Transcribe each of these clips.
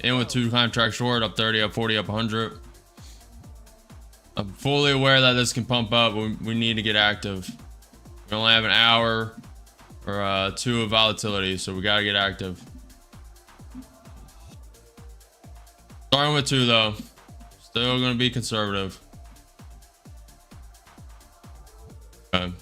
In with 2 contracts short, up 30, up 40, up 100. I'm fully aware that this can pump up. We need to get active. We only have an hour or 2 of volatility, so we gotta get active. Starting with 2 though. Still gonna be conservative. Okay.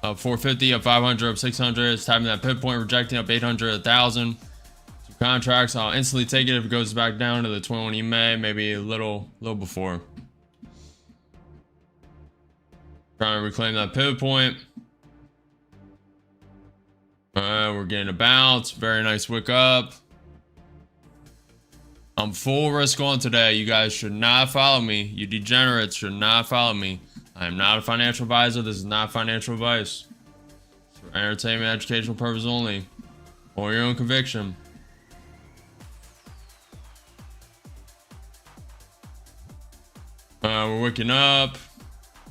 Up 450, up 500, up 600. It's tapping that pivot point, rejecting up 800, 1,000. 2 contracts. I'll instantly take it if it goes back down to the 21 EMA, maybe a little before. Trying to reclaim that pivot point. Alright, we're getting a bounce. Very nice wick up. I'm full risk on today. You guys should not follow me. You degenerates should not follow me. I am not a financial advisor. This is not financial advice. It's for entertainment, educational purposes only. Or your own conviction. We're wicking up.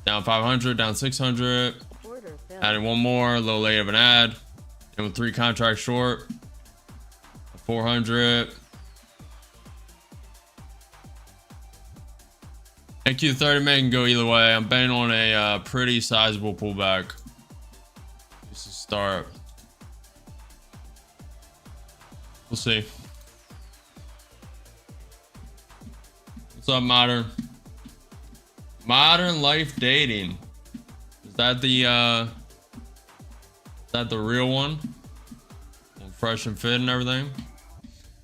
Down 500, down 600. Adding one more, a little late of an ad. And with 3 contracts short. 400. NQ 30 man can go either way. I'm betting on a pretty sizable pullback. Just to start. We'll see. What's up, Modern? Modern Life Dating. Is that the real one? Fresh and fit and everything.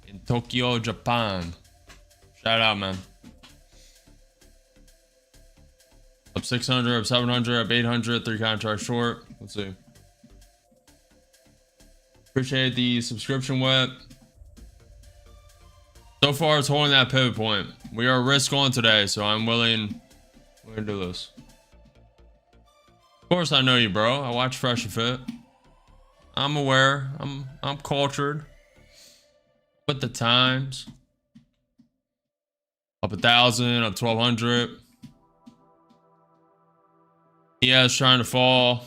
In Tokyo, Japan. Shout out, man. Up 600, up 700, up 800, 3 contracts short. Let's see. Appreciate the subscription, Wet. So far, it's holding that pivot point. We are risk on today, so I'm willing to do this. Of course, I know you, bro. I watch Fresh and Fit. I'm aware. I'm cultured. With the times. Up 1,000, up 1,200. Yeah, it's trying to fall.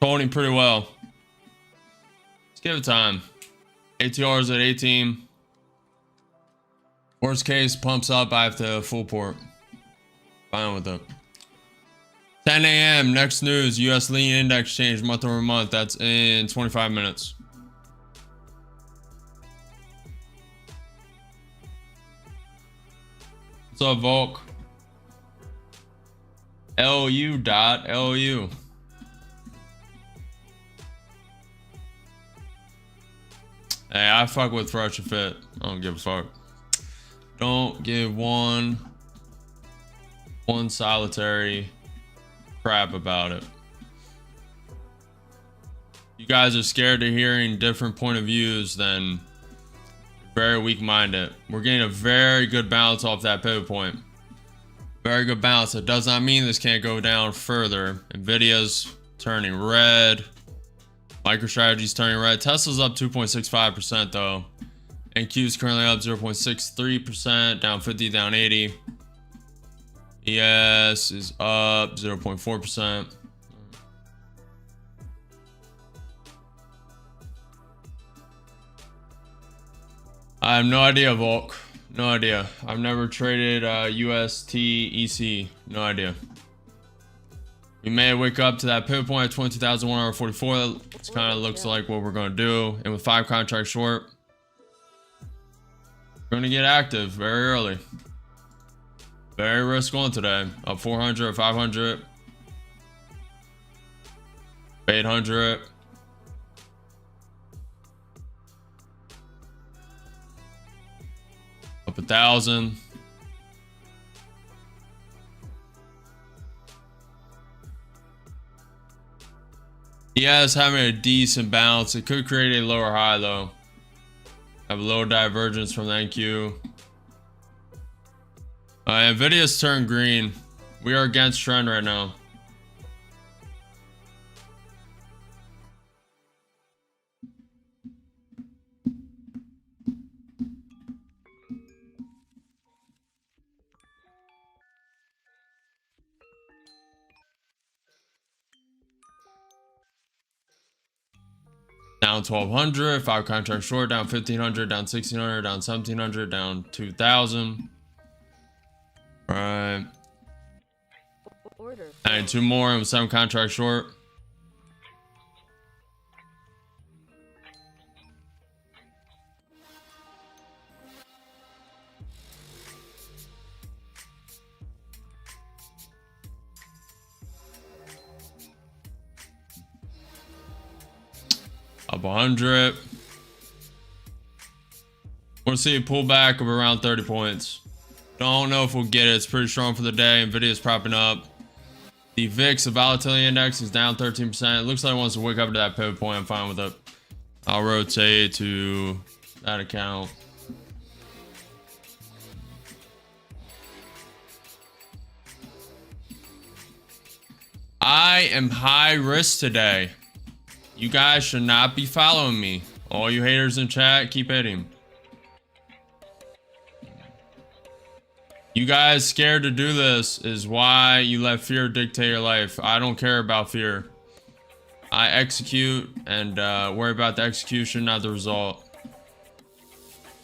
Holding pretty well. Let's give it time. ATR's at 18. Worst case, pumps up. I have to full port. Fine with it. 10 a.m. Next news. U.S. lean index change month over month. That's in 25 minutes. What's up, Volk? LU.LU. Hey, I fuck with Fresh and Fit. I don't give a fuck. Don't give one solitary crap about it. You guys are scared of hearing different point of views, then you're very weak-minded. We're getting a very good bounce off that pivot point. Very good bounce. It does not mean this can't go down further. Nvidia's turning red. MicroStrategy's turning red. Tesla's up 2.65% though. NQ's currently up 0.63%, down 50, down 80. ES is up 0.4%. I have no idea, Volk. No idea. I've never traded UST EC. No idea. We may wake up to that pivot point at 22,144. It kind of looks like what we're going to do. And with 5 contracts short, we're going to get active very early. Very risk on today. Up 400, 500, 800. Up 1,000. Yeah, it's having a decent bounce. It could create a lower high though. Have a lower divergence from the NQ. Nvidia's turned green. We are against trend right now. Down 1200, 5 contract short, down 1500, down 1600, down 1700, down 2000. All right. I need 2 more. I'm 7 contracts short. Up 100. We'll see a pullback of around 30 points. Don't know if we'll get it. It's pretty strong for the day. Nvidia's propping up. The VIX, the volatility index, is down 13%. It looks like it wants to wake up to that pivot point. I'm fine with it. I'll rotate to that account. I am high risk today. You guys should not be following me. All you haters in chat, keep hitting. You guys scared to do this is why you let fear dictate your life. I don't care about fear. I execute and worry about the execution, not the result.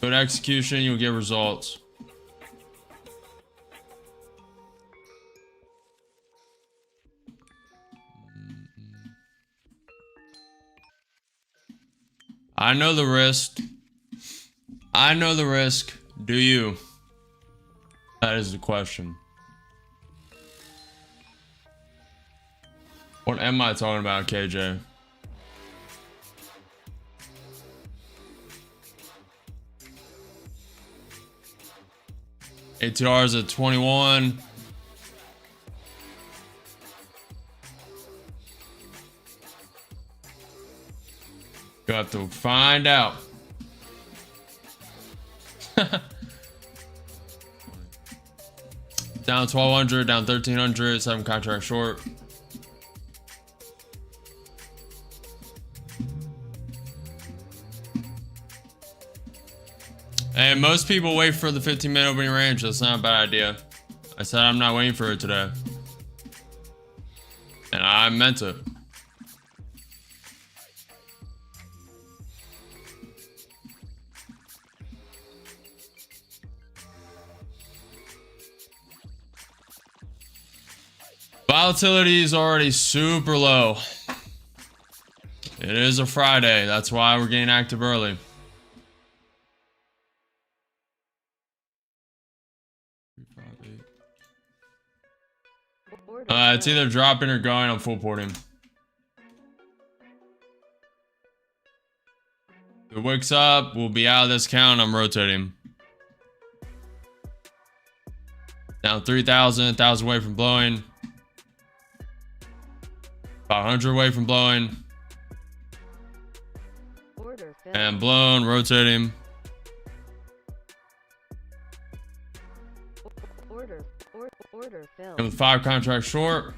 Good execution, you'll get results. I know the risk. I know the risk. Do you? That is the question. What am I talking about, KJ? ATR is at 21. You have to find out. Down 1200, down 1300, 7 contract short. And most people wait for the 15-minute opening range. That's not a bad idea. I said I'm not waiting for it today. And I meant it. Volatility is already super low. It is a Friday. That's why we're getting active early. It's either dropping or going. I'm full porting. If it wakes up, we'll be out of this count. I'm rotating. Down 3,000, 1,000 away from blowing. 500 away from blowing. And blown, rotating. And with 5 contracts short.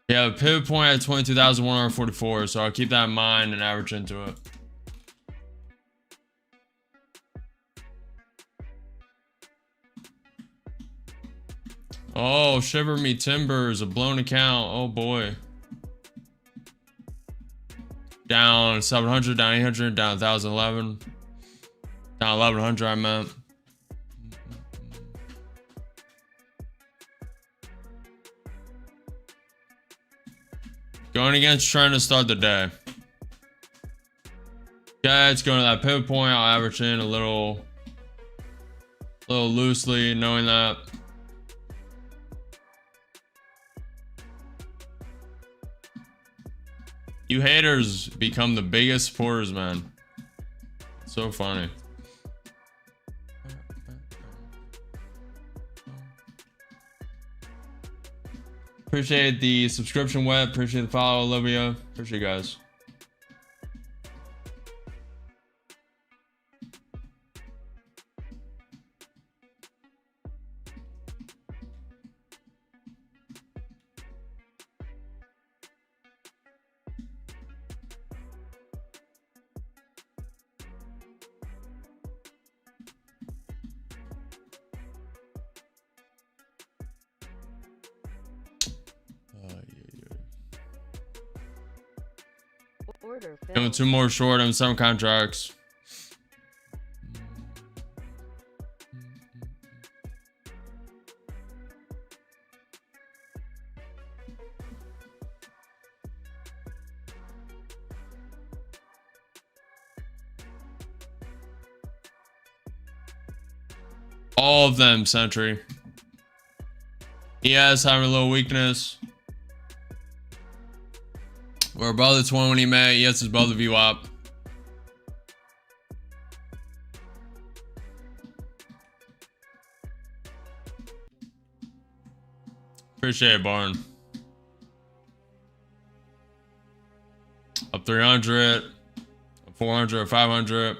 Yeah, the pivot point at 22,144, so I'll keep that in mind and average into it. Oh, shiver me timbers, a blown account. Oh boy. Down 700, down 800, down 1,011. Down 1,100, I meant. Going against trying to start the day. Okay, it's going to that pivot point. I'll average in a little loosely, knowing that. You haters become the biggest supporters, man. So funny. Appreciate the subscription, Web. Appreciate the follow, Olivia. Appreciate you guys. And with 2 more short and some contracts. All of them, Sentry. ES having a little weakness. We're above the 20 EMA. ES is above the VWAP. Appreciate it, Barn. Up 300, 400, 500.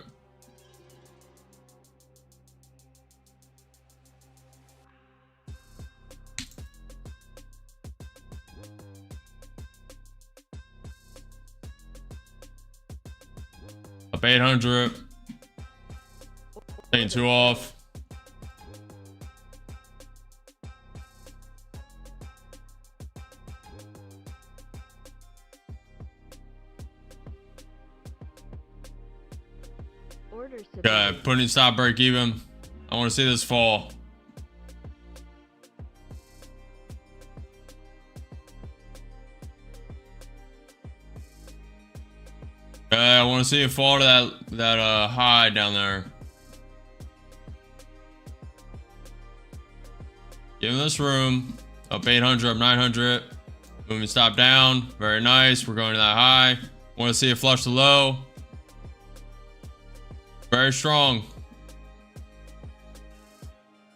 Up 800. Taking 2 off. Okay, putting stop break even. I want to see this fall. I want to see it fall to that high down there. Giving this room. Up 800, up 900. Moving stop down. Very nice. We're going to that high. Want to see it flush the low. Very strong.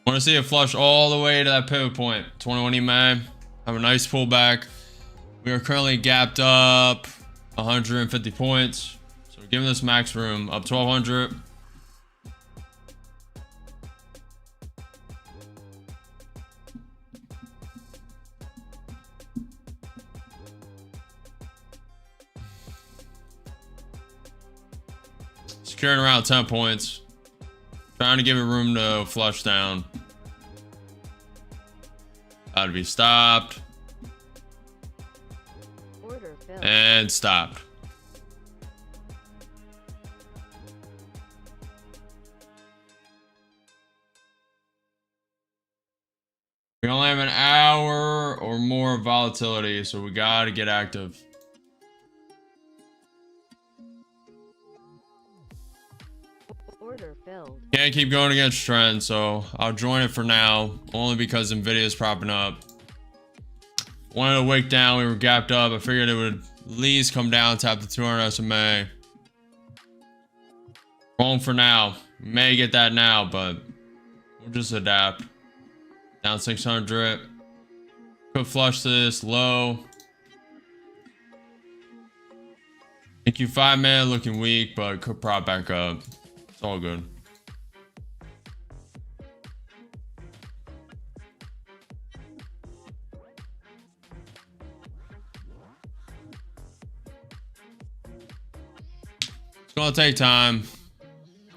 Want to see it flush all the way to that pivot point. 21 EMA. Have a nice pullback. We are currently gapped up 150 points. So we're giving this max room up 1200. Securing around 10 points. Trying to give it room to flush down. Got to be stopped. And stopped. We only have an hour or more of volatility, so we got to get active. Can't keep going against trend, so I'll join it for now, only because Nvidia is propping up. Wanted to wick down, we were gapped up. I figured it would at least come down, tap the 200 SMA. Wrong for now. We may get that now, but we'll just adapt. Down 600. Could flush this low. Thank you 5 minute looking weak, but could prop back up. It's all good. It's gonna take time.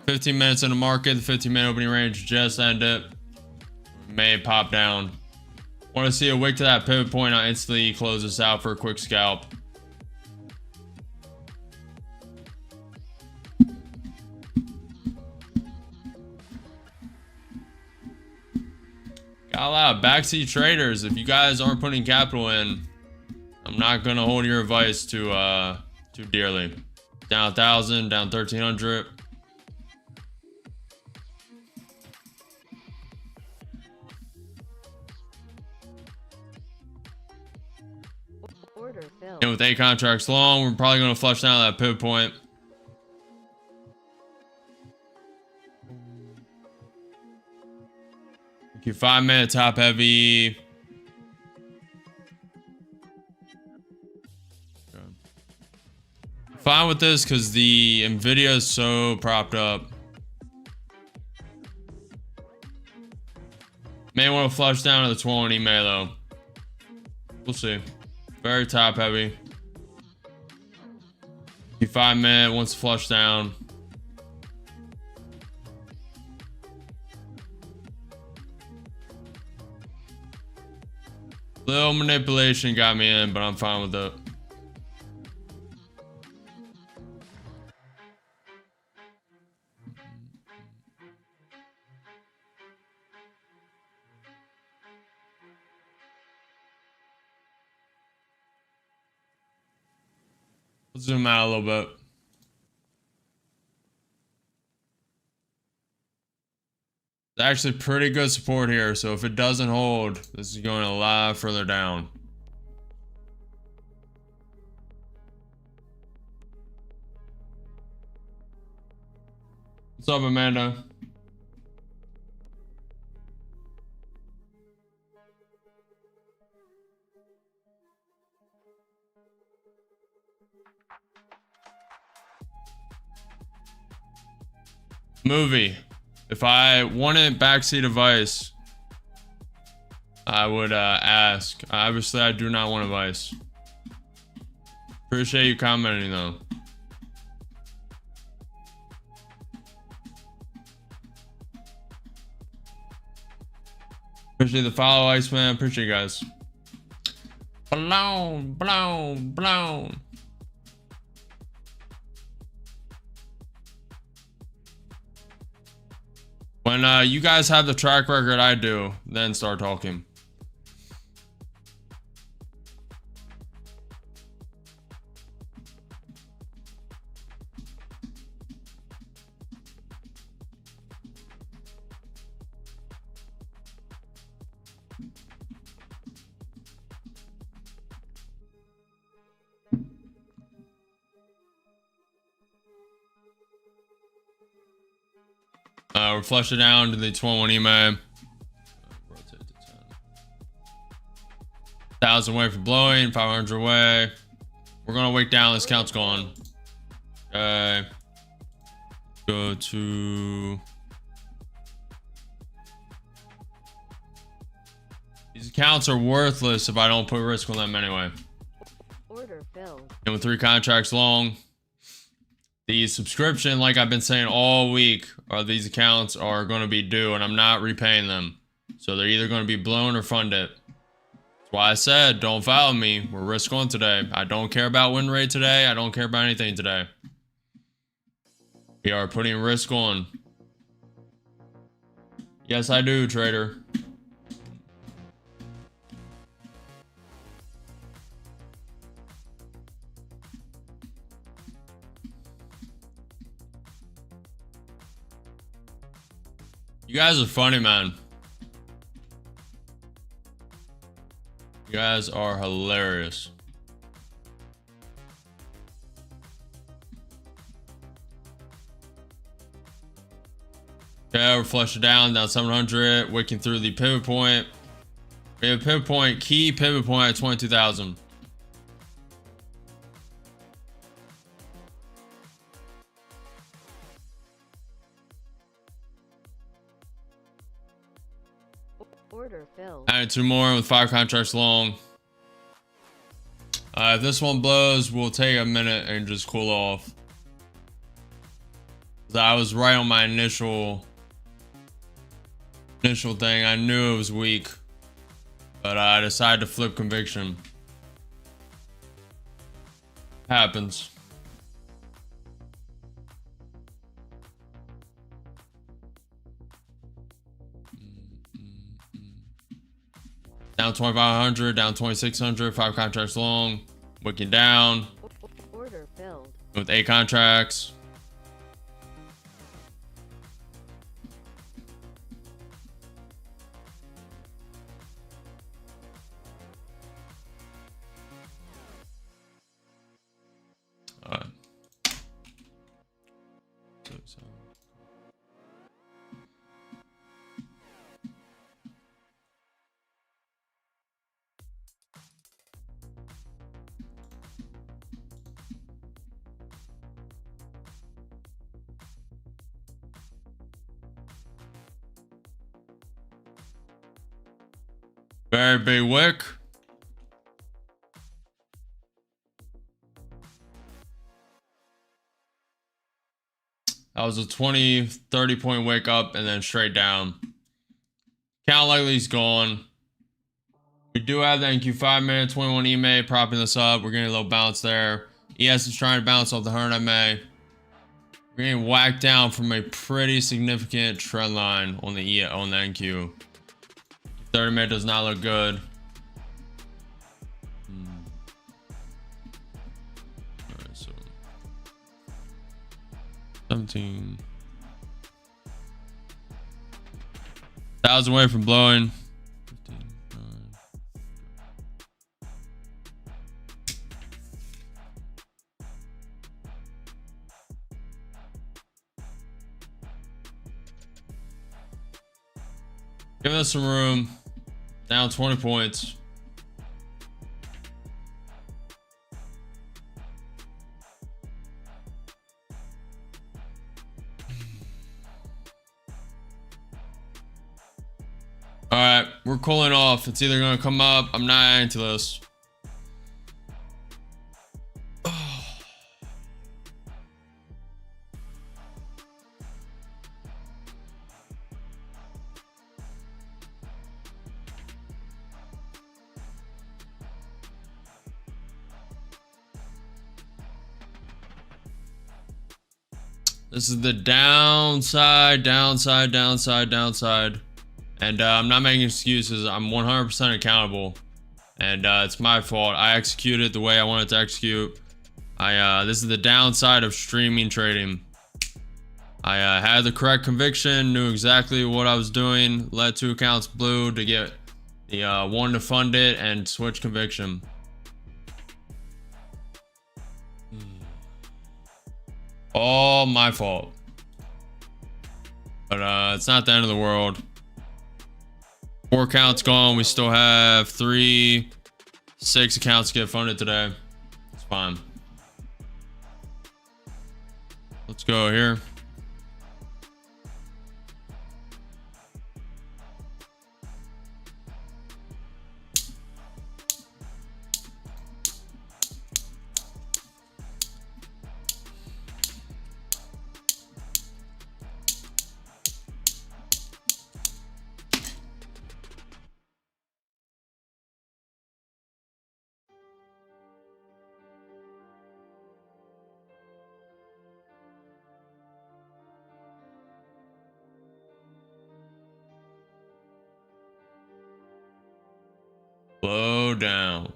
15 minutes in the market. The 15-minute opening range just ended. May pop down. Want to see a wick to that pivot point. I'll instantly close this out for a quick scalp. Got a lot of backseat traders. If you guys aren't putting capital in, I'm not gonna hold your advice too dearly. Down 1,000, down 1,300. And with 8 contracts long, we're probably gonna flush down that pivot point. Okay, 5 minute top heavy. Okay. Fine with this because the Nvidia is so propped up. May want to flush down to the 20 EMA though. We'll see. Very top heavy. 5 minute wants to flush down. Little manipulation got me in, but I'm fine with it. Let's zoom out a little bit. It's actually pretty good support here, so if it doesn't hold, this is going a lot further down. What's up, Amanda? Movie. If I wanted backseat advice, I would ask. Obviously, I do not want advice. Appreciate you commenting though. Appreciate the follow, Iceman. Appreciate you guys. Blown. When you guys have the track record I do, then start talking. We're flushing down to the 21 EMA. Rotate to 10. 1,000 away for blowing, 500 away. We're gonna wake down. This count's gone. Okay. Go to. These accounts are worthless if I don't put risk on them anyway. Order filled. And with 3 contracts long. The subscription, like I've been saying all week, these accounts are going to be due and I'm not repaying them. So they're either going to be blown or funded. That's why I said, don't follow me. We're risk on today. I don't care about win rate today. I don't care about anything today. We are putting risk on. Yes, I do, trader. You guys are funny, man. You guys are hilarious. Okay, we're flushing down 700, wicking through the pivot point. We have a pivot point, key pivot point at 22,000. Order filled. Added 2 more with 5 contracts long. If this one blows, we'll take a minute and just cool off. I was right on my initial thing. I knew it was weak, but I decided to flip conviction. Happens. Down 2,500, down 2,600, 5 contracts long, wicking down. Order filled. With 8 contracts. Very big wick. That was a 20, 30 point wick up and then straight down. Count likely is gone. We do have the NQ 5 minute, 21 EMA propping this up. We're getting a little bounce there. ES is trying to bounce off the 100 MA. We're getting whacked down from a pretty significant trend line on the NQ. 30 minute does not look good. Alright, so 17. 1,000 away from blowing. 15, 9. Give us some room. Down 20 points. All right, we're cooling off. It's either going to come up. I'm not into this. This is the downside, downside, downside, downside. And I'm not making excuses. I'm 100% accountable. And it's my fault. I executed the way I wanted to execute. This is the downside of streaming trading. I had the correct conviction, knew exactly what I was doing, let 2 accounts blue to get the one to fund it and switch conviction. All my fault. But it's not the end of the world. 4 accounts gone. We still have 6 accounts to get funded today. It's fine. Let's go here. Slow down.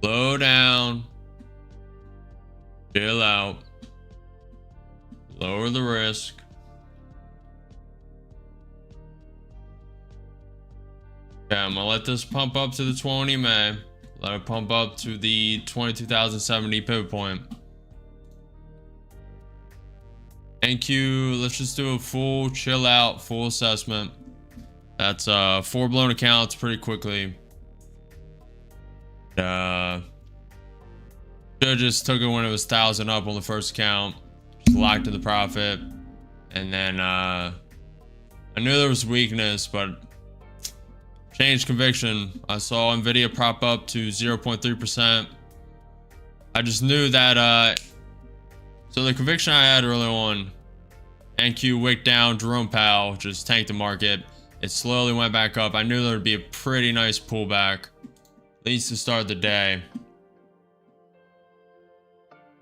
Slow down. Chill out. Lower the risk. Okay, I'm gonna let this pump up to the 20 MA. Let it pump up to the 22,070 pivot point. NQ, let's just do a full chill out, full assessment. That's 4 blown accounts pretty quickly. Should just took it when it was 1,000 up on the first account. Just locked in the profit. And then I knew there was weakness, but changed conviction. I saw Nvidia prop up to 0.3%. I just knew that so the conviction I had early on, NQ wicked down, Jerome Powell just tanked the market. It slowly went back up. I knew there would be a pretty nice pullback, at least to start the day.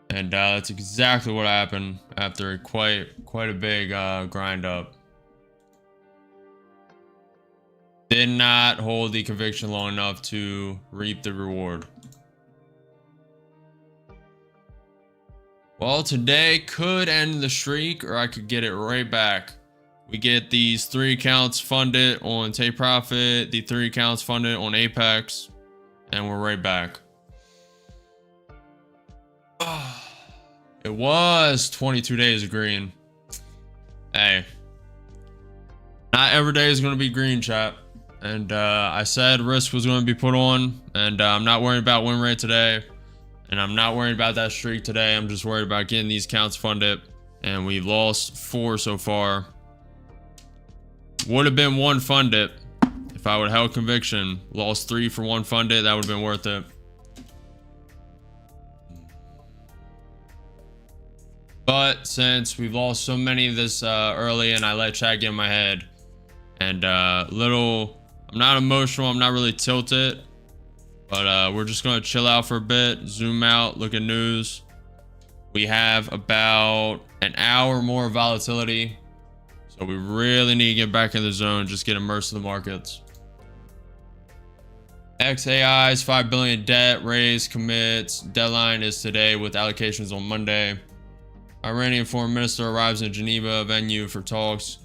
And that's exactly what happened after quite a big grind up. Did not hold the conviction long enough to reap the reward. Well, today could end the streak, or I could get it right back. We get these 3 accounts funded on Take Profit, the 3 accounts funded on Apex, and we're right back. It was 22 days of green. Hey, not every day is going to be green, chat. And I said risk was going to be put on, and I'm not worried about win rate today. And I'm not worried about that streak today. I'm just worried about getting these accounts funded. And we've lost 4 so far. Would have been 1 funded if I would have held conviction. Lost 3 for 1 funded. That would have been worth it. But since we've lost so many of this early, and I let chat get in my head, and I'm not emotional. I'm not really tilted. But we're just going to chill out for a bit, zoom out, look at news. We have about an hour more volatility. So we really need to get back in the zone, just get immersed in the markets. XAI's 5 billion debt raise commits. Deadline is today with allocations on Monday. Iranian foreign minister arrives in Geneva venue for talks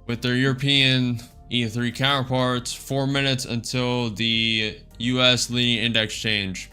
with their European E3 counterparts. 4 minutes until the US leading index change.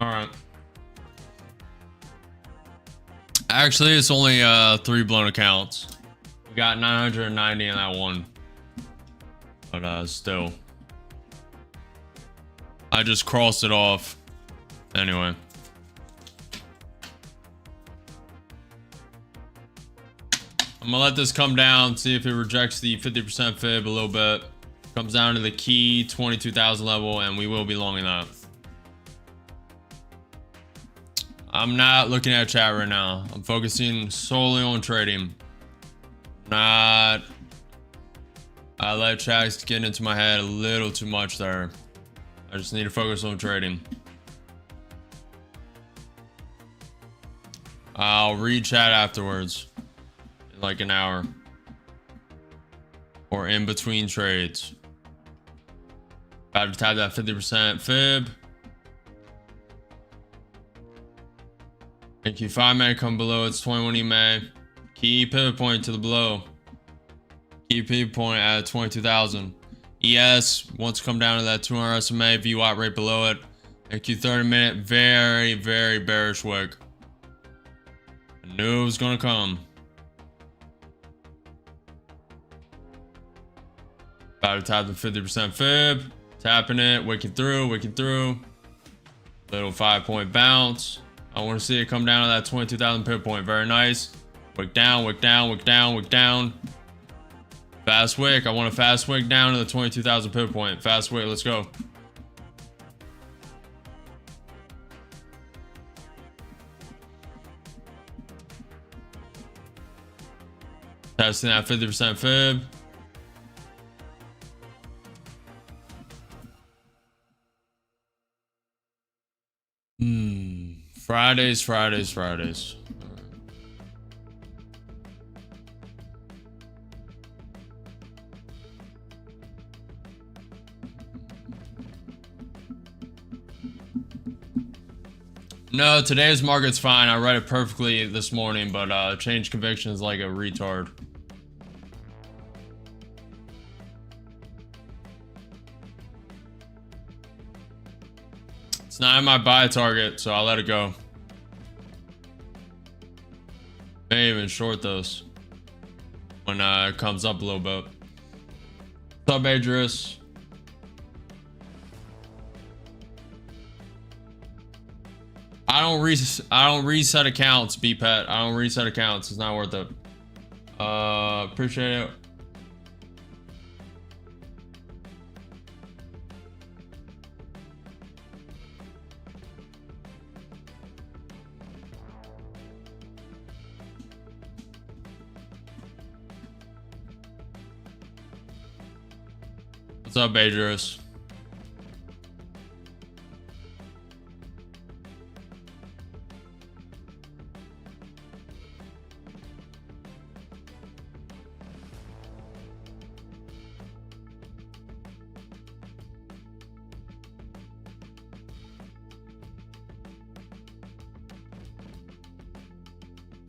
All right. Actually, it's only 3 blown accounts. We got 990 in that one. But still. I just crossed it off. Anyway. I'm gonna let this come down, see if it rejects the 50% fib a little bit. Comes down to the key 22,000 level, and we will be longing that. I'm not looking at chat right now. I'm focusing solely on trading. I let chat get into my head a little too much there. I just need to focus on trading. I'll read chat afterwards. In like an hour. Or in between trades. About to tap that 50% fib. Thank you. 5 may come below. It's 21 EMA. Key pivot point to the below. Key pivot point at 22,000. ES wants to come down to that 200 SMA. VWAP right below it. Thank you. 30-minute. Very, very bearish wick. I knew it was going to come. About to tap the 50% fib. Tapping it. Wicking through. Wicking through. Little 5-point bounce. I want to see it come down to that 22,000 pivot point. Very nice. Wick down, wick down, wick down, wick down. Fast wick. I want a fast wick down to the 22,000 pivot point. Fast wick. Let's go. Testing that 50% fib. Fridays. No, today's market's fine. I read it perfectly this morning, but changed convictions like a retard. It's not in my buy target, so I'll let it go. May even short those when it comes up a little bit. What's up, Adrius? I don't reset accounts, BPET. I don't reset accounts. It's not worth it. Appreciate it. What's up, Adrius?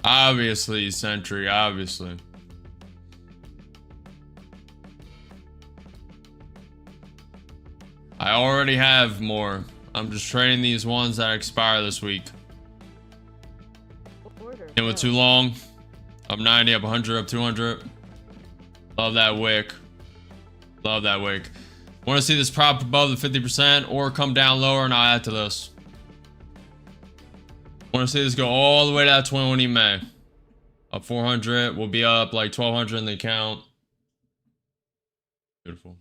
Obviously, Sentry, obviously. I already have more. I'm just trading these ones that expire this week. It went too long. Up 90, up 100, up 200. Love that wick. Love that wick. Want to see this prop above the 50% or come down lower and I'll add to this. Want to see this go all the way to that 21 EMA. Up 400. We'll be up like 1,200 in the account. Beautiful.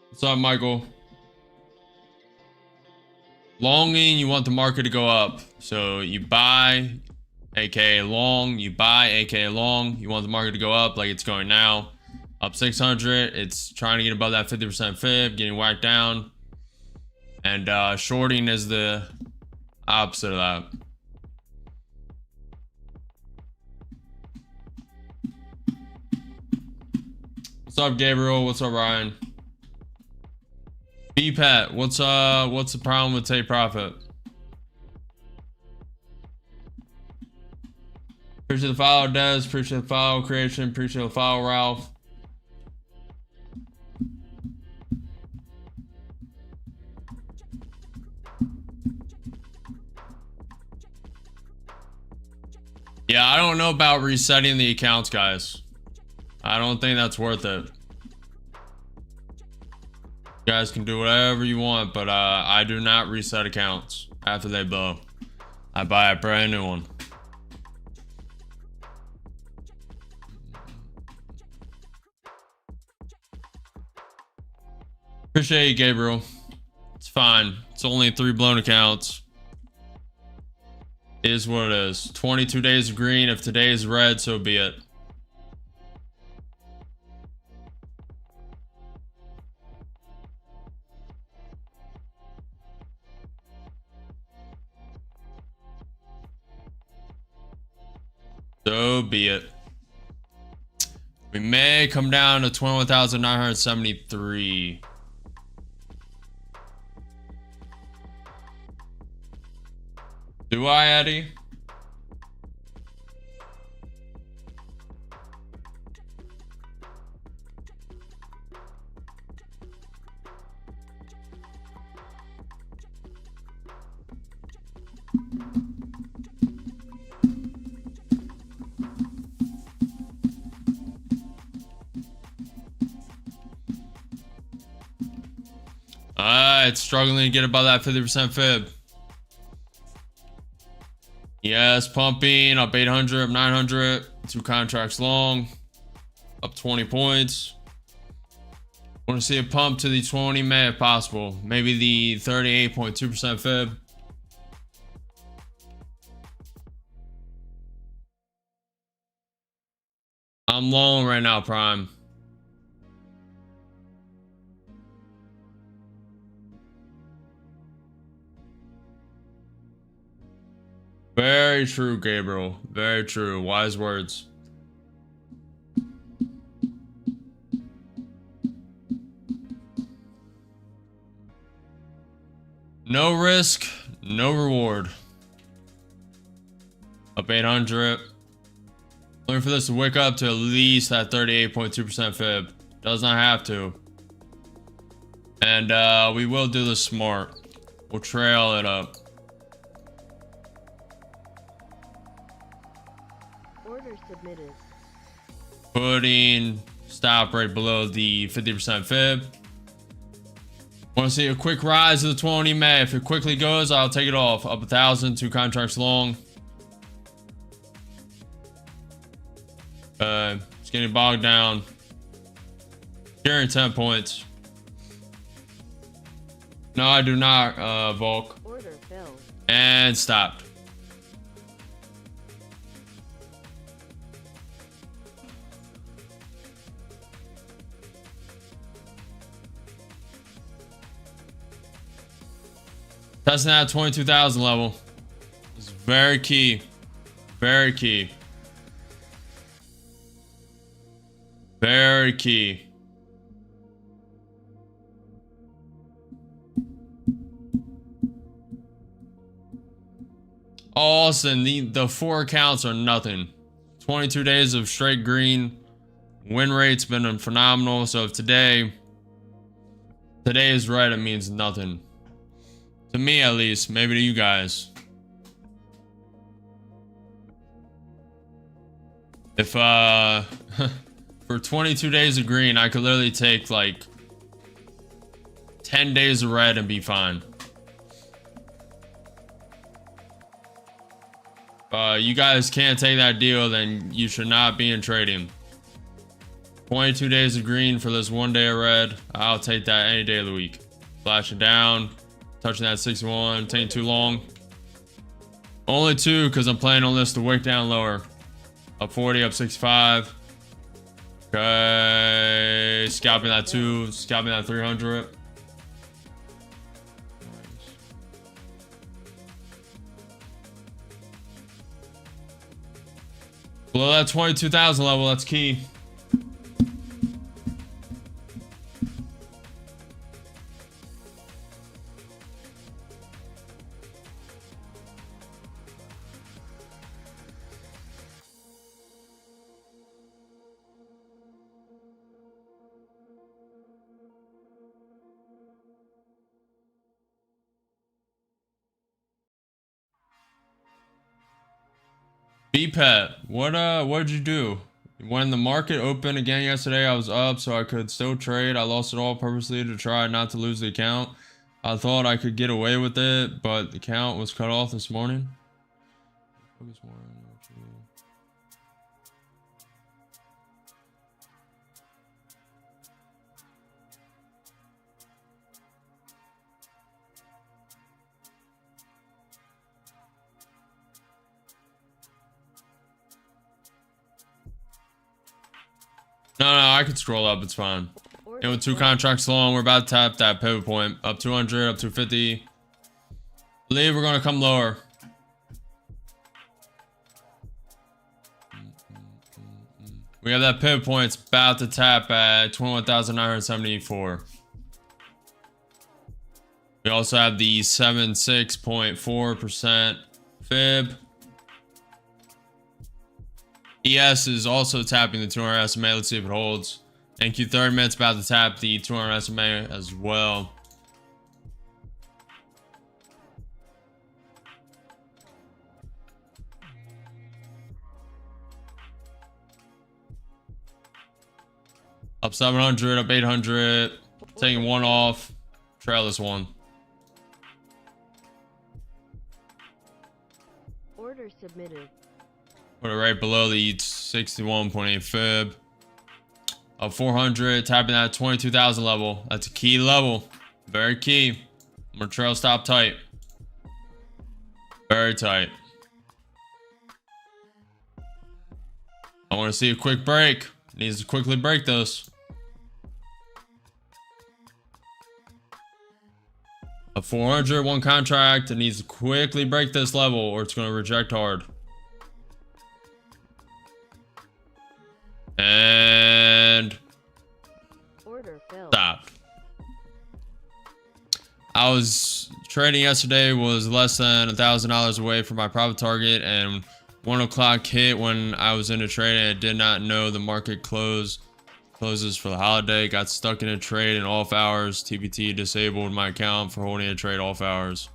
What's up, Michael? Longing, you want the market to go up. So you buy, aka long. You buy, aka long. You want the market to go up like it's going now. Up 600. It's trying to get above that 50% fib, getting whacked down. And shorting is the opposite of that. What's up, Gabriel? What's up, Ryan? B-Pat, what's the problem with take profit? Appreciate the follow, Des. Appreciate the follow, Creation. Appreciate the follow, Ralph. Yeah, I don't know about resetting the accounts, guys. I don't think that's worth it. You guys can do whatever you want, but I do not reset accounts after they blow. I buy a brand new one. Appreciate you, Gabriel. It's fine. It's only 3 blown accounts. It is what it is. 22 days of green. If today is red, so be it. So be it. We may come down to 21,973. Do I, Eddie? It's struggling to get above that 50% fib. Yes, pumping up 800, up 900, 2 contracts long, up 20 points. Want to see a pump to the 20 May if possible. Maybe the 38.2% fib. I'm long right now, Prime. Very true, Gabriel. Very true. Wise words. No risk, no reward. Up 800. Looking for this to wick up to at least that 38.2% fib. Does not have to. And we will do this smart. We'll trail it up. Order submitted. Putting stop right below the 50% fib. Want to see a quick rise of the 20 May. If it quickly goes, I'll take it off. Up 1,000, 2 contracts long. It's getting bogged down. Carrying 10 points. No, I do not, Volk. Order filled. And stopped. Testing that 22,000 level. It's very key. Very key. Very key. Awesome. The 4 accounts are nothing. 22 days of straight green. Win rate's been phenomenal. So if today is right, it means nothing. To me, at least. Maybe to you guys. If for 22 days of green, I could literally take like 10 days of red and be fine. You guys can't take that deal, then you should not be in trading. 22 days of green for this 1 day of red. I'll take that any day of the week. Flashing down, touching that 61, taking too long. Only 2 because I'm playing on this to wick down lower. Up 40, up 65. Okay, scalping that 2, scalping that 300. Below that 22,000 level, that's key. BPET, what'd you do? When the market opened again yesterday, I was up so I could still trade. I lost it all purposely to try not to lose the account. I thought I could get away with it, but the account was cut off this morning. No, I could scroll up. It's fine. And with 2 contracts long, we're about to tap that pivot point. Up 200, up 250. Believe we're going to come lower. We have that pivot point. It's about to tap at 21,974. We also have the 76.4% fib. ES is also tapping the 200 SMA. Let's see if it holds. And Q30 minutes about to tap the 200 SMA as well. Up 700, up 800. Taking 1 off. Trail this 1. Order submitted. Put it right below the 61.8 fib. Up 400, tapping that 22,000 level. That's a key level. Very key. I'm gonna trail stop tight. Very tight. I want to see a quick break. Needs to quickly break this. Up 400, 1 contract. It needs to quickly break this level or it's going to reject hard. And order filled. Stop. I was trading yesterday, was less than $1,000 away from my profit target, and 1 o'clock hit when I was in a trade and I did not know the market closes for the holiday. Got stuck in a trade in off hours. TBT disabled my account for holding a trade off hours.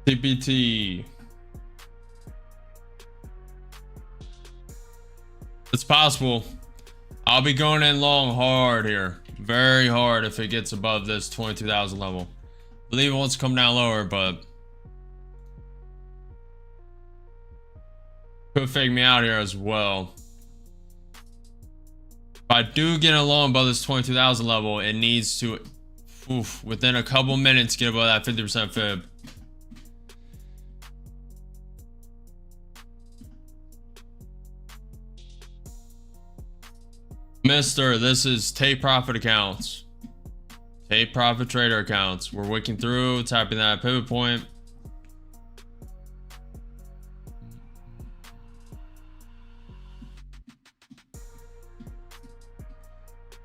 TPT. It's possible. I'll be going in long hard here. Very hard if it gets above this 22,000 level. I believe it wants to come down lower, but could fake me out here as well. If I do get along above this 22,000 level, it needs to, within a couple minutes, get above that 50% fib. Mister, this is take profit accounts. Take profit trader accounts. We're wicking through, tapping that pivot point.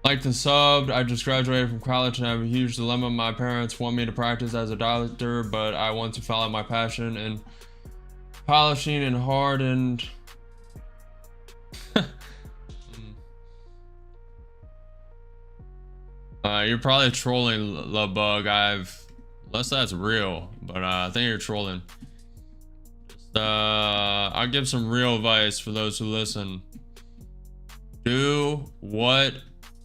Like the sub, I just graduated from college and I have a huge dilemma. My parents want me to practice as a doctor, but I want to follow my passion in polishing and hardened. You're probably trolling, Love Bug. Unless that's real, but I think you're trolling. I'll give some real advice for those who listen. Do what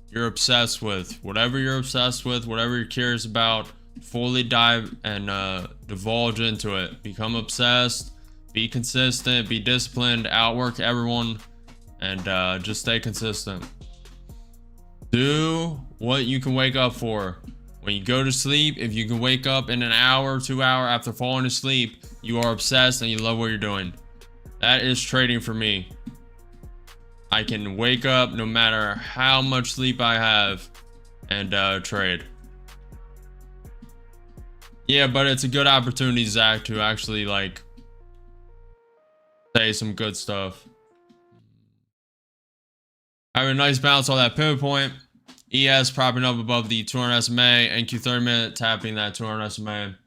you're obsessed with. Whatever you're obsessed with, whatever you're curious about, fully dive and divulge into it. Become obsessed, be consistent, be disciplined, outwork everyone, and just stay consistent. Do what you can wake up for. When you go to sleep, if you can wake up in an hour, 2 hours after falling asleep, you are obsessed and you love what you're doing. That is trading for me. I can wake up no matter how much sleep I have and trade. Yeah, but it's a good opportunity, Zach, to actually like say some good stuff. I have a nice bounce on that pivot point. ES propping up above the 200 SMA. NQ 30 minute tapping that 200 SMA.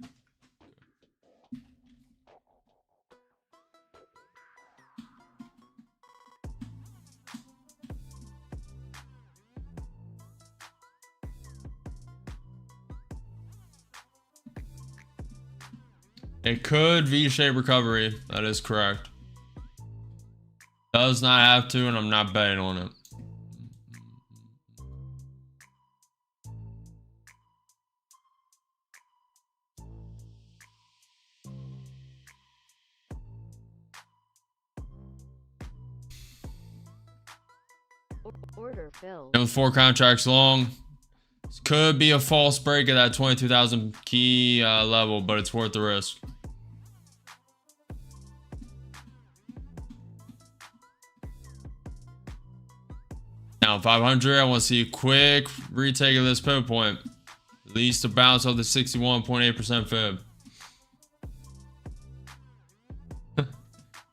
It could V-shape recovery. That is correct. Does not have to, and I'm not betting on it. Order filled. And with 4 contracts long, this could be a false break at that 22,000 key level, but it's worth the risk. Now 500, I want to see a quick retake of this pivot point. At least a bounce of the 61.8% fib.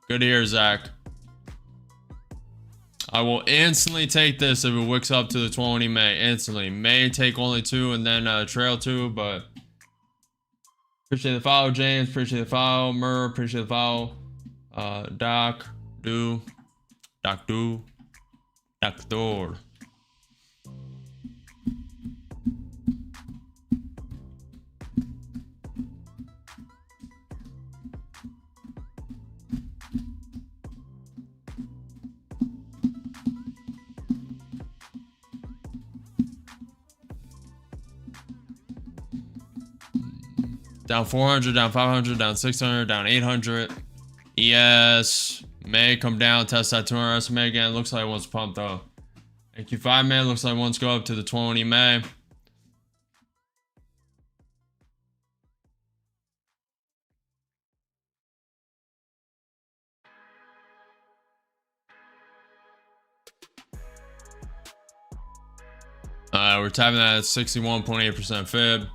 Good to hear, Zach. I will instantly take this if it wicks up to the 20 May. Instantly. May take only 2 and then trail 2, but appreciate the follow, James. Appreciate the follow, Mur. Appreciate the follow. Doctor. Down 400, down 500, down 600, down 800. ES may come down, test that 200 SMA again. Looks like it wants to pump though. NQ5 man looks like it wants to go up to the 20 May. We're tapping that at 61.8% fib. If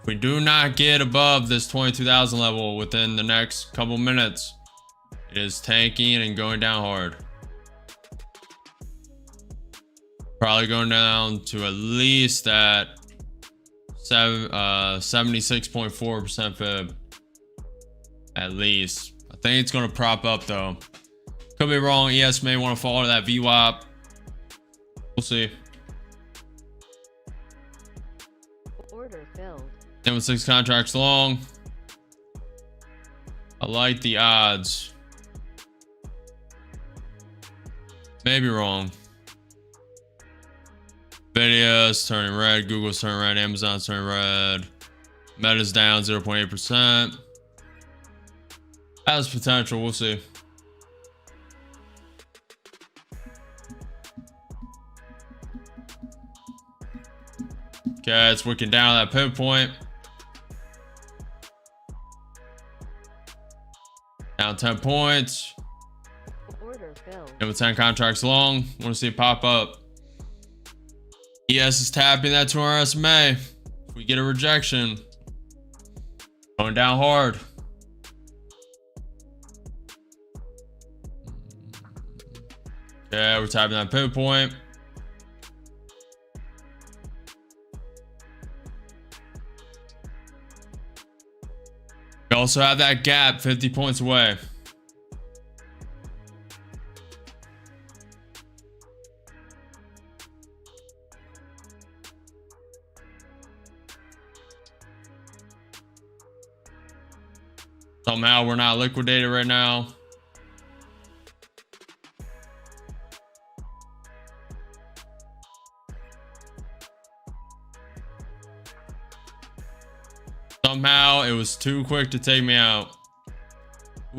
we do not get above this 22,000 level within the next couple minutes, it is tanking and going down hard. Probably going down to at least that 76.4% fib. At least. I think it's going to prop up though. Could be wrong. ES may want to fall to that VWAP. We'll see. Order filled. And with 6 contracts long, I like the odds. Maybe wrong. Nvidia's turning red, Google's turning red, Amazon's turning red. Meta's down 0.8%. Has potential, we'll see. Okay, it's wicking down that pivot point. Down 10 points. Order filled. And with 10 contracts long, want to see it pop up. ES is tapping that 200 SMA. If we get a rejection, going down hard. Yeah, we're tapping that pivot point. We also have that gap 50 points away. Somehow we're not liquidated right now. Somehow it was too quick to take me out.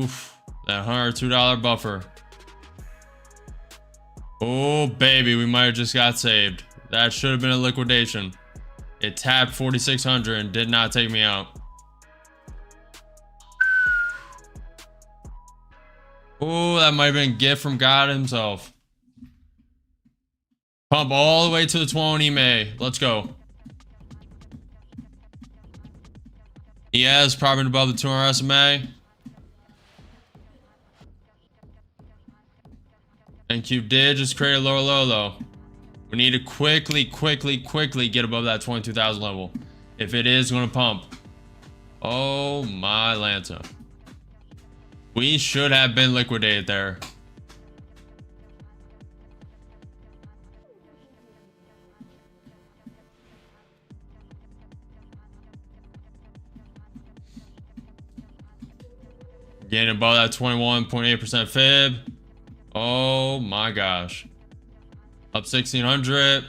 Oof, that $102 buffer. Oh baby, we might have just got saved. That should have been a liquidation. It tapped 4,600 and did not take me out. Oh, that might have been a gift from God himself. Pump all the way to the 20 May. Let's go. Yes, probably above the 200 SMA. NQ did just create a lower low though. We need to quickly get above that 22,000 level if it is going to pump. Oh my Lanta. We should have been liquidated there. Getting above that 21.8% fib. Oh my gosh. Up 1,600.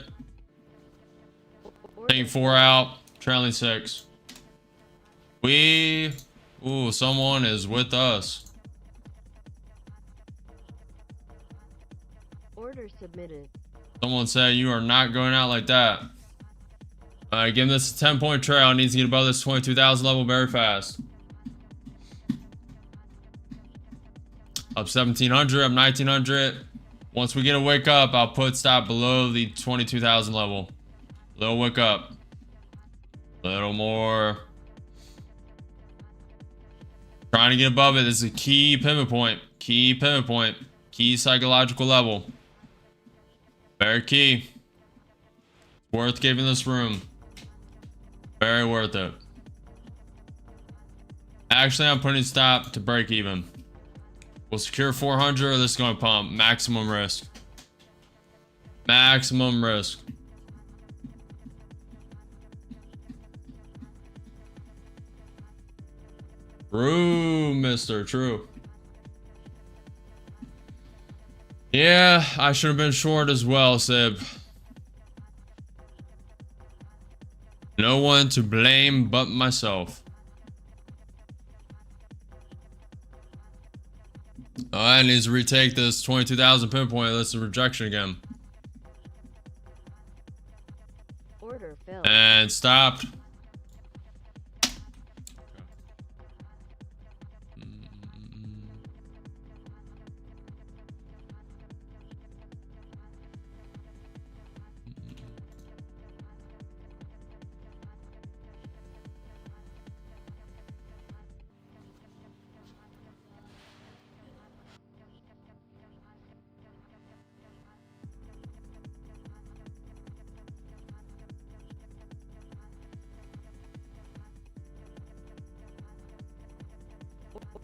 Taking 4 out. Trailing 6. Ooh, someone is with us. Order submitted. Someone said you are not going out like that. Give this a 10-point trail. Needs to get above this 22,000 level very fast. Up 1,700, up 1,900. Once we get a wake up, I'll put stop below the 22,000 level. Little wake up. Little more. Trying to get above it. This is a key pivot point. Key pivot point. Key psychological level. Very key. Worth giving this room. Very worth it. Actually, I'm putting stop to break even. We'll secure 400 or this is going to pump. Maximum risk. Maximum risk. True, mister. True. Yeah, I should have been short as well, Sib. No one to blame but myself. I need to retake this 22,000 pinpoint. That's a rejection again. Order filled. And stopped.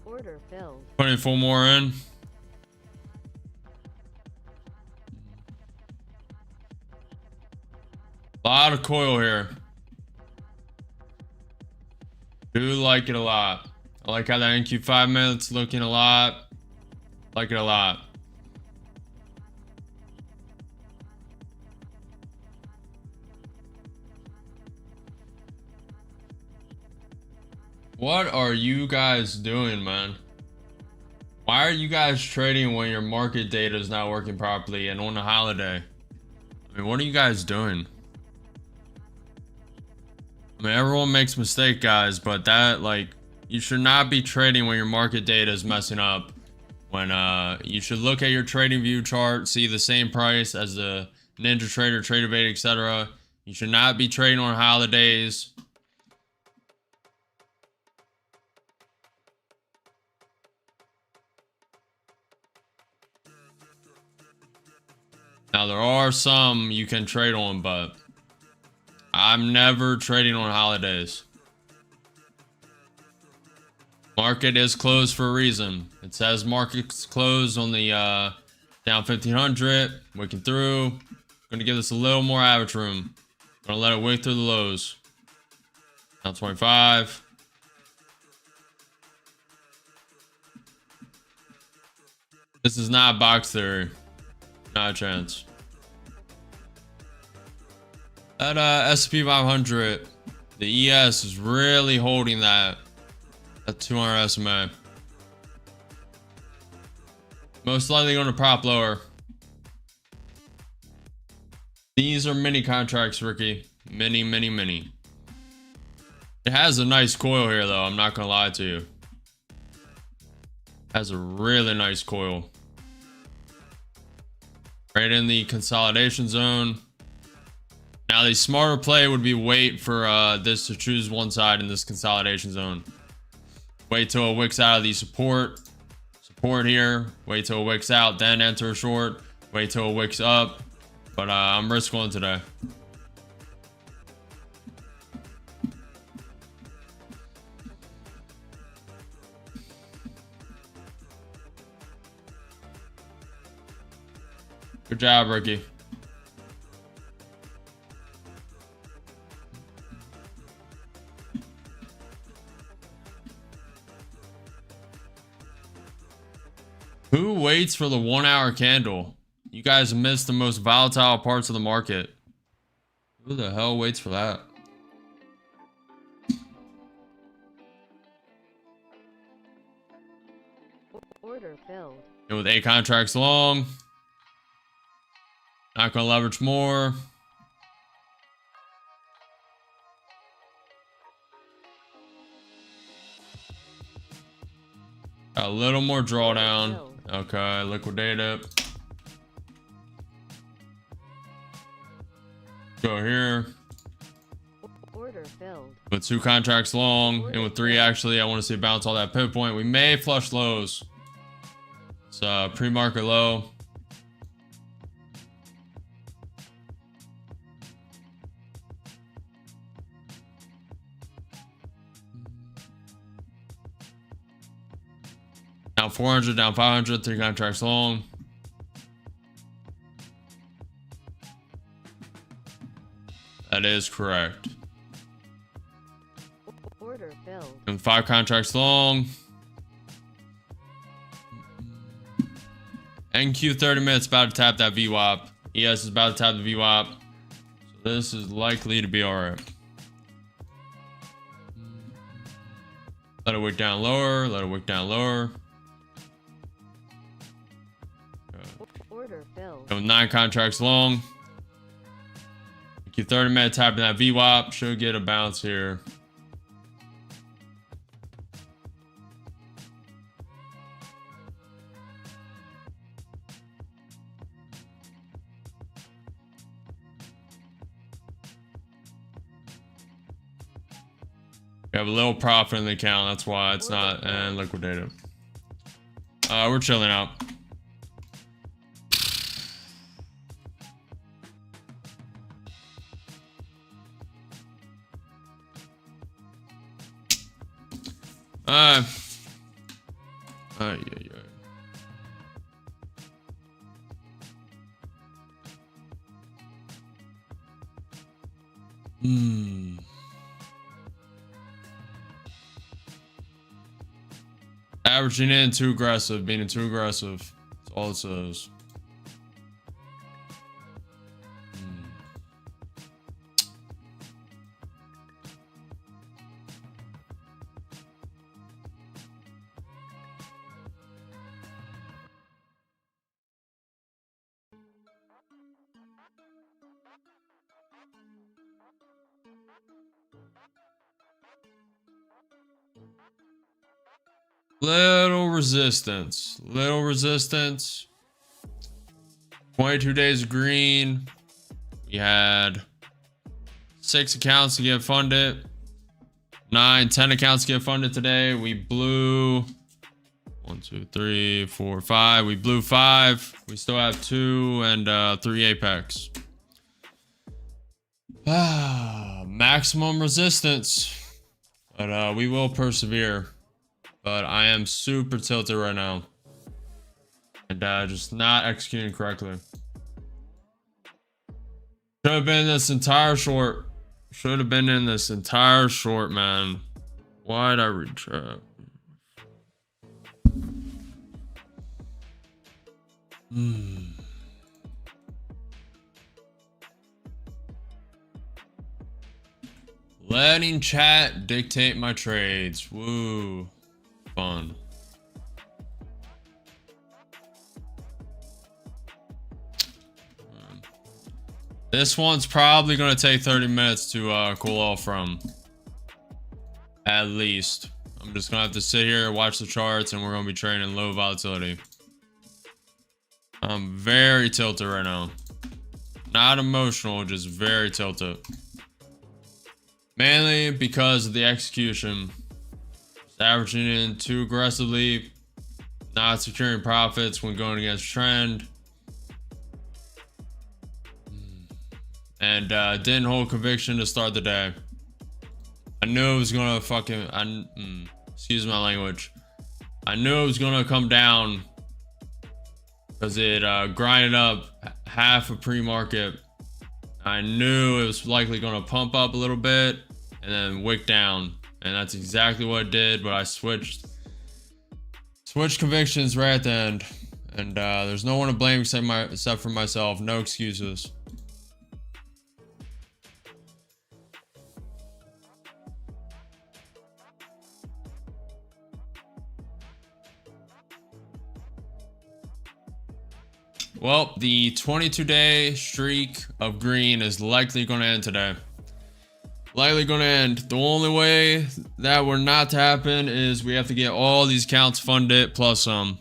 Order filled. Putting 4 more in. A lot of coil here. Do like it a lot. I like how that NQ 5 minutes looking a lot. Like it a lot. What are you guys doing, man? Why are you guys trading when your market data is not working properly and on a holiday? I mean, what are you guys doing? I mean, everyone makes mistakes, guys, but that, like, you should not be trading when your market data is messing up. When you should look at your TradingView chart, see the same price as the Ninja Trader, TraderVate, etc. You should not be trading on holidays. Now, there are some you can trade on, but I'm never trading on holidays. Market is closed for a reason. It says market's closed on the down 1500, wicking through. Gonna give this a little more average room. Gonna let it wick through the lows. Down 25. This is not box theory. Not a chance. That S&P 500, the ES is really holding that 200 SMA. Most likely going to prop lower. These are mini contracts, Ricky. Mini. It has a nice coil here, though. I'm not going to lie to you. It has a really nice coil. Right in the consolidation zone. Now, the smarter play would be wait for this to choose one side in this consolidation zone. Wait till it wicks out of the support here. Wait till it wicks out, then enter a short. Wait till it wicks up. But I'm risk on today. Good job, Ricky. Who waits for the 1 hour candle? You guys missed the most volatile parts of the market. Who the hell waits for that? Order filled. And with 8 contracts long. Not gonna leverage more. A little more drawdown. Okay, liquidate it. Go here. Order filled. With 2 contracts long, and with 3 actually, I want to see a bounce all that pivot point. We may flush lows. It's pre-market low. Down 400, down 500, 3 contracts long. That is correct. Order filled. And 5 contracts long. NQ 30 minutes about to tap that VWAP. ES is about to tap the VWAP. So this is likely to be alright. Let it wick down lower. Let it wick down lower. Order filled. Go 9 contracts long. Keep 30 minutes tapping that VWAP. Should get a bounce here. We have a little profit in the account. That's why it's not and liquidated. We're chilling out. Averaging in too aggressive, being too aggressive. That's all it says. Little resistance. 22 days green. We had 6 accounts to get funded. 9, 10 accounts to get funded today. We blew 1, 2, 3, 4, 5. We blew 5. We still have 2 and 3 apex. Maximum resistance. But we will persevere. But I am super tilted right now. And just not executing correctly. Should have been this entire short. Should have been in this entire short, man. Why'd I retrap? Letting chat dictate my trades. Woo. Fun. This one's probably going to take 30 minutes to cool off from. At least. I'm just going to have to sit here, watch the charts, and we're going to be trading low volatility. I'm very tilted right now. Not emotional, just very tilted. Mainly because of the execution. Just averaging in too aggressively. Not securing profits when going against trend. And didn't hold conviction to start the day. I knew it was gonna fucking excuse my language. I knew it was gonna come down because it grinded up half a pre-market. I knew it was likely gonna pump up a little bit and then wick down, and that's exactly what it did. But I switched convictions right at the end, and there's no one to blame except for myself. No excuses. Well, the 22-day streak of green is likely going to end today. Likely going to end. The only way that were not to happen is we have to get all these accounts funded plus some.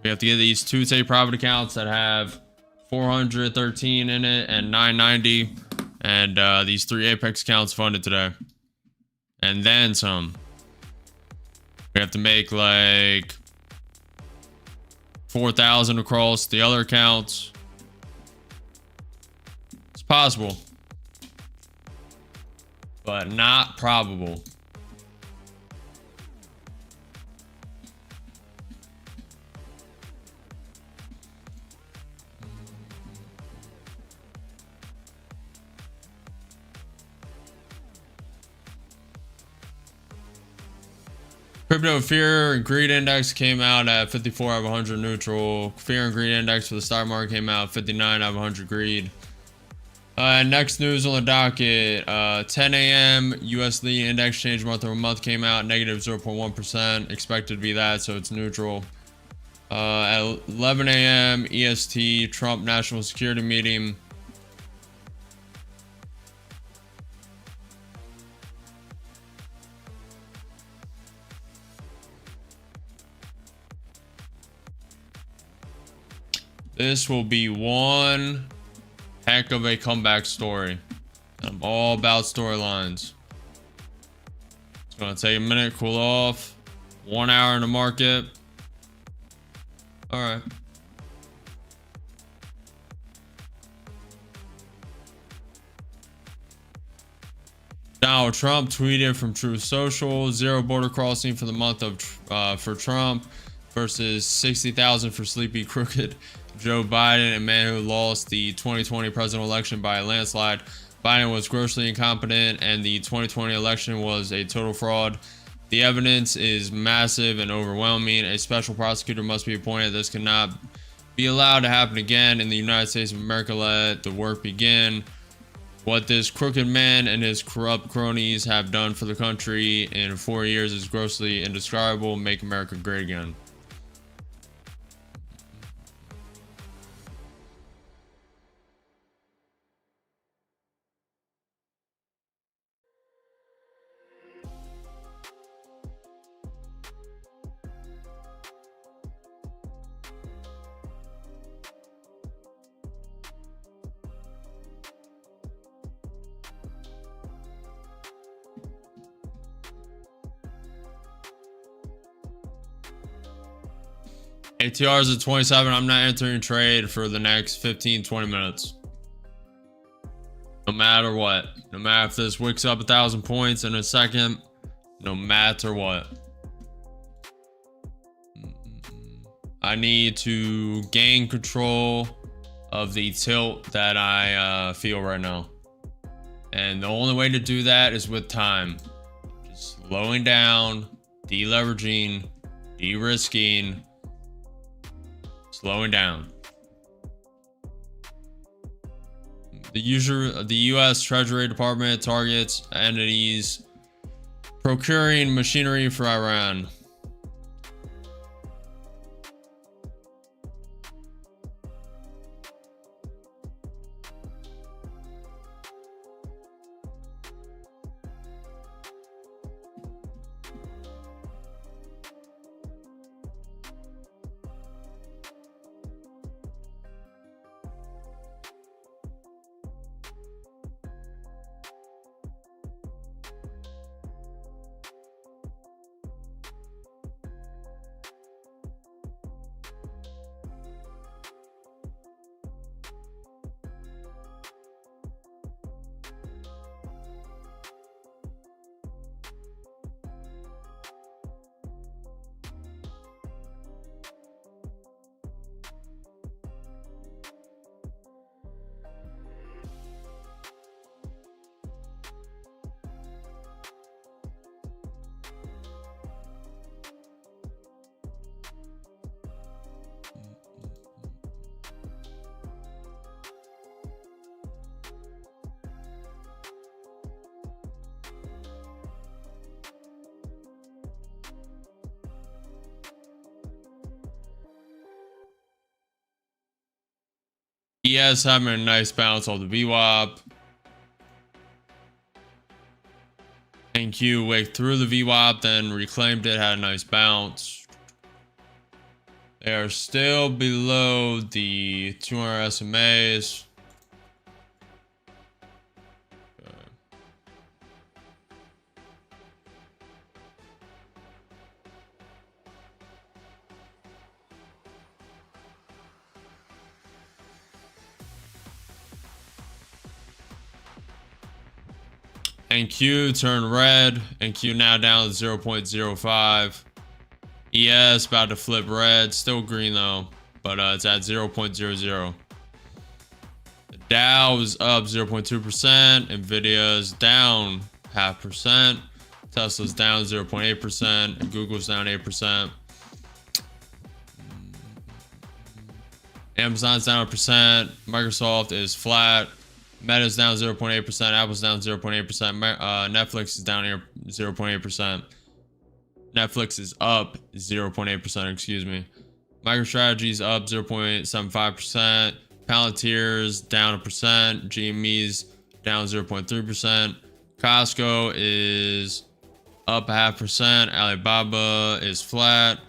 We have to get these 2 take profit accounts that have 413 in it and 990, and these 3 apex accounts funded today, and then some. We have to make like 4,000 across the other accounts. It's possible, but not probable. Crypto fear and greed index came out at 54 out of 100 neutral. Fear and greed index for the stock market came out 59 out of 100 greed. Next news on the docket, 10 a.m. USD index change month over month came out negative 0.1%. Expected to be that, so it's neutral. At 11 a.m. EST, Trump national security meeting. This will be one heck of a comeback story. I'm all about storylines. It's gonna take a minute, cool off. 1 hour in the market. All right. Donald Trump tweeted from Truth Social, 0 border crossing for the month of for Trump versus 60,000 for sleepy crooked Joe Biden, a man who lost the 2020 presidential election by a landslide. Biden was grossly incompetent and the 2020 election was a total fraud. The evidence is massive and overwhelming. A special prosecutor must be appointed. This cannot be allowed to happen again in the United States of America. Let the work begin. What this crooked man and his corrupt cronies have done for the country in 4 years is grossly indescribable. Make America great again. ATR is at 27. I'm not entering trade for the next 15-20 minutes. No matter what. No matter if this wicks up 1,000 points in a second. No matter what. I need to gain control of the tilt that I feel right now. And the only way to do that is with time. Just slowing down, deleveraging, de-risking, slowing down. The U.S. Treasury Department targets entities procuring machinery for Iran. ES having a nice bounce off the VWAP. NQ wicked through the VWAP, then reclaimed it, had a nice bounce. They are still below the 200 SMAs. NQ turned red. NQ now down to 0.05. ES about to flip red. Still green though, but it's at 0.00. The Dow is up 0.2%. Nvidia is down 0.5%. Tesla's down 0.8%. And Google's down 8%. Amazon's down 1%. Microsoft is flat. Meta's down 0.8%. Apple's down 0.8%. Netflix is down here 0.8%. Netflix is up 0.8%, excuse me. MicroStrategy's up 0.75%. Palantir's down 1%. GME's down 0.3%. Costco is up 0.5%. Alibaba is flat.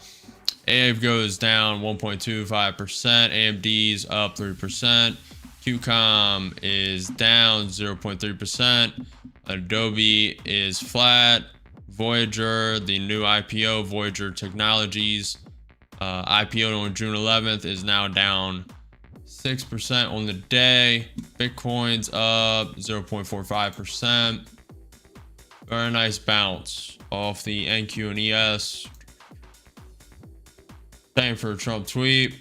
AFGO is down 1.25%. AMD's up 3%. QCOM is down 0.3%. Adobe is flat. Voyager, the new IPO, Voyager Technologies, IPO on June 11th, is now down 6% on the day. Bitcoin's up 0.45%. Very nice bounce off the NQ and ES. Same for a Trump tweet.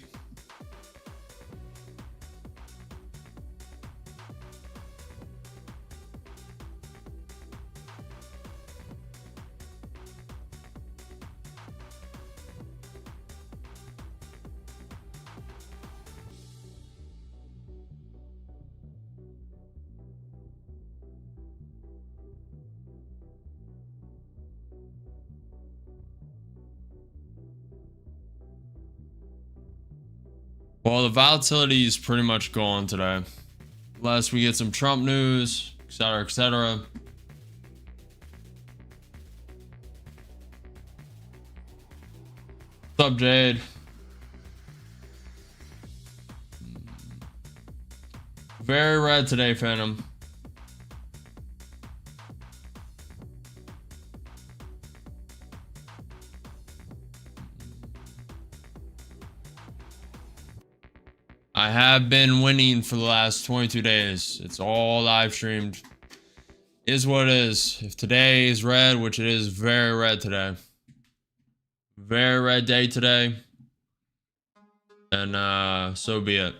Well, the volatility is pretty much gone today. Unless we get some Trump news, etc., etc. What's up, Jade? Very red today, Phantom. I have been winning for the last 22 days. It's all live streamed. Is what it is. If today is red, which it is very red today. Very red day today. And so be it.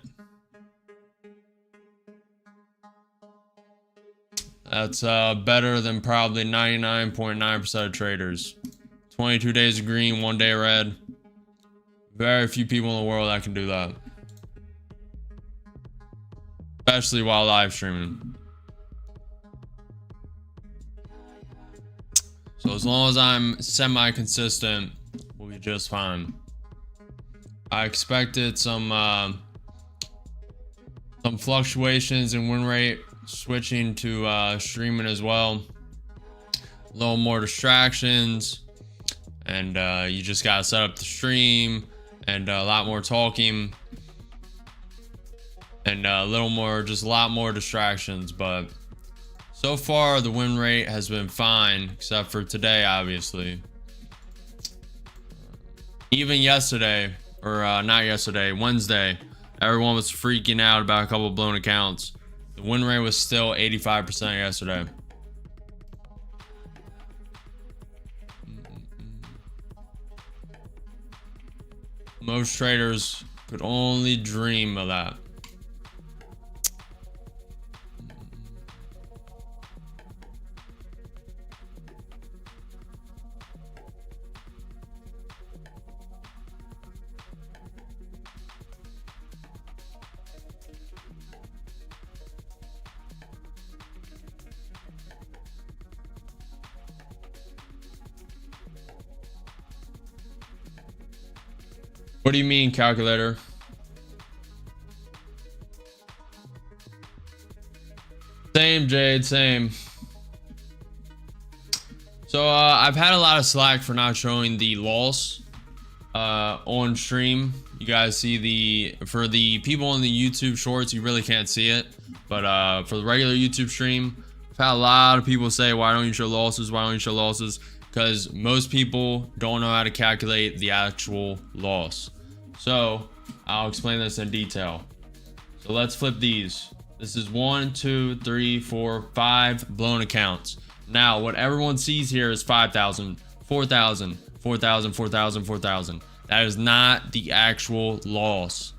That's better than probably 99.9% of traders. 22 days of green, 1 day red. Very few people in the world that can do that. Especially while live streaming. So as long as I'm semi-consistent, we'll be just fine. I expected some fluctuations in win rate switching to streaming as well. A little more distractions, and you just gotta set up the stream, and a lot more talking, and a lot more distractions. But so far the win rate has been fine, except for today, obviously. Even yesterday, or not yesterday, Wednesday, everyone was freaking out about a couple blown accounts. The win rate was still 85% yesterday. Most traders could only dream of that. What do you mean, calculator? Same, Jade, same. So I've had a lot of slack for not showing the loss on stream. You guys see for the people on the YouTube shorts, you really can't see it, but for the regular YouTube stream, I've had a lot of people say, why don't you show losses? Why don't you show losses? Because most people don't know how to calculate the actual loss. So I'll explain this in detail. So let's flip these. This is 1, 2, 3, 4, 5 blown accounts. Now what everyone sees here is 5,000, 4,000, 4,000, 4,000, 4,000. That is not the actual loss.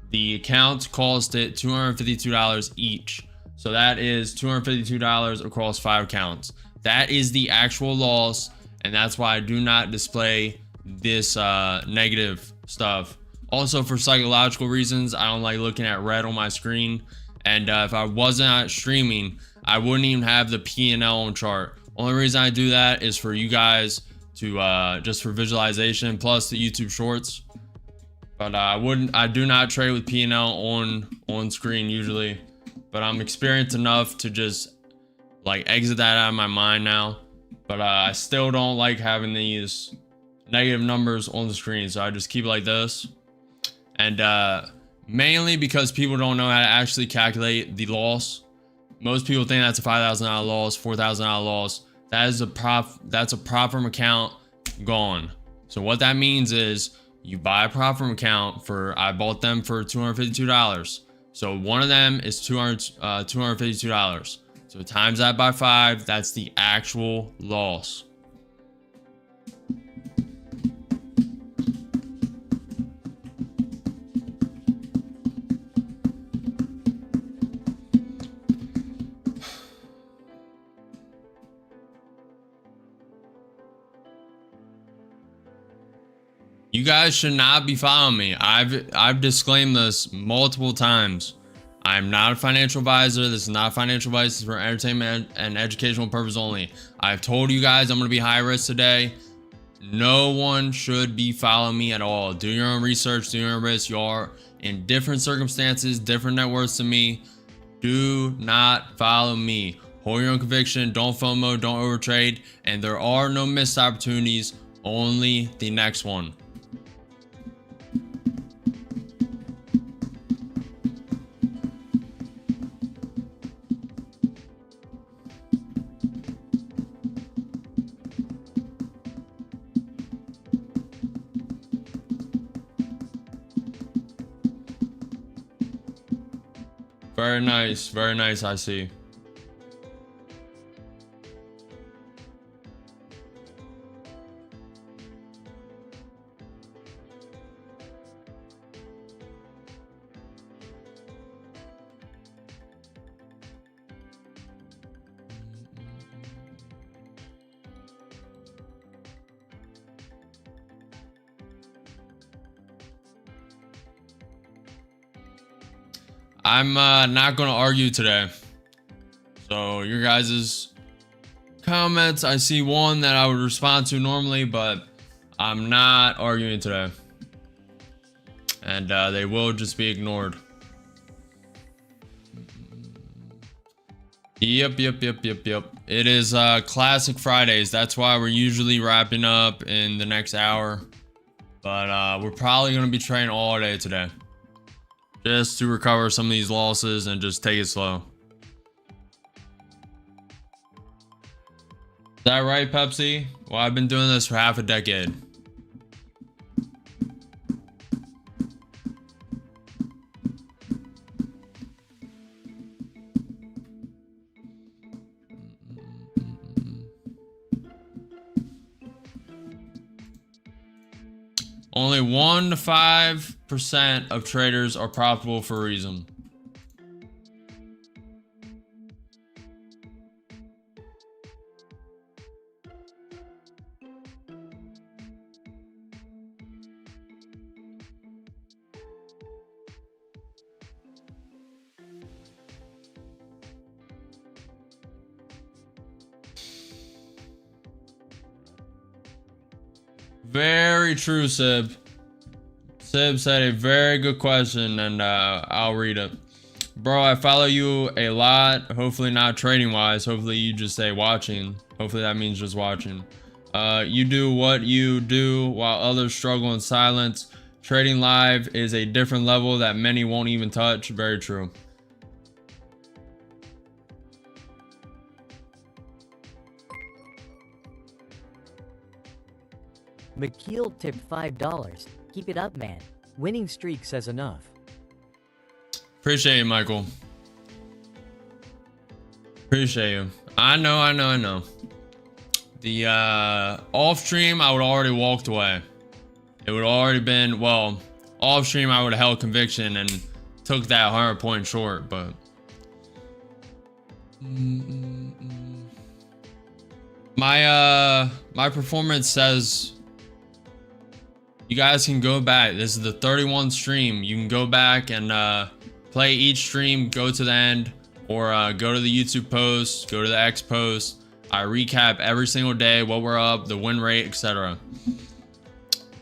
The accounts cost it $252 each. So that is $252 across 5 accounts. That is the actual loss, and that's why I do not display this negative stuff. Also, for psychological reasons, I don't like looking at red on my screen. And if I wasn't streaming, I wouldn't even have the P&L on chart. Only reason I do that is for you guys to just for visualization, plus the YouTube shorts. But I do not trade with P&L on screen usually. But I'm experienced enough to just like exit that out of my mind now. But I still don't like having these negative numbers on the screen, so I just keep it like this. And mainly because people don't know how to actually calculate the loss. Most people think that's a $5,000 loss, $4,000 loss. That's a prop firm account gone. So what that means is you buy a prop firm account I bought them for $252. So one of them is $252. So times that by 5, that's the actual loss. You guys should not be following me. I've disclaimed this multiple times. I'm not a financial advisor. This is not financial advice. This is for entertainment and educational purpose only. I've told you guys I'm going to be high risk today. No one should be following me at all. Do your own research. Do your own risk. You are in different circumstances, different net worths to me. Do not follow me. Hold your own conviction. Don't FOMO. Don't overtrade. And there are no missed opportunities. Only the next one. Very nice. Very nice, I see. I'm not going to argue today. So your guys's comments, I see one that I would respond to normally, but I'm not arguing today. And they will just be ignored. Yep. It is Classic Fridays. That's why we're usually wrapping up in the next hour. But we're probably going to be trading all day today, just to recover some of these losses and just take it slow. Is that right, Pepsi? Well, I've been doing this for half a decade. Only 1 to 5% of traders are profitable for a reason. Very true, Sib. Sib said a very good question, and I'll read it. Bro, I follow you a lot. Hopefully not trading wise. Hopefully you just say watching. Hopefully that means just watching. You do what you do while others struggle in silence. Trading live is a different level that many won't even touch. Very true. McKeel tipped $5. Keep it up, man. Winning streak says enough. Appreciate you, Michael. Appreciate you. I know. The off stream, I would already walked away. It would already been, well, off stream, I would have held conviction and took that 100-point short, but my performance says you guys can go back. This is the 31 stream. You can go back and play each stream, go to the end, or go to the YouTube post, go to the X post. I recap every single day what we're up, the win rate, etc.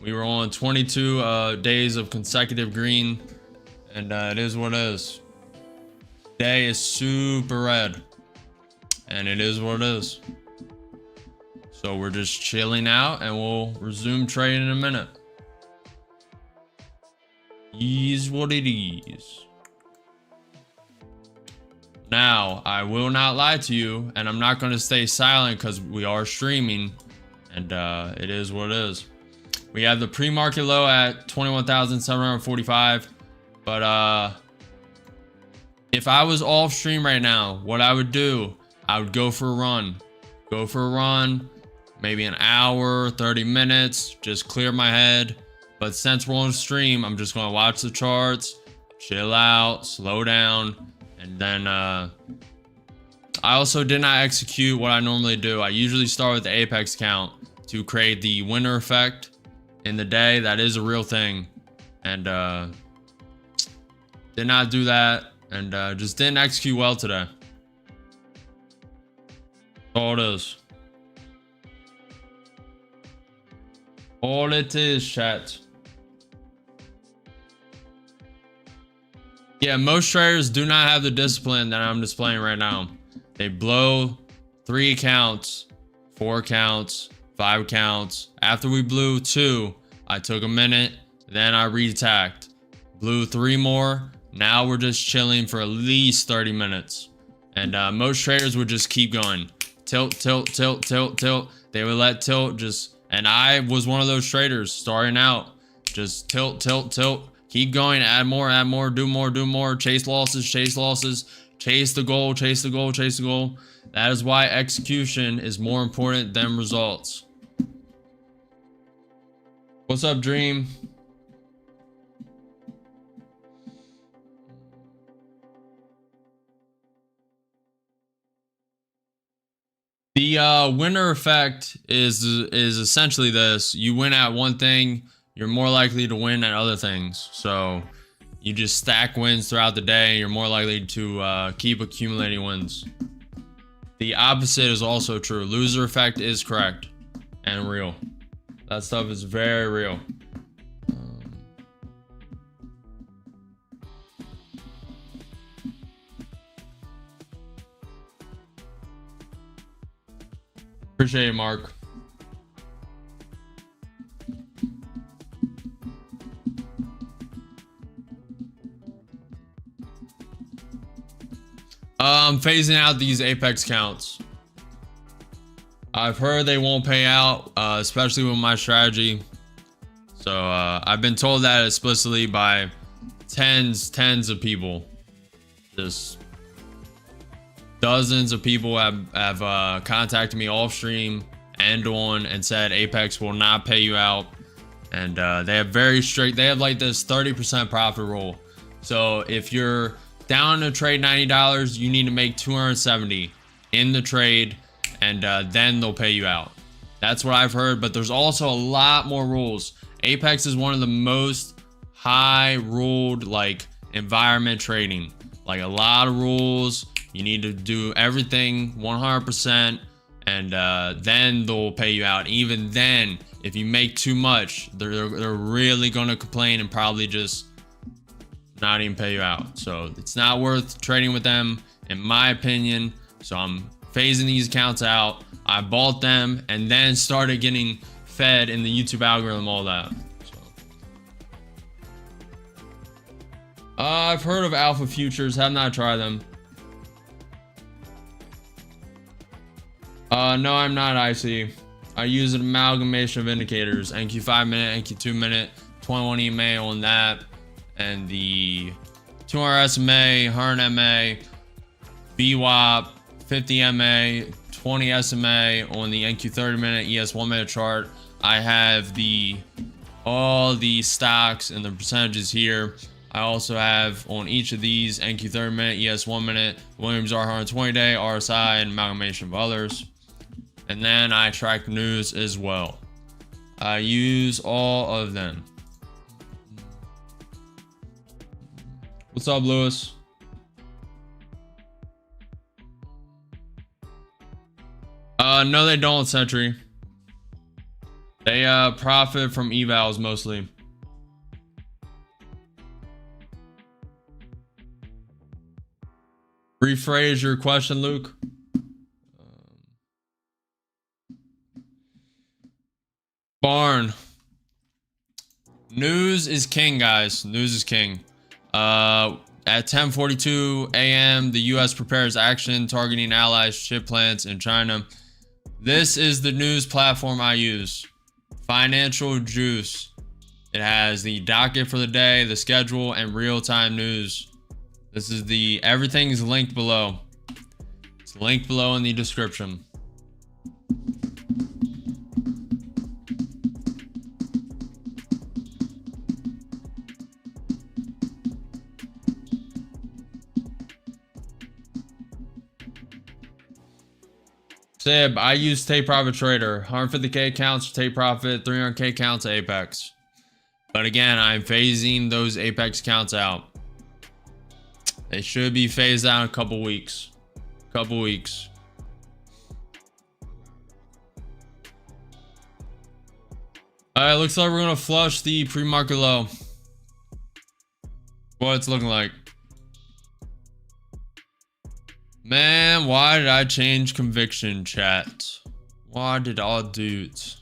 We were on 22 days of consecutive green, and it is what it is. Day is super red, and it is what it is. So we're just chilling out, and we'll resume trading in a minute. Is what it is. Now, I will not lie to you, and I'm not going to stay silent because we are streaming, and it is what it is. We have the pre-market low at 21,745, but if I was off stream right now, what I would do, I would go for a run. Go for a run, maybe an hour, 30 minutes, just clear my head. But since we're on stream, I'm just going to watch the charts, chill out, slow down, and then I also did not execute what I normally do. I usually start with the apex count to create the winner effect in the day. That is a real thing, and did not do that, and just didn't execute well today. That's all it is. All it is, chat. Yeah, most traders do not have the discipline that I'm displaying right now. They blow 3 accounts, 4 accounts, 5 accounts. After we blew 2, I took a minute, then I re-attacked. Blew 3 more. Now we're just chilling for at least 30 minutes. And most traders would just keep going. Tilt. They would let tilt just, and I was one of those traders starting out. Just tilt. Keep going, add more, do more, chase losses, chase the goal, chase the goal. That is why execution is more important than results. What's up, Dream? The winner effect is essentially this. You win at one thing, you're more likely to win at other things. So you just stack wins throughout the day, you're more likely to keep accumulating wins. The opposite is also true. Loser effect is correct and real. That stuff is very real. Appreciate it, Mark. I'm phasing out these Apex counts. I've heard they won't pay out, especially with my strategy. So I've been told that explicitly by tens of people. Just dozens of people have contacted me off stream and on and said Apex will not pay you out. And they have very strict, they have like this 30% profit rule. So if you're down to trade $90, you need to make 270 in the trade, and then they'll pay you out. That's what I've heard, but there's also a lot more rules. Apex is one of the most high ruled like environment trading. Like a lot of rules. You need to do everything 100%, and then they'll pay you out. Even then, if you make too much, they're really gonna complain and probably just not even pay you out. So it's not worth trading with them, in my opinion. So I'm phasing these accounts out. I bought them and then started getting fed in the YouTube algorithm, all that. So I've heard of Alpha Futures, have not tried them. No, I'm not IC. I use an amalgamation of indicators. NQ 5 minute, NQ 2 minute, 21 EMA on that, and the 200 SMA, 100 MA, VWAP, 50 MA, 20 SMA on the NQ 30 minute, ES 1 minute chart. I have all the stocks and the percentages here. I also have on each of these NQ 30 minute, ES 1 minute, Williams R 120 day, RSI, and amalgamation of others. And then I track news as well. I use all of them. What's up, Lewis? No, they don't, Sentry. They profit from evals mostly. Rephrase your question, Luke. Barn. News is king, guys. News is king. At 10:42 a.m., the U.S. prepares action targeting allies ship plants in China. This is the news platform I use. FinancialJuice. It has the docket for the day, the schedule, and real-time news. This is everything is linked below. It's linked below in the description. Sib, I use Take Profit Trader. 150k accounts Take Profit, 300k accounts Apex. But again, I'm phasing those Apex accounts out. They should be phased out in a couple weeks. Alright, looks like we're gonna flush the pre-market low. What it's looking like. Man, why did I change conviction, chat? Why did I do it?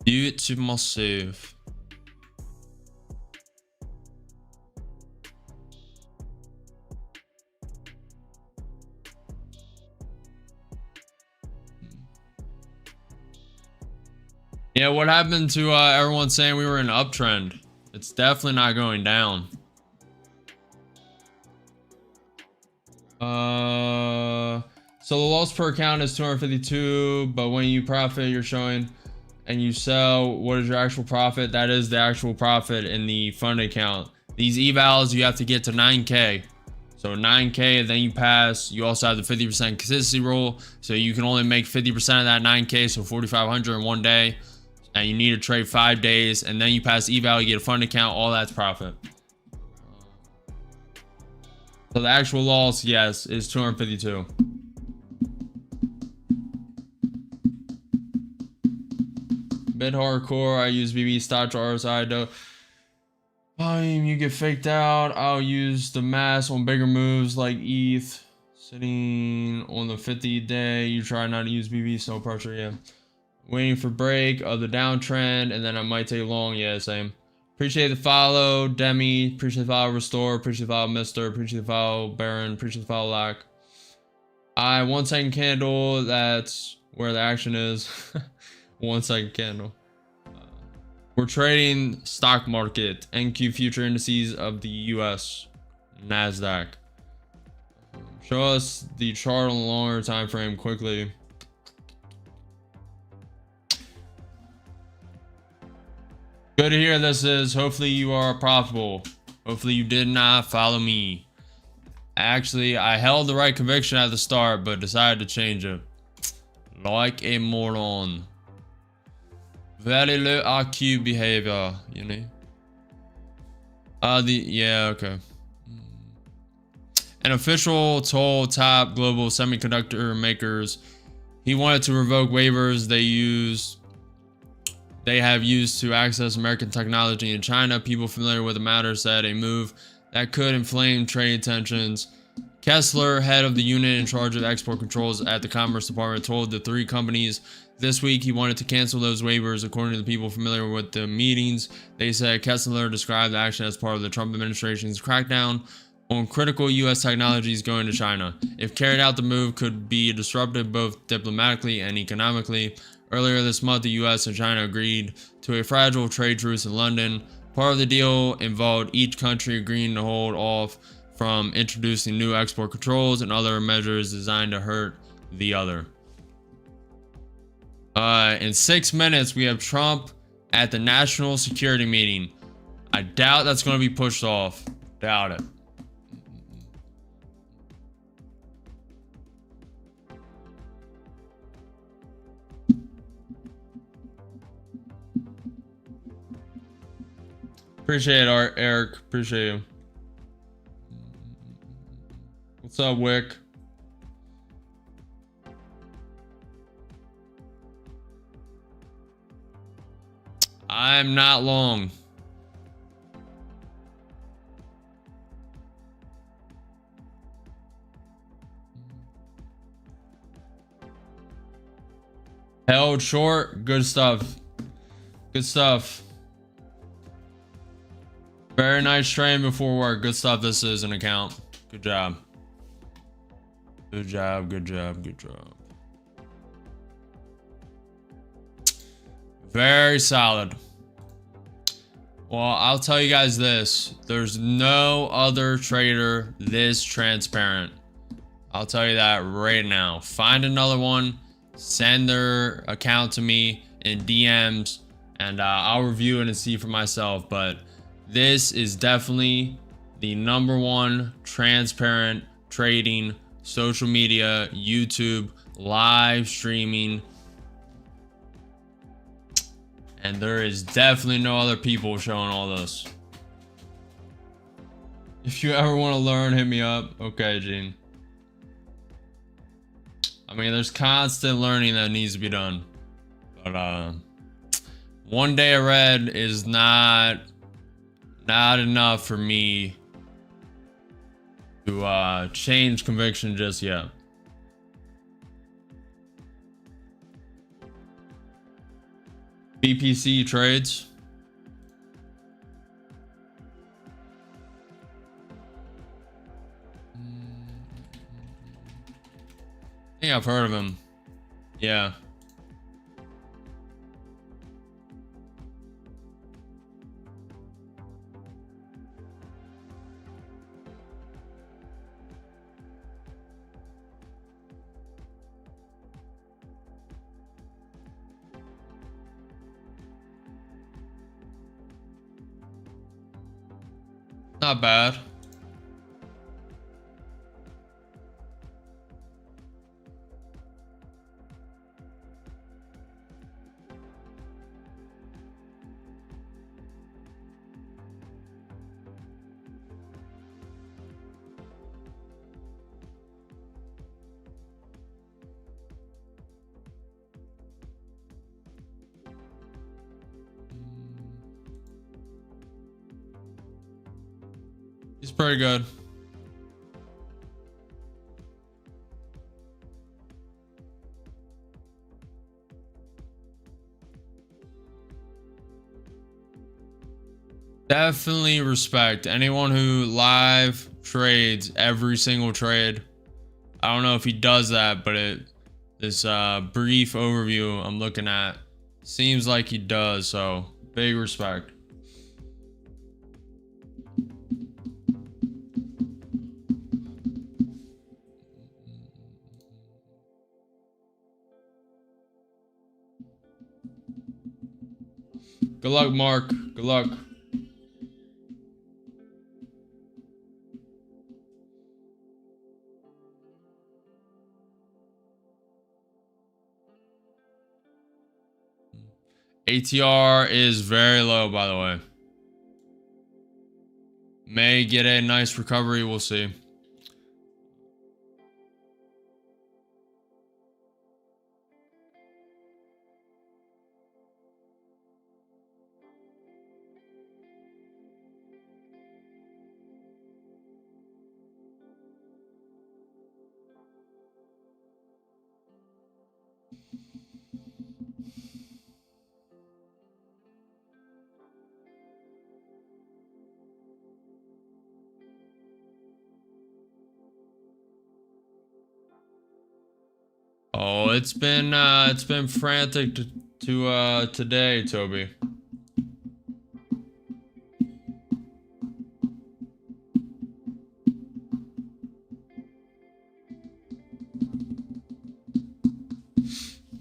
Do it to myself. Yeah, what happened to everyone saying we were in an uptrend? It's definitely not going down. So the loss per account is 252, but when you profit, you're showing and you sell, what is your actual profit? That is the actual profit in the fund account. These evals, you have to get to 9K. So 9K, then you pass. You also have the 50% consistency rule. So you can only make 50% of that 9K, so 4,500 in one day. And you need to trade 5 days. And then you pass eval, you get a fund account, all that's profit. So the actual loss, yes, is 252. Bit hardcore, I use BB stock to RSI though. Volume, you get faked out. I'll use the mass on bigger moves like ETH. Sitting on the 50-day, you try not to use BB, so pressure, yeah. Waiting for break of the downtrend, and then I might take long, yeah, same. Appreciate the follow, Demi. Appreciate the follow, Restore. Appreciate the follow, Mister. Appreciate the follow, Baron. Appreciate the follow, Lack. 1 second candle, that's where the action is. 1 second candle. We're trading stock market, NQ future indices of the US, NASDAQ. Show us the chart on the longer time frame quickly. Good to hear this is. Hopefully you are profitable. Hopefully you did not follow me. Actually, I held the right conviction at the start, but decided to change it. Like a moron. Very low IQ behavior, you know. Yeah, okay. An official told top global semiconductor makers he wanted to revoke waivers they have used to access American technology in China. People familiar with the matter said a move that could inflame trade tensions. Kessler, head of the unit in charge of export controls at the Commerce Department, told the 3 companies this week he wanted to cancel those waivers. According to the people familiar with the meetings, they said Kessler described the action as part of the Trump administration's crackdown on critical U.S. technologies going to China. If carried out, the move could be disruptive both diplomatically and economically. Earlier this month, the U.S. and China agreed to a fragile trade truce in London. Part of the deal involved each country agreeing to hold off from introducing new export controls and other measures designed to hurt the other. In 6 minutes, we have Trump at the national security meeting. I doubt that's going to be pushed off. Doubt it. Appreciate it, Eric. Appreciate you. What's up, Wick? I'm not long. Held short. Good stuff. Good stuff. Very nice train before work. Good stuff. This is an account. Good job. Good job. Good job. Good job. Very solid. Well, I'll tell you guys this. There's no other trader this transparent. I'll tell you that right now. Find another one. Send their account to me in DMs. And I'll review it and see for myself. But this is definitely the #1 transparent trading, social media, YouTube, live streaming. And there is definitely no other people showing all this. If you ever want to learn, hit me up. Okay, Gene. I mean, there's constant learning that needs to be done. But one day I read is not enough for me to change conviction just yet. BPC trades. I think I've heard of him. Yeah. Not bad. He's pretty good. Definitely respect anyone who live trades every single trade. I don't know if he does that, but this brief overview I'm looking at seems like he does, so big respect. Good luck, Mark. Good luck. ATR is very low, by the way. May get a nice recovery. We'll see. Oh, it's been frantic to today, Toby.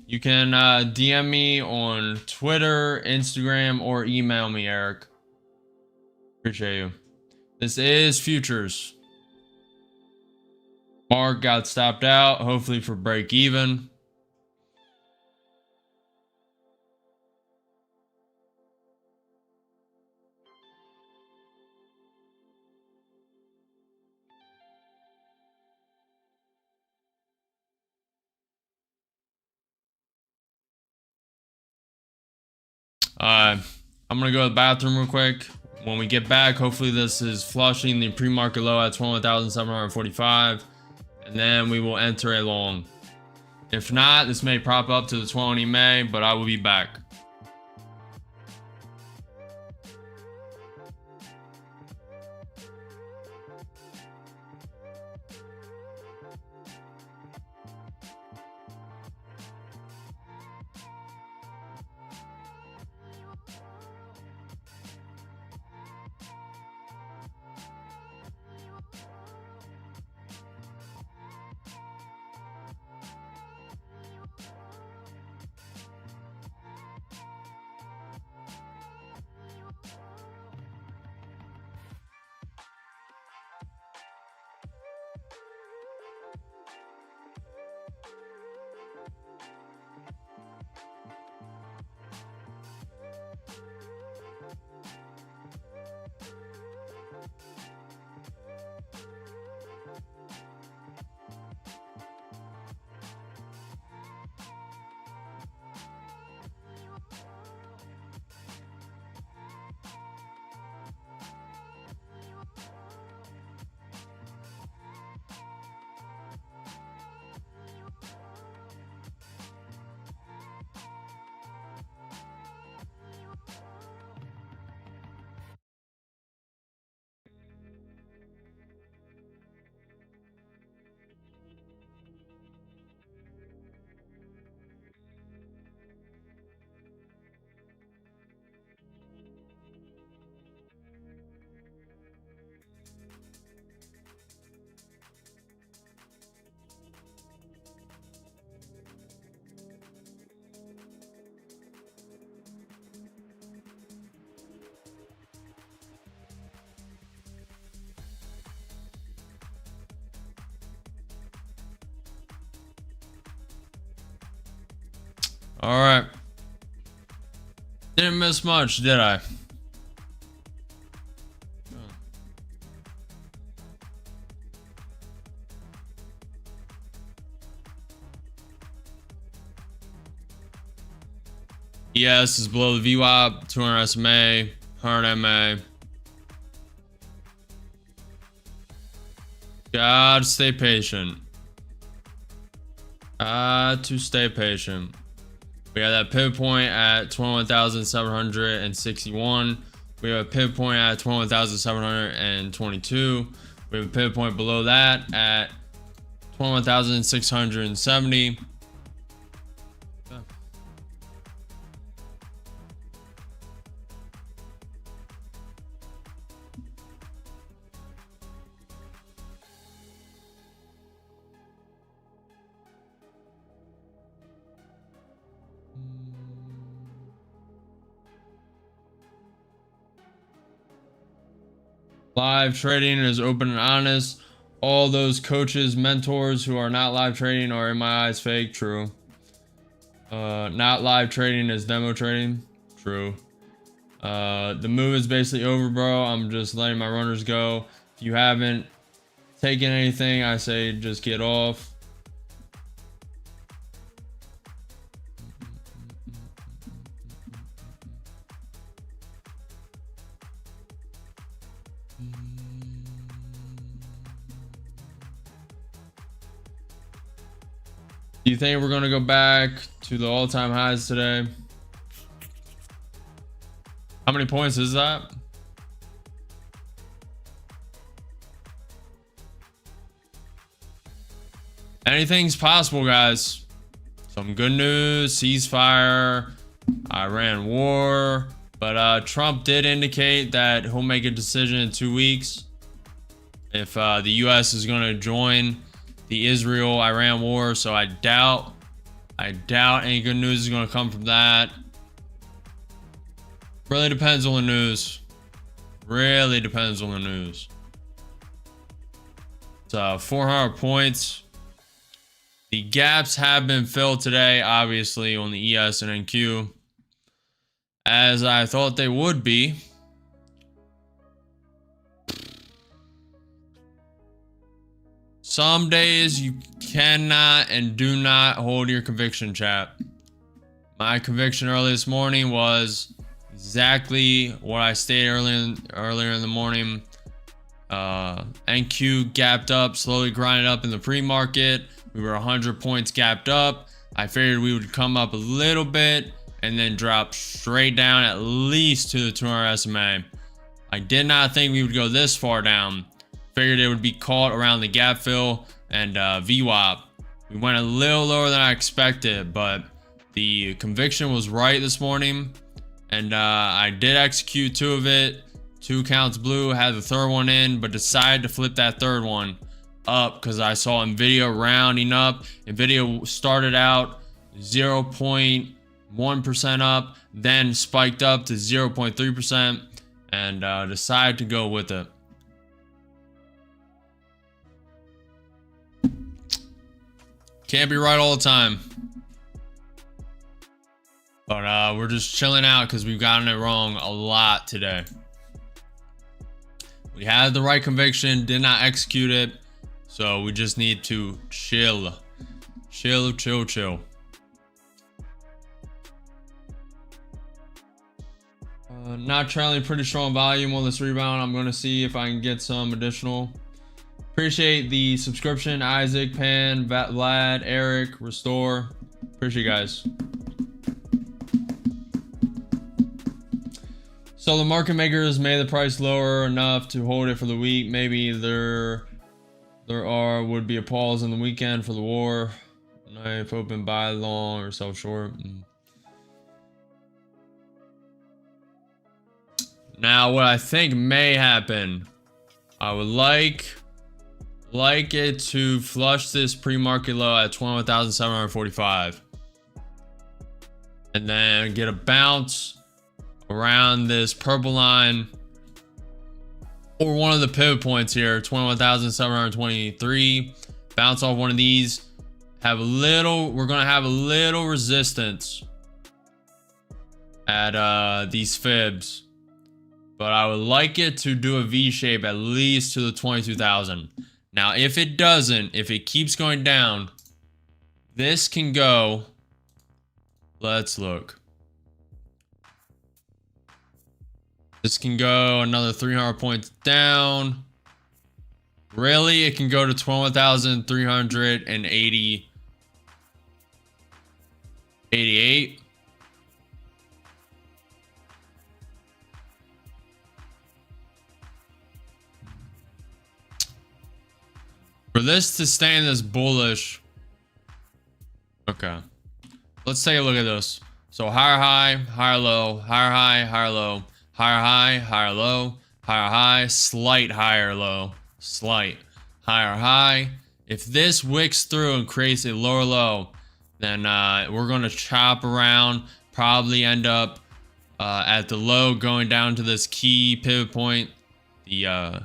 You can DM me on Twitter, Instagram, or email me, Eric. Appreciate you. This is futures. Mark got stopped out, hopefully for break even. I'm gonna go to the bathroom real quick. When we get back, hopefully this is flushing the pre-market low at 21,745, and then we will enter a long. If not, this may prop up to the 20 May, but I will be back. All right. Didn't miss much, did I? ES is below the VWAP, 200 SMA, 100 MA. Gotta stay patient. To stay patient. We have that pivot point at 21,761. We have a pivot point at 21,722. We have a pivot point below that at 21,670. Live trading is open and honest. All those coaches, mentors who are not live trading are in my eyes fake. True. Not live trading is demo trading. True. The move is basically over, bro. I'm just letting my runners go. If you haven't taken anything, I say just get off. Do you think we're going to go back to the all-time highs today? How many points is that? Anything's possible, guys. Some good news, ceasefire, Iran war. But Trump did indicate that he'll make a decision in 2 weeks if the U.S. is going to join the Israel-Iran war. So I doubt any good news is going to come from that. Really depends on the news. Really depends on the news. It's 400 points. The gaps have been filled today, obviously, on the ES and NQ, as I thought they would be. Some days you cannot and do not hold your conviction, chat. My conviction early this morning was exactly what I stated earlier in the morning. NQ gapped up, slowly grinded up in the pre-market. We were 100 points gapped up. I figured we would come up a little bit and then drop straight down at least to the 200 SMA. I did not think we would go this far down. Figured it would be caught around the gap fill and VWAP. We went a little lower than I expected, but the conviction was right this morning, and I did execute 2 of it. 2 counts blue, had the third one in, but decided to flip that third one up because I saw Nvidia rounding up. Nvidia started out 0.1% up, then spiked up to 0.3%, and decided to go with it. Can't be right all the time. But we're just chilling out because we've gotten it wrong a lot today. We had the right conviction, did not execute it. So we just need to chill. Chill. Not trailing, pretty strong volume on this rebound. I'm going to see if I can get some additional. Appreciate the subscription, Isaac, Pan, Vlad, Eric, Restore. Appreciate you guys. So the market makers made the price lower enough to hold it for the week. Maybe there would be a pause in the weekend for the war. Knife open, buy long or sell short. Now what I think may happen, I would like it to flush this pre-market low at 21,745 and then get a bounce around this purple line or one of the pivot points here, 21,723. Bounce off one of these, we're gonna have a little resistance at these fibs, but I would like it to do a V shape at least to the 22,000. Now, if it doesn't, if it keeps going down, this can go. Let's look. This can go another 300 points down. Really, it can go to 21,388. For this to stay in this bullish. Okay. Let's take a look at this. So higher high, higher low, higher high, higher low, higher high, higher low, higher high, slight higher low, slight higher high. If this wicks through and creates a lower low, then we're going to chop around, probably end up at the low going down to this key pivot point, the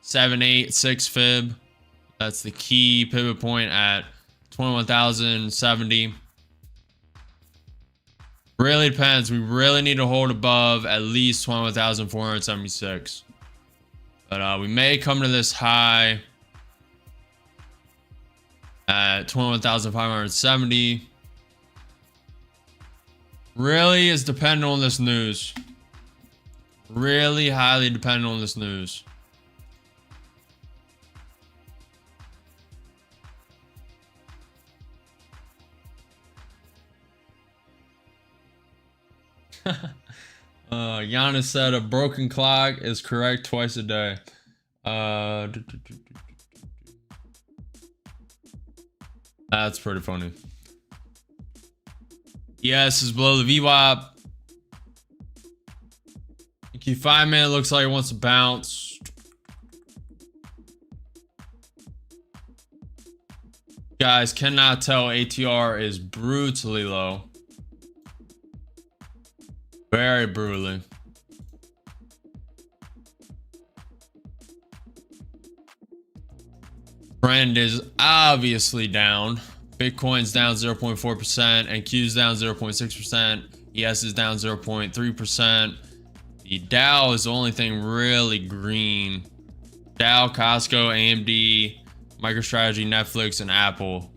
786 fib. That's the key pivot point at 21,070. Really depends. We really need to hold above at least 21,476. But we may come to this high at 21,570. Really is dependent on this news. Really highly dependent on this news. Giannis said a broken clock is correct twice a day. That's pretty funny. Yes, is below the VWAP. Q 5 minute looks like it wants to bounce. Guys, cannot tell ATR is brutally low. Very brutally. Trend is obviously down. Bitcoin's down 0.4% and Q's down 0.6%. ES is down 0.3%. The Dow is the only thing really green. Dow, Costco, AMD, MicroStrategy, Netflix, and Apple.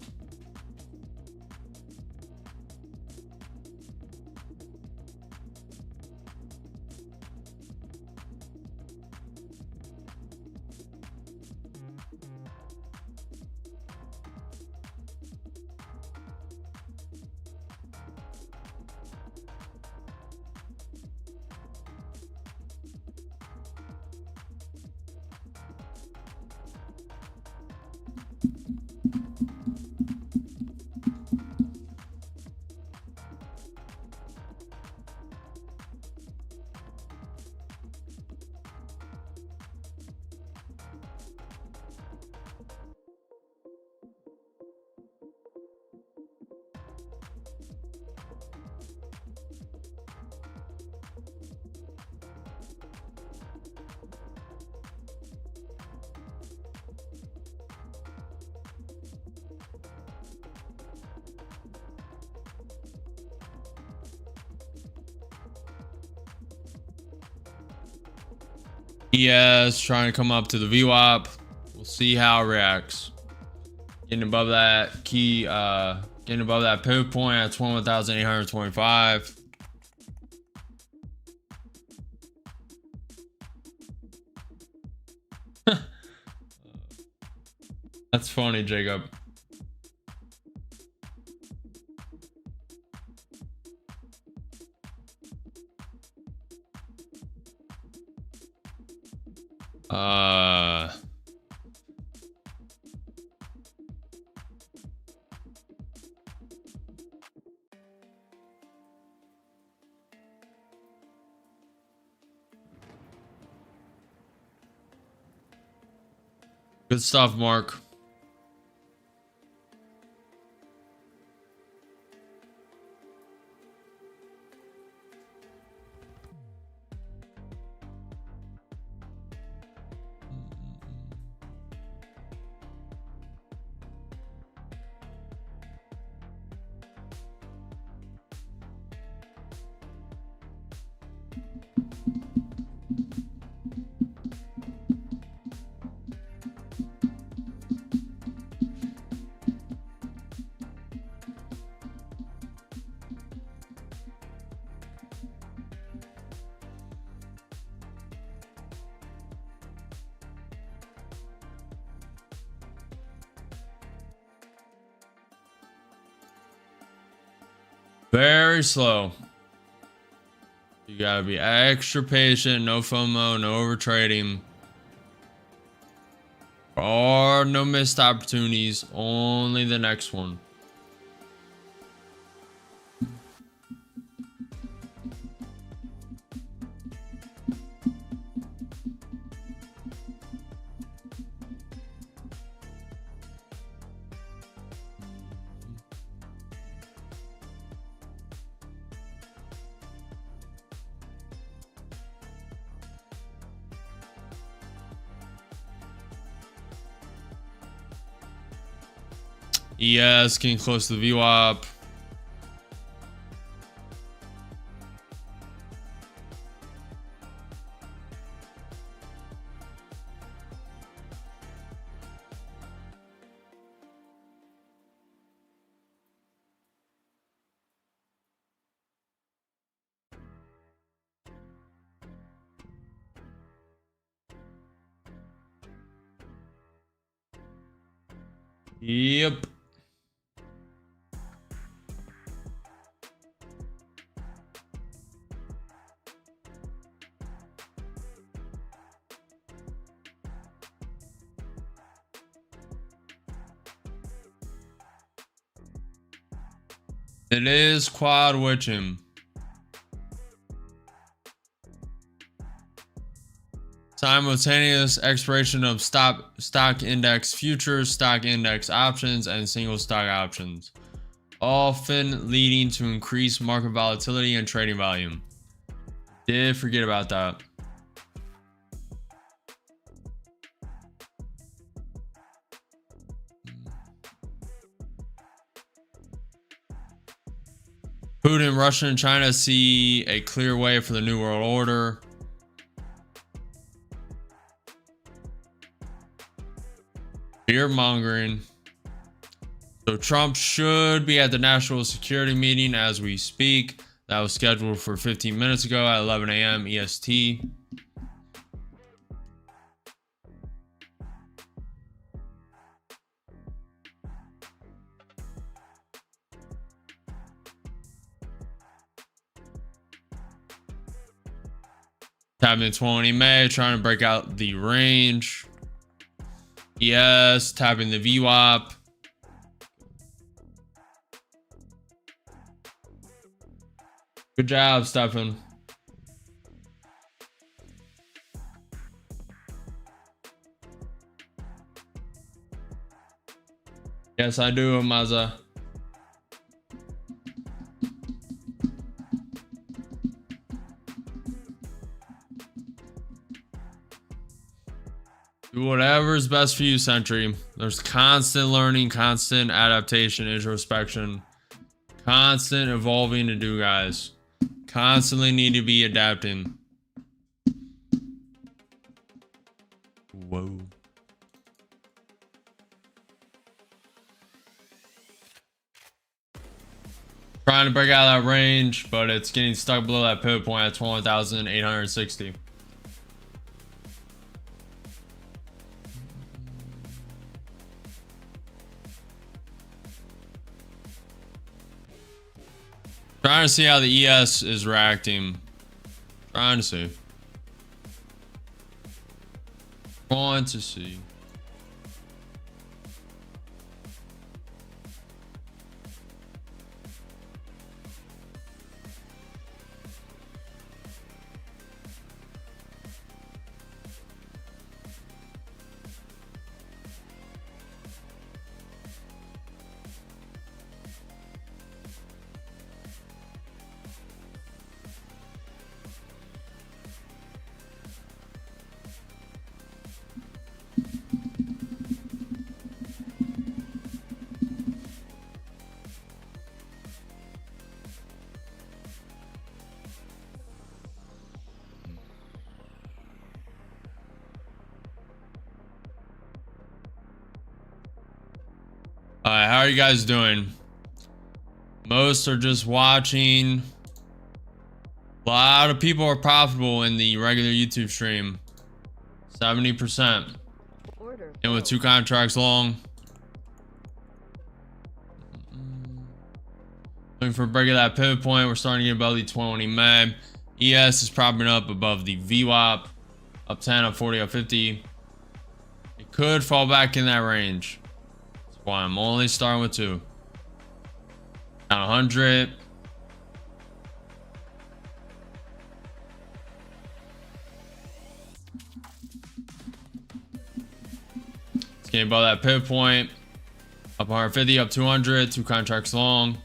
ES trying to come up to the VWAP. We'll see how it reacts. Getting above that key, getting above that pivot point at 21,825. That's funny, Jacob. Good stuff, Mark. Very slow. You gotta be extra patient. No FOMO, no overtrading. Or no missed opportunities. Only the next one. ES getting close to the VWAP. Yep. It is quad witching. Simultaneous expiration of stock index futures, stock index options, and single stock options, often leading to increased market volatility and trading volume. Did forget about that. Putin, Russia, and China see a clear way for the New World Order. Fear mongering. So Trump should be at the national security meeting as we speak. That was scheduled for 15 minutes ago at 11 a.m. EST. Tapping 20 May, trying to break out the range. Yes, tapping the VWAP. Good job, Stefan. Yes, I do, Maza. Do whatever's best for you, Sentry. There's constant learning, constant adaptation, introspection, constant evolving to do, guys. Constantly need to be adapting. Whoa. Trying to break out of that range, but it's getting stuck below that pivot point at 21,860. Trying to see how the ES is reacting. Trying to see. Want to see. Alright, how are you guys doing? Most are just watching. A lot of people are profitable in the regular YouTube stream. 70%. And with 2 contracts long. Looking for a break of that pivot point. We're starting to get above the 20 MA. ES is propping up above the VWAP. Up 10, up 40, up 50. It could fall back in that range. That's why I'm only starting with 2. Down 100. It's getting above that pivot point. Up 150, up 200. 2 contracts long.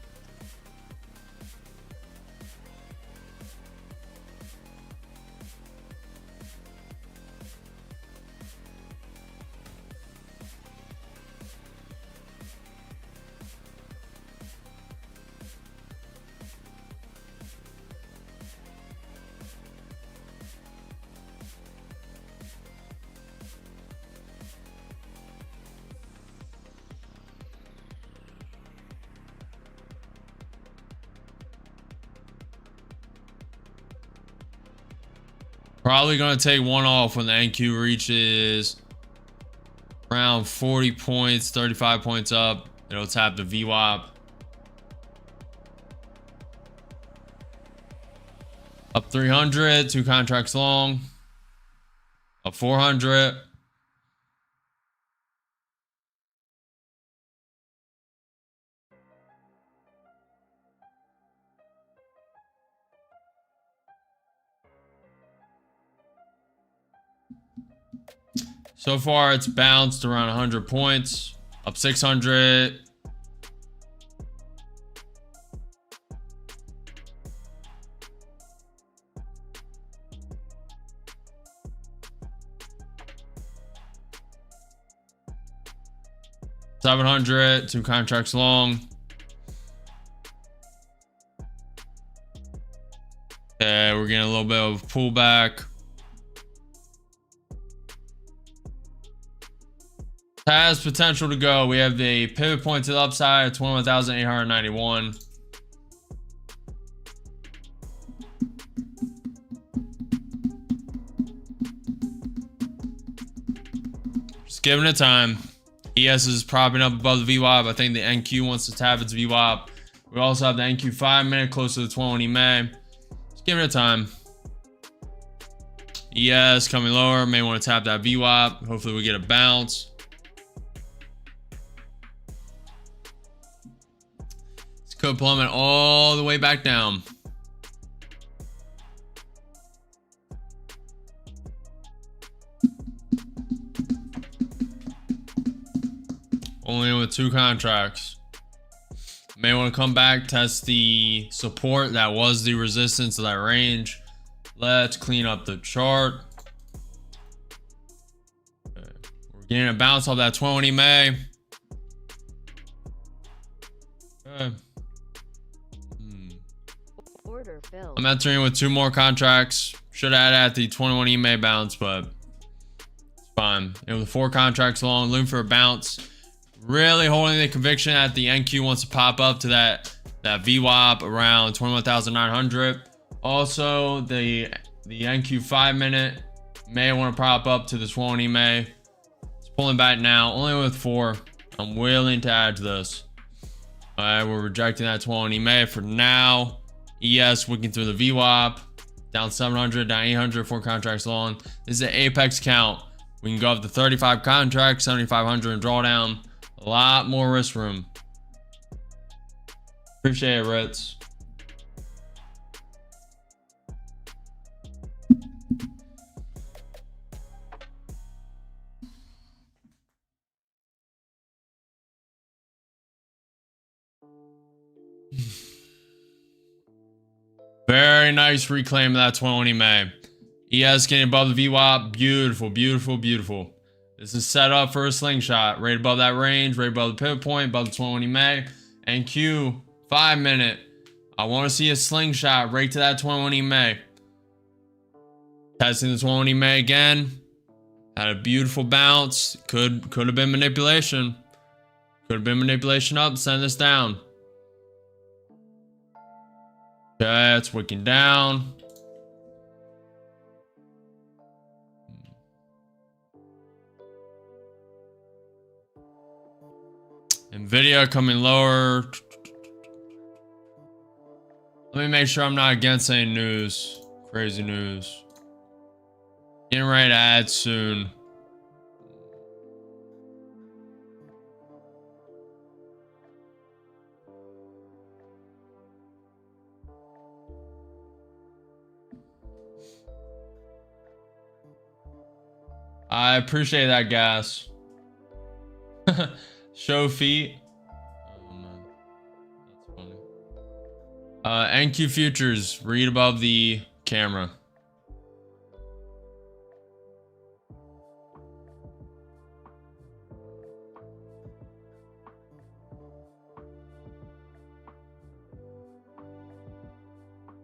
Probably going to take one off when the NQ reaches around 40 points, 35 points up. It'll tap the VWAP. Up 300, 2 contracts long. Up 400. So far, it's bounced around 100 points. Up 600. $700, 2 contracts long. Okay, we're getting a little bit of pullback. Has potential to go. We have the pivot point to the upside at 21,891. Just giving it time. ES is propping up above the VWAP. I think the NQ wants to tap its VWAP. We also have the NQ 5-minute close to the 20 MA. Just giving it time. ES coming lower. May want to tap that VWAP. Hopefully we get a bounce. Could plummet all the way back down. Only with 2 contracts. May want to come back, test the support that was the resistance of that range. Let's clean up the chart. Okay. We're getting a bounce off that 20 MA. Okay. Order filled. I'm entering with 2 more contracts. Should add at the 21 EMA bounce, but it's fine. It was 4 contracts long, looking for a bounce. Really holding the conviction that the NQ wants to pop up to that VWAP around 21,900. Also, the NQ 5-minute may want to prop up to the 20 EMA. It's pulling back now, only with 4. I'm willing to add to this. All right, we're rejecting that 20 EMA for now. ES wicking through the VWAP, down 700, down 800, 4 contracts long. This is an apex count. We can go up to 35 contracts, 7,500 in drawdown. A lot more risk room. Appreciate it, Ritz. Very nice reclaim of that 20 MA. ES getting above the VWAP. Beautiful, beautiful, beautiful. This is set up for a slingshot. Right above that range, right above the pivot point, above the 20 MA. And Q, 5-minute. I want to see a slingshot right to that 20 MA. Testing the 20 MA again. Had a beautiful bounce. Could have been manipulation. Could have been manipulation up. Send this down. Okay, it's wicking down. Nvidia coming lower. Let me make sure I'm not against any news. Crazy news. Getting ready to add soon. I appreciate that, gas. Show feet. Oh man, that's funny. NQ futures. Read above the camera.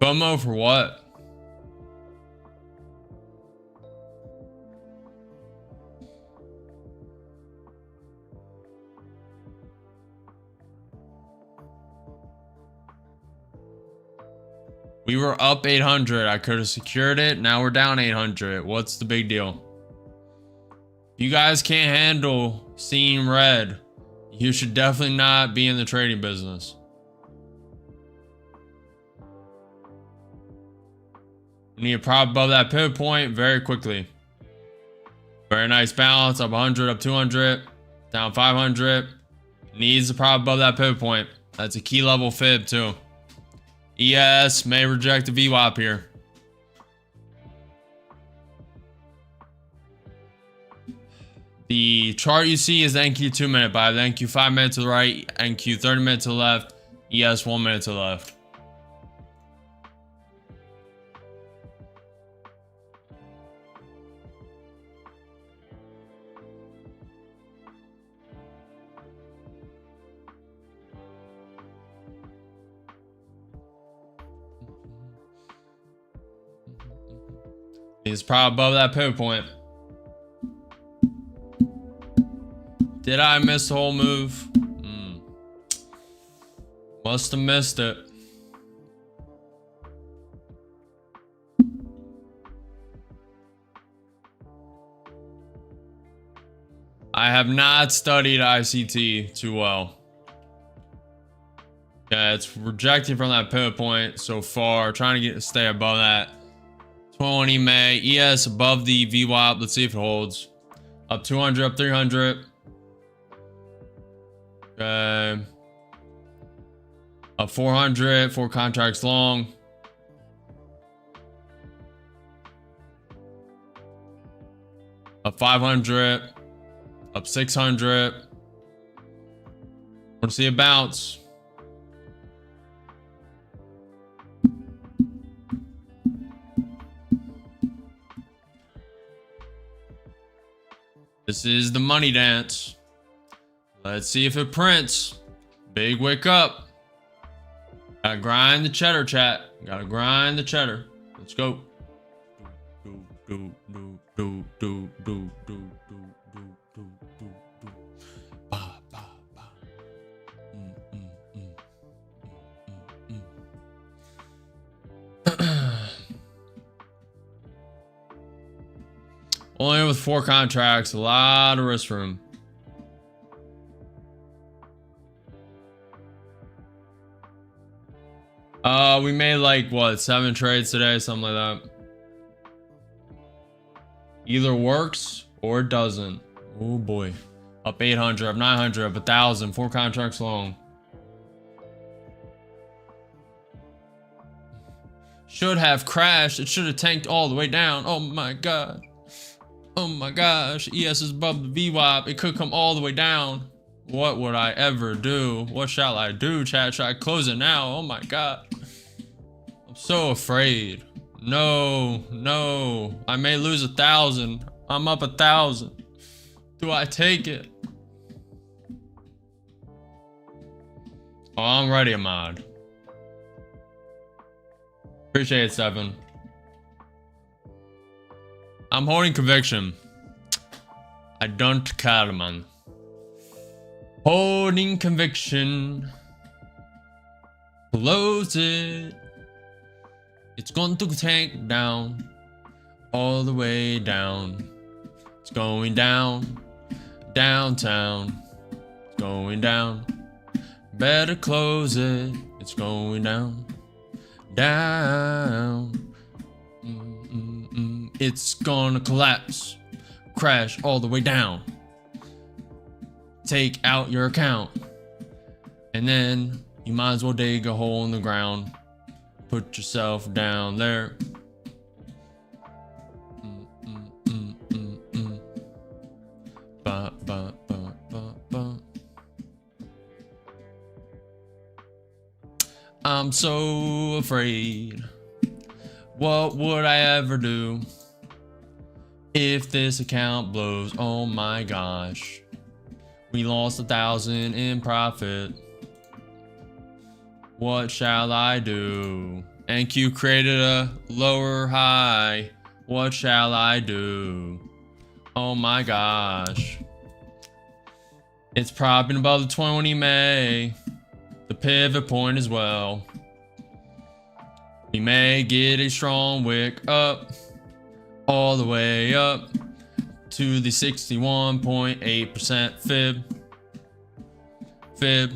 FOMO for what? We were up 800. I could have secured it. Now we're down 800. What's the big deal? You guys can't handle seeing red. You should definitely not be in the trading business. We need a prop above that pivot point very quickly. Very nice balance. Up 100, up 200, down 500. Needs a prop above that pivot point. That's a key level fib too. ES may reject the VWAP here. The chart you see is NQ 2 minute buy. The NQ 5 minute to the right, NQ 30 minute to the left, ES 1 minute to the left. It's probably above that pivot point. Did I miss the whole move? Must have missed it. I have not studied ICT too well. Yeah, it's rejecting from that pivot point so far. Trying to stay above that. 20 May. ES above the VWAP. Let's see if it holds. Up 200, up 300. Okay. Up 400, 4 contracts long. Up 500. Up 600. Want to see a bounce. This is the money dance. Let's see if it prints. Big wake up. Gotta grind the cheddar, chat. Gotta grind the cheddar. Let's go. Only with 4 contracts, a lot of risk room. We made like what, 7 trades today, something like that. Either works or it doesn't. Oh boy. Up 800, up 900, up 1,000, 4 contracts long. Should have crashed. It should have tanked all the way down. Oh my god. Oh my gosh, ES is above the VWAP. It could come all the way down. What would I ever do? What shall I do, chat? Should I close it now? Oh my god. I'm so afraid. No, no. I may lose 1,000. I'm up 1,000. Do I take it? Oh, I'm ready, Ahmad. Appreciate it, Stefan. I'm holding conviction. I don't care, man. Holding conviction. Close it. It's going to tank down. All the way down. It's going down. Downtown. It's going down. Better close it. It's going down. down. It's gonna collapse, crash all the way down. Take out your account, and then you might as well dig a hole in the ground. Put yourself down there. Ba, ba, ba, ba, ba. I'm so afraid. What would I ever do if this account blows? Oh my gosh. We lost 1,000 in profit. What shall I do? NQ created a lower high. What shall I do? Oh my gosh. It's propping above the 20 May. The pivot point as well. We may get a strong wick up. All the way up to the 61.8% fib.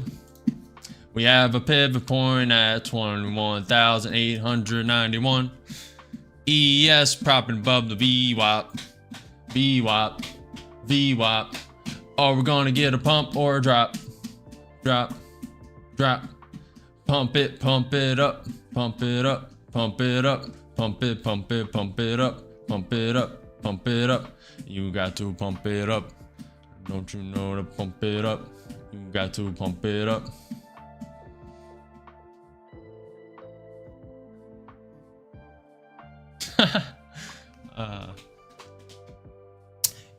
We have a pivot point at 21,891. ES propping above the VWAP. VWAP. VWAP. Are we gonna get a pump or a drop? Drop. Drop. Pump it up. Pump it up. Pump it up. Pump it, pump it, pump it up. Pump it up. Pump it up. You got to pump it up. Don't you know to pump it up? You got to pump it up.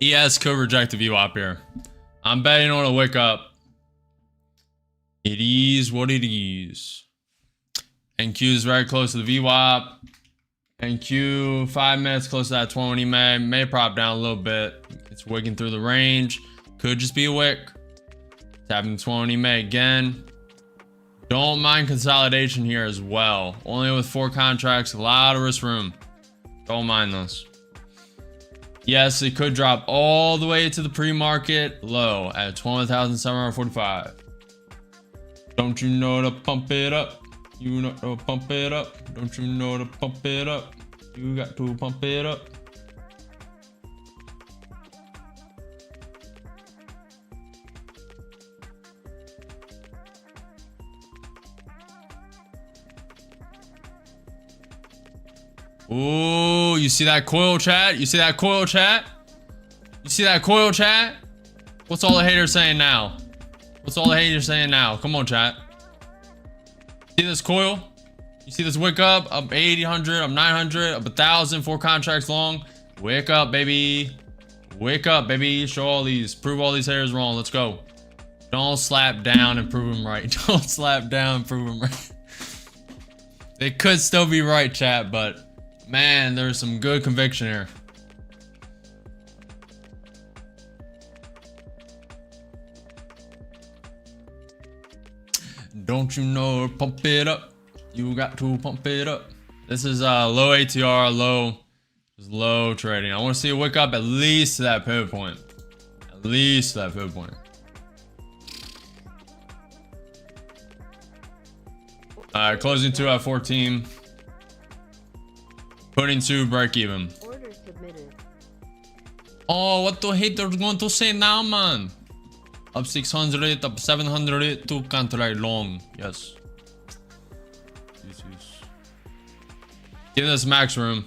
ES could reject the VWAP here. I'm betting on a wick up. It is what it is. NQ is very close to the VWAP. NQ 5 minutes close to that 20 may prop down a little bit. It's wicking through the range. Could just be a wick. Tapping 20 May again. Don't mind consolidation here as well. Only with 4 contracts, a lot of risk room. Don't mind this. Yes, it could drop all the way to the pre-market low at 21,745. Don't you know to pump it up? You know to pump it up. Don't you know to pump it up? You got to pump it up. Ooh, you see that coil, chat? You see that coil, chat? You see that coil, chat? What's all the haters saying now? What's all the haters saying now? Come on, chat. See this coil? You see this wick up 80, 100, up 900, up 1,000, 4 contracts long. Wick up, baby. Wick up, baby. Show all these. Prove all these haters wrong. Let's go. Don't slap down and prove them right. Don't slap down and prove them right. They could still be right, chat, but man, there's some good conviction here. Don't you know, pump it up. You got to pump it up. This is low ATR, low trading. I want to see a wick up at least to that pivot point. At least to that pivot point. Closing 2 at 14. Putting 2 break even. Order submitted. Oh, what the haters going to say now, man? Up 600, up 700, 2 contract long. Yes. Yes. Give this max room.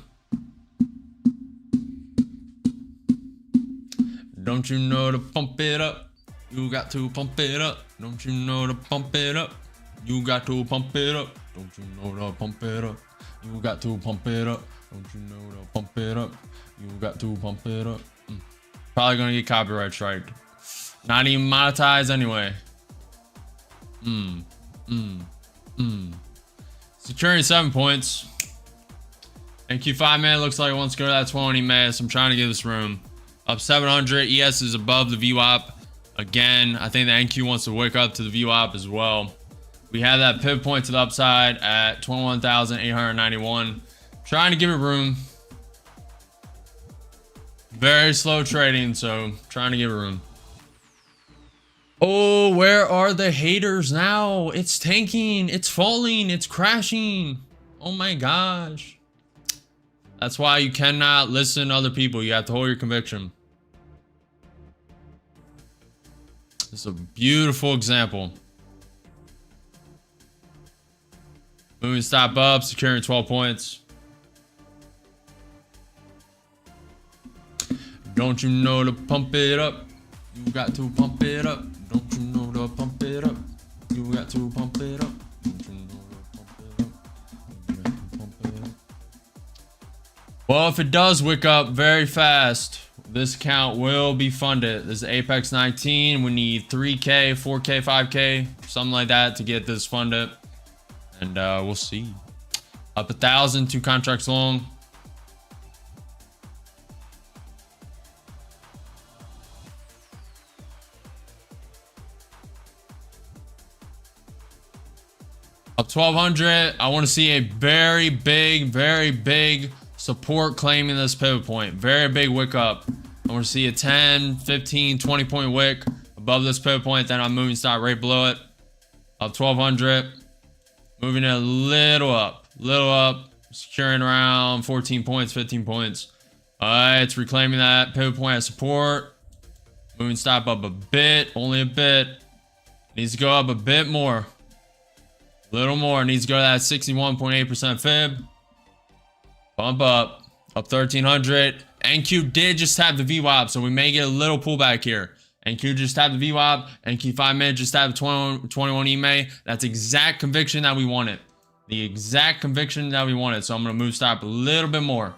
Don't you know to pump it up? You got to pump it up. Don't you know to pump it up? You got to pump it up. Don't you know to pump it up? You got to pump it up. Don't you know to pump it up? You got to pump it up. Probably gonna get copyright striked. Not even monetized anyway. Securing 7 points. NQ5 man looks like it wants to go to that 20 man, so I'm trying to give this room. Up 700. ES is above the VWAP. Again, I think the NQ wants to wick up to the VWAP as well. We have that pivot point to the upside at 21,891. Trying to give it room. Very slow trading, so trying to give it room. Oh, where are the haters now? It's tanking, it's falling, it's crashing. Oh my gosh. That's why you cannot listen to other people. You have to hold your conviction. This is a beautiful example. Moving stop up, securing 12 points. Don't you know to pump it up? You got to pump it up. Don't you know to pump it up? You got to pump it up. Don't you know to pump it up? You got to pump it up. Well, if it does wick up very fast, this account will be funded. This is Apex 19. We need 3K, 4K, 5K, something like that to get this funded. And we'll see. Up 1,000, 2 contracts long. Up 1,200. I want to see a very big support claiming this pivot point. Very big wick up. I want to see a 10, 15, 20 point wick above this pivot point. Then I'm moving stop right below it. Up 1,200. Moving it a little up. Securing around 14 points, 15 points. Alright, it's reclaiming that pivot point as support. Moving stop up a bit. Only a bit. Needs to go up a bit more. A little more. Needs to go to that 61.8% fib. Bump up. Up 1,300. NQ did just have the VWAP, so we may get a little pullback here. NQ just tapped the VWAP. NQ 5 minute just tapped 21 EMA. That's exact conviction that we wanted. The exact conviction that we wanted. So I'm going to move stop a little bit more.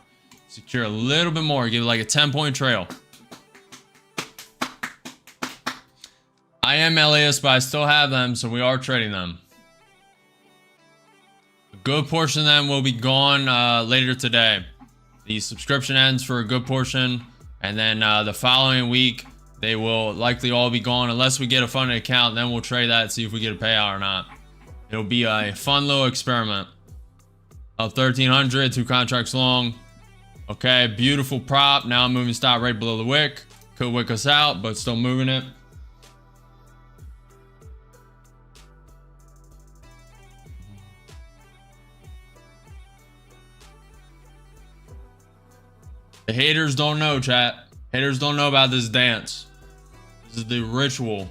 Secure a little bit more. Give it like a 10-point trail. I am LAS, but I still have them, so we are trading them. A good portion of them will be gone later today. The subscription ends for a good portion. And then the following week, they will likely all be gone unless we get a funded account. Then we'll trade that and see if we get a payout or not. It'll be a fun little experiment. Up 1,300, 2 contracts long. Okay, beautiful prop. Now I'm moving stop right below the wick. Could wick us out, but still moving it. The haters don't know, chat. Haters don't know about this dance. This is the ritual. You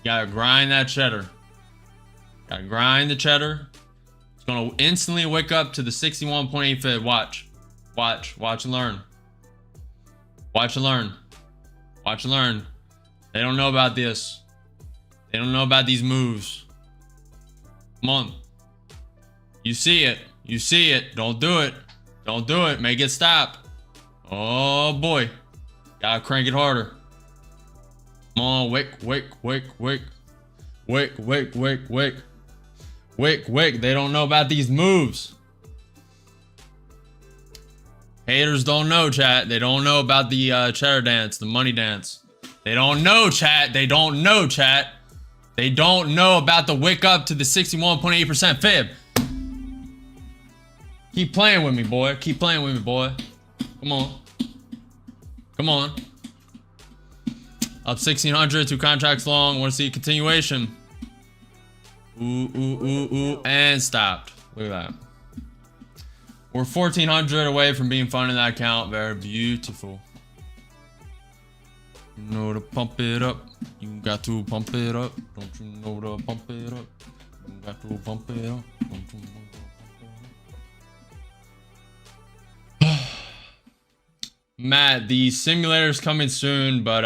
gotta grind that cheddar. Gotta grind the cheddar. It's gonna instantly wake up to the 61.8 fib. Watch. Watch and learn. Watch and learn. Watch and learn. They don't know about this. They don't know about these moves. Come on. You see it. You see it. Don't do it. Don't do it. Make it stop. Oh boy. Gotta crank it harder. Come on, wick. They don't know about these moves. Haters don't know, chat. They don't know about the cheddar dance, the money dance. They don't know, chat. They don't know, chat. They don't know about the wick up to the 61.8% fib. Keep playing with me, boy. Keep playing with me, boy. Come on. Come on. Up 1,600, 2 contracts long. Want to see a continuation. Ooh. And stopped. Look at that. We're 1,400 away from being funded in that account. Very beautiful. You know to pump it up. You got to pump it up. Don't you know to pump it up? You got to pump it up. Don't you know to pump it up? Matt, the simulator's coming soon, but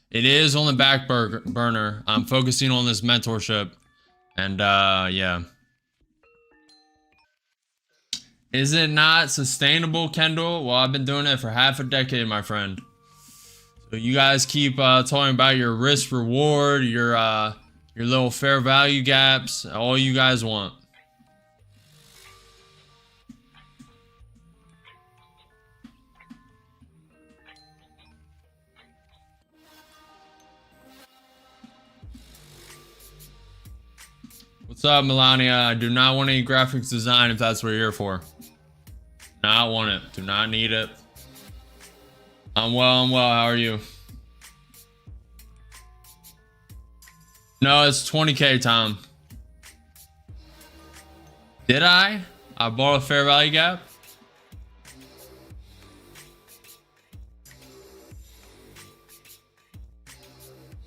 it is on the back burner. I'm focusing on this mentorship. And yeah. Is it not sustainable, Kendall? Well, I've been doing it for half a decade, my friend. So you guys keep talking about your risk reward, your little fair value gaps, all you guys want. What's up, Melania? I do not want any graphics design if that's what you're here for. Not want it. Do not need it. I'm well. How are you? No, it's 20K, Tom. Did I? I bought a fair value gap.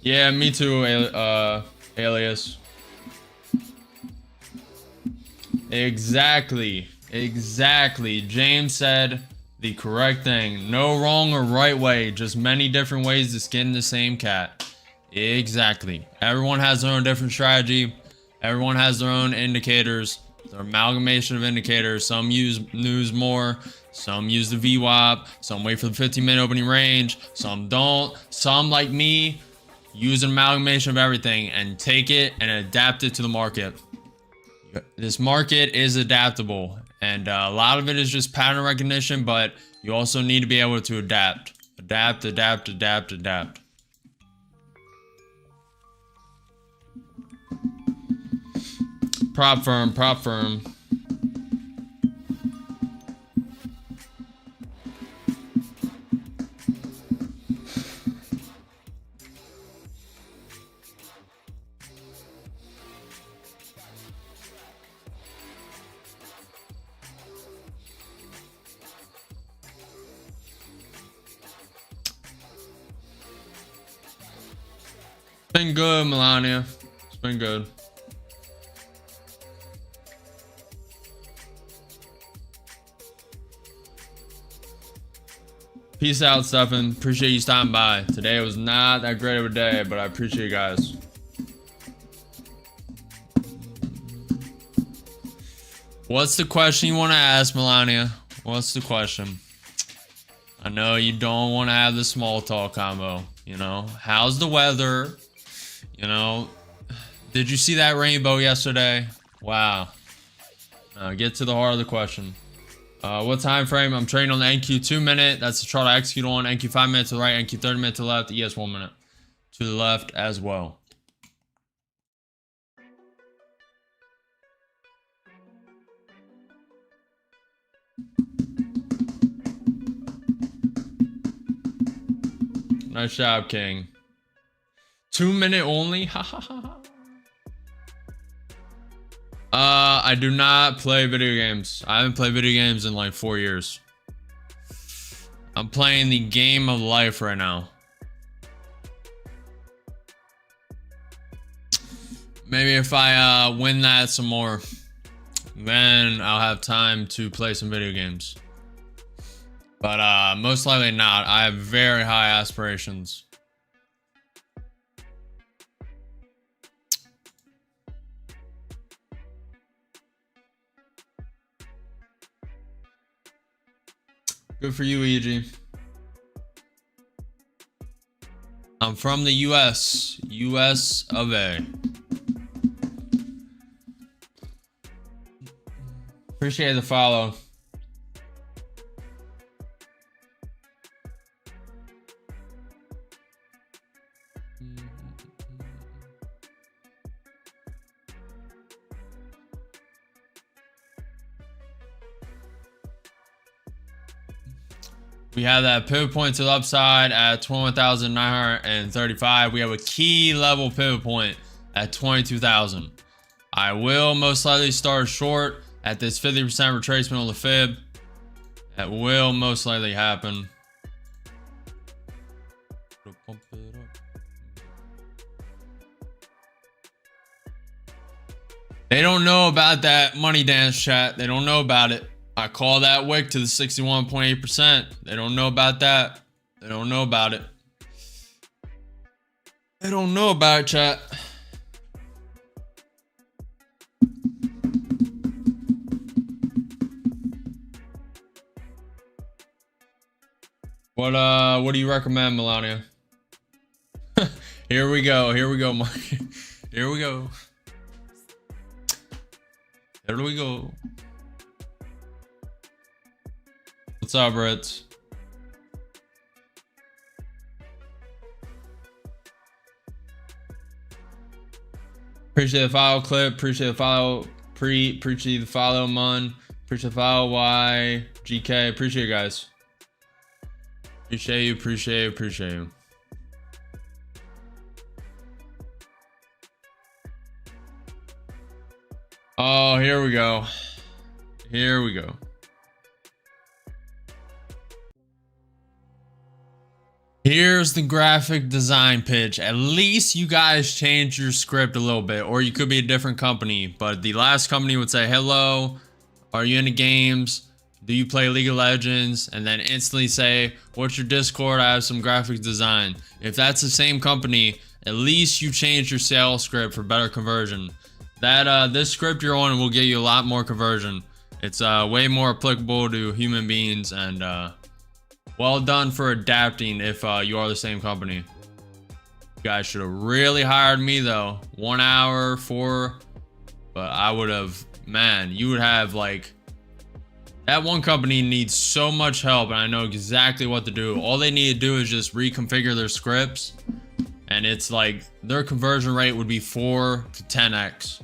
Yeah, me too, Alias. Exactly. James said the correct thing. No wrong or right way, just many different ways to skin the same cat. Exactly. Everyone has their own different strategy. Everyone has their own indicators. Their amalgamation of indicators. Some use news more. Some use the VWAP. Some wait for the 15-minute opening range. Some don't. Some, like me, use an amalgamation of everything and take it and adapt it to the market. This market is adaptable, and a lot of it is just pattern recognition, but you also need to be able to adapt. Adapt. Prop firm. It's been good, Melania. It's been good. Peace out, Stefan. Appreciate you stopping by. Today was not that great of a day, but I appreciate you guys. What's the question you want to ask, Melania? What's the question? I know you don't want to have the small talk combo. You know, how's the weather? You know, did you see that rainbow yesterday? Wow. Get to the heart of the question. What time frame? I'm trading on the NQ 2 minute. That's the chart I execute on. NQ 5 minutes to the right. NQ 30 minutes to the left. ES 1 minute to the left as well. Nice job, King. 2 minute only? Ha ha ha. I do not play video games. I haven't played video games in like 4 years. I'm playing the game of life right now. Maybe if I win that some more, then I'll have time to play some video games. But most likely not. I have very high aspirations. Good for you, EG. I'm from the US. US of A. Appreciate the follow. We have that pivot point to the upside at 21,935. We have a key level pivot point at 22,000. I will most likely start short at this 50% retracement on the fib. That will most likely happen. They don't know about that money dance, chat. They don't know about it. I call that wick to the 61.8%. They don't know about that. They don't know about it. They don't know about it, chat. What do you recommend, Melania? Here we go, Mark. Here we go. Here we go. What's up, Ritz? Appreciate the follow, Clip. Appreciate the follow, appreciate the follow, Mun. Appreciate the follow, Y, GK. Appreciate you guys. Appreciate you, appreciate you. Oh, here we go. Here we go. Here's the graphic design pitch. At least you guys changed your script a little bit, or you could be a different company. But the last company would say, hello, are you into games? Do you play League of Legends? And then instantly say, what's your Discord? I have some graphic design. If that's the same company, at least you changed your sales script for better conversion. That this script you're on will get you a lot more conversion. It's way more applicable to human beings, and well done for adapting if you are the same company. You guys should have really hired me though. 1 hour, 4, but I would have, man, you would have like, that one company needs so much help, and I know exactly what to do. All they need to do is just reconfigure their scripts, and it's like their conversion rate would be 4 to 10x.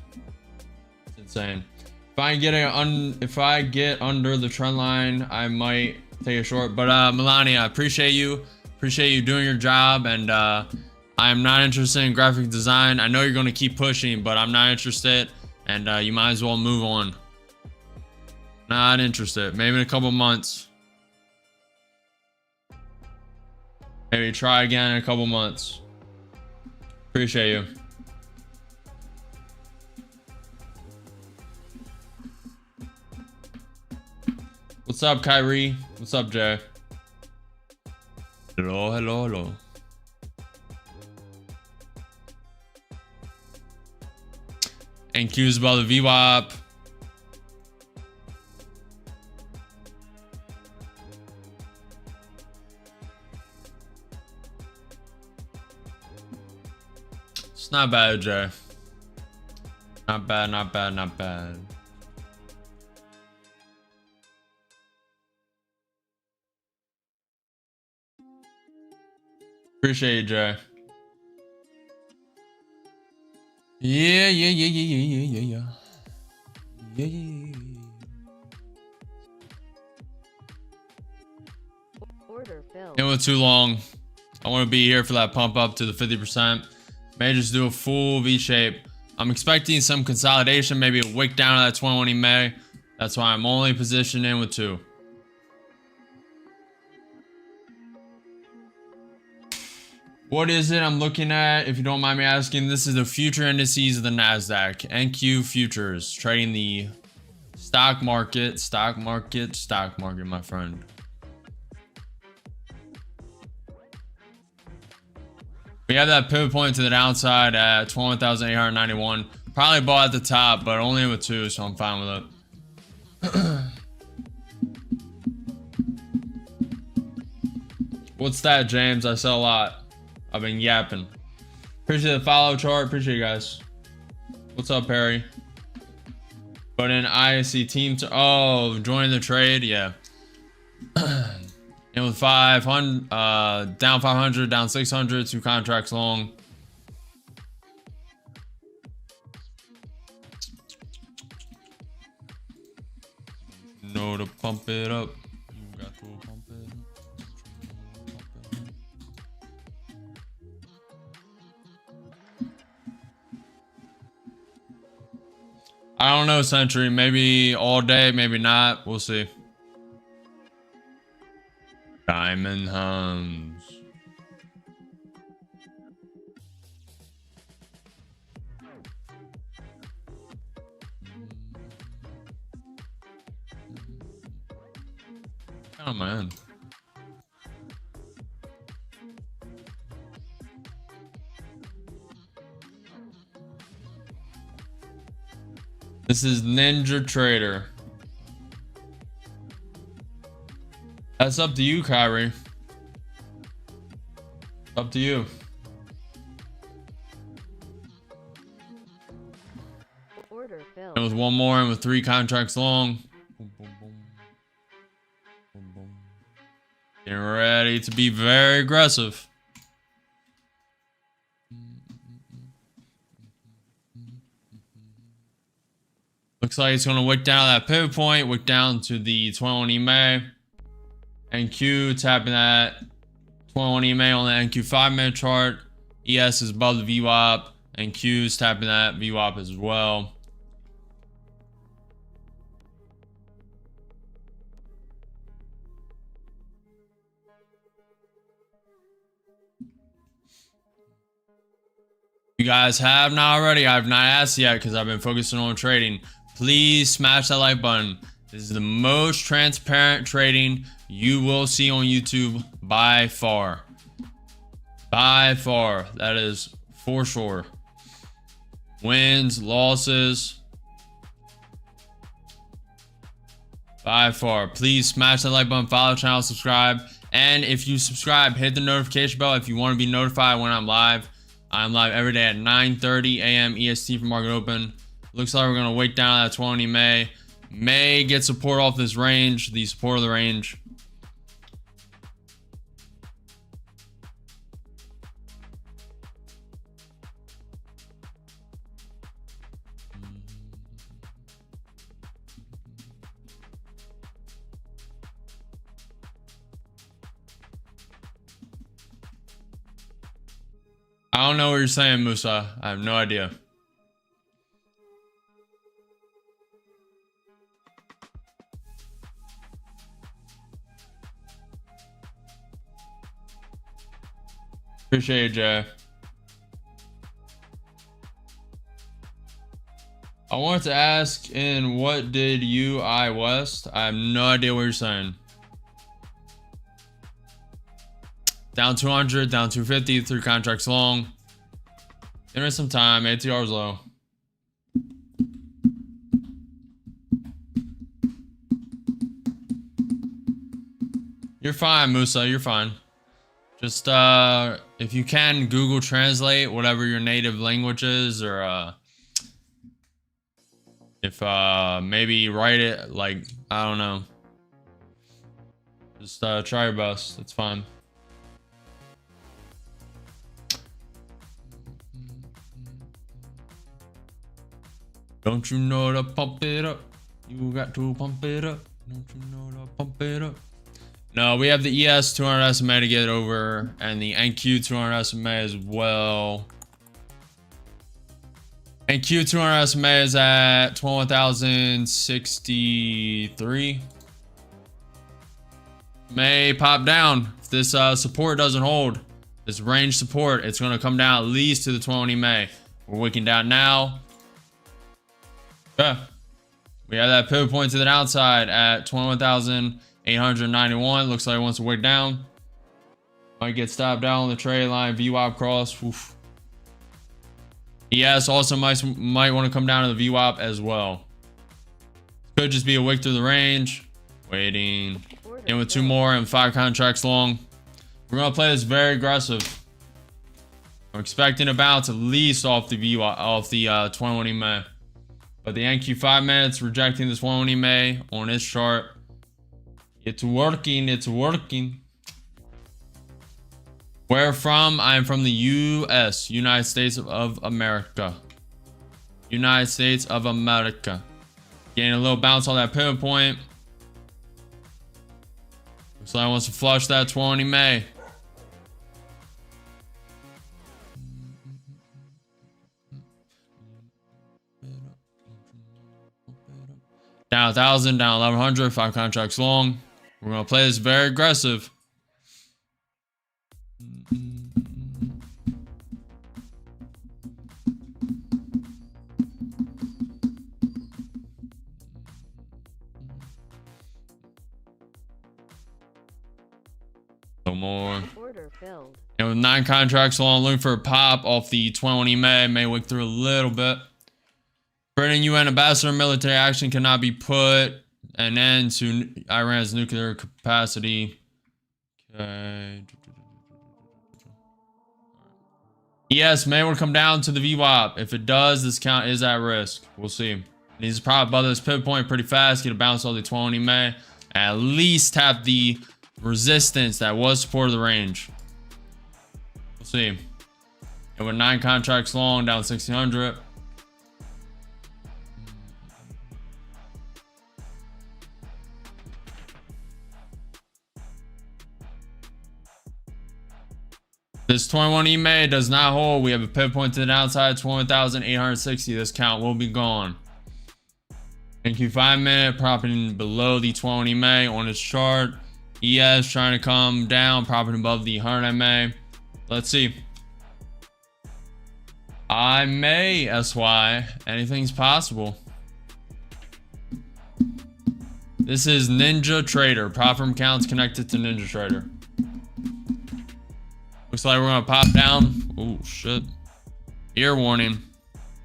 It's insane. If I get under the trend line, I might take a short. But Melania, I appreciate you doing your job, and I am not interested in graphic design. I know you're going to keep pushing, but I'm not interested, and you might as well move on. Not interested. Maybe in a couple months. Maybe try again in a couple months. Appreciate you. What's up, Kyrie? What's up, Jay? Hello, hello, hello. And Q's about the VWAP. It's not bad, Jay. Not bad, not bad, not bad. Appreciate you, Jay. Yeah. Order filled. It went too long. I want to be here for that pump up to the 50%. May just do a full V shape. I'm expecting some consolidation, maybe a wick down to that 21 EMA. That's why I'm only positioned in with 2. What is it I'm looking at? If you don't mind me asking, this is the future indices of the NASDAQ. NQ futures, trading the stock market, my friend. We have that pivot point to the downside at 21,891. Probably bought at the top, but only with 2, so I'm fine with it. What's that, James? I sell a lot. I've been yapping. Appreciate the follow chart. Appreciate you guys. What's up, Perry? But in ISC team to joining the trade, yeah. And with 500, down 500, down 600, 2 contracts long. Know to pump it up. You got to pump it up. I don't know, Century. Maybe all day, maybe not. We'll see. Diamond Hums. Oh, man. This is Ninja Trader. That's up to you, Kyrie. Up to you. Order filled. And with one more and with 3 contracts long. Boom, boom, boom. Boom, boom. Getting ready to be very aggressive. Looks like it's going to wick down that pivot point, wick down to the 21 EMA. NQ tapping that 21 EMA on the NQ 5-minute chart. ES is above the VWAP, and Q is tapping that VWAP as well. you guys have not already, I've not asked yet because I've been focusing on trading. Please smash that like button. This is the most transparent trading you will see on YouTube by far. By far. That is for sure. Wins, losses. By far. Please smash that like button, follow the channel, subscribe. And if you subscribe, hit the notification bell if you want to be notified when I'm live. I'm live every day at 9:30 a.m. EST for market open. Looks like we're going to wait down at 20 May. May get support off this range, the support of the range. I don't know what you're saying, Musa. I have no idea. Appreciate it, Jay. I wanted to ask, in what did UI West? I have no idea what you're saying. Down 200, down 250, 3 contracts long. Give it some time, ATR's low. You're fine, Musa, you're fine. Just, if you can, Google Translate whatever your native language is, or, if, maybe write it, like, I don't know. Just, try your best, it's fine. Don't you know to pump it up? You got to pump it up. Don't you know to pump it up? No, we have the ES 200 SMA to get over, and the NQ 200 SMA as well. NQ 200 SMA is at 21,063. May pop down if this support doesn't hold. This range support, it's going to come down at least to the 20 May. We're wicking down now. Yeah, we have that pivot point to the downside at 21,891. Looks like it wants to wick down. Might get stopped down on the trade line. VWAP cross. Oof. ES also might want to come down to the VWAP as well. Could just be a wick through the range. Waiting. In with 2 more and 5 contracts long. We're gonna play this very aggressive. I'm expecting a bounce at least off the VWAP, off the 21 EMA. But the NQ 5 minutes rejecting this 1 EMA on its chart. It's working. It's working. Where from? I am from the US, United States of America. United States of America. Getting a little bounce on that pivot point. Looks like it wants to flush that 20 May. Down 1,000, down 1,100, 5 contracts long. We're going to play this very aggressive. No more. Order filled. And with 9 contracts long, looking for a pop off the 21 EMA. May wick through a little bit. Britain UN ambassador military action cannot be put an end to Iran's nuclear capacity. Okay. Yes, may want to come down to the VWAP. If it does, this count is at risk. We'll see. It needs to pop above this pivot point pretty fast. Get a bounce on the 20 May. At least tap the resistance that was support of the range. We'll see. And with 9 contracts long, down 1,600. This 21 EMA does not hold. We have a pivot point to the downside, 21,860. This count will be gone. NQ 5 minute propping below the 20 EMA on its chart. ES trying to come down, propping above the 100 MA. Let's see. I may, SY. Anything's possible. This is Ninja Trader. Platform accounts connected to Ninja Trader. Looks like we're gonna pop down. Oh shit. Ear warning.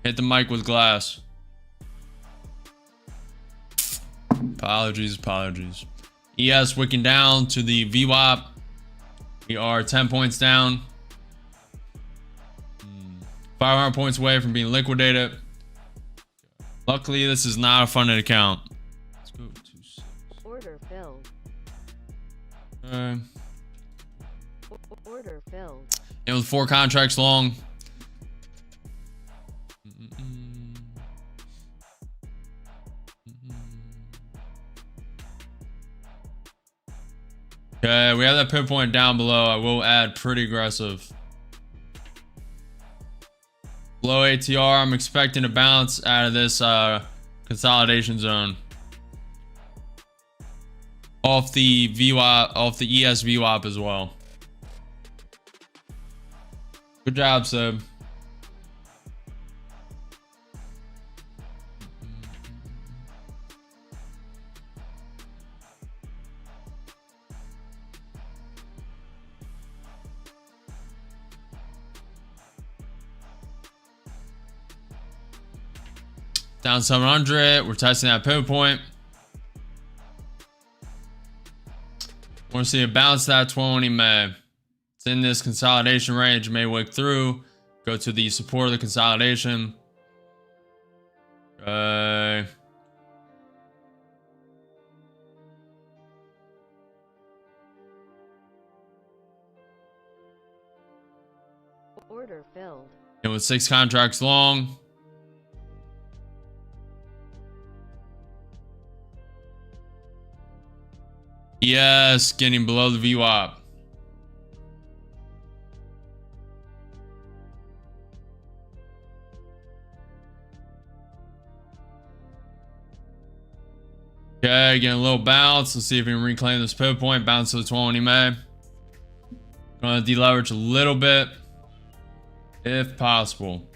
Hit the mic with glass. Apologies. ES wicking down to the VWAP. We are 10 points down. 500 points away from being liquidated. Luckily, this is not a funded account. Let's go to Order filled. Order filled. It was 4 contracts long. Okay, we have that pivot point down below. I will add pretty aggressive. Low ATR, I'm expecting a bounce out of this consolidation zone. Off the VWAP, off the ES VWAP as well. Good job, Seb. Down 700. We're testing that pivot point. Want to see a bounce that 20 May. It's in this consolidation range. May wick through. Go to the support of the consolidation. Okay. Order filled. And with 6 contracts long. Yes, getting below the VWAP. Okay, getting a little bounce. Let's see if we can reclaim this pivot point. Bounce to the 20 May. Gonna deleverage a little bit, if possible.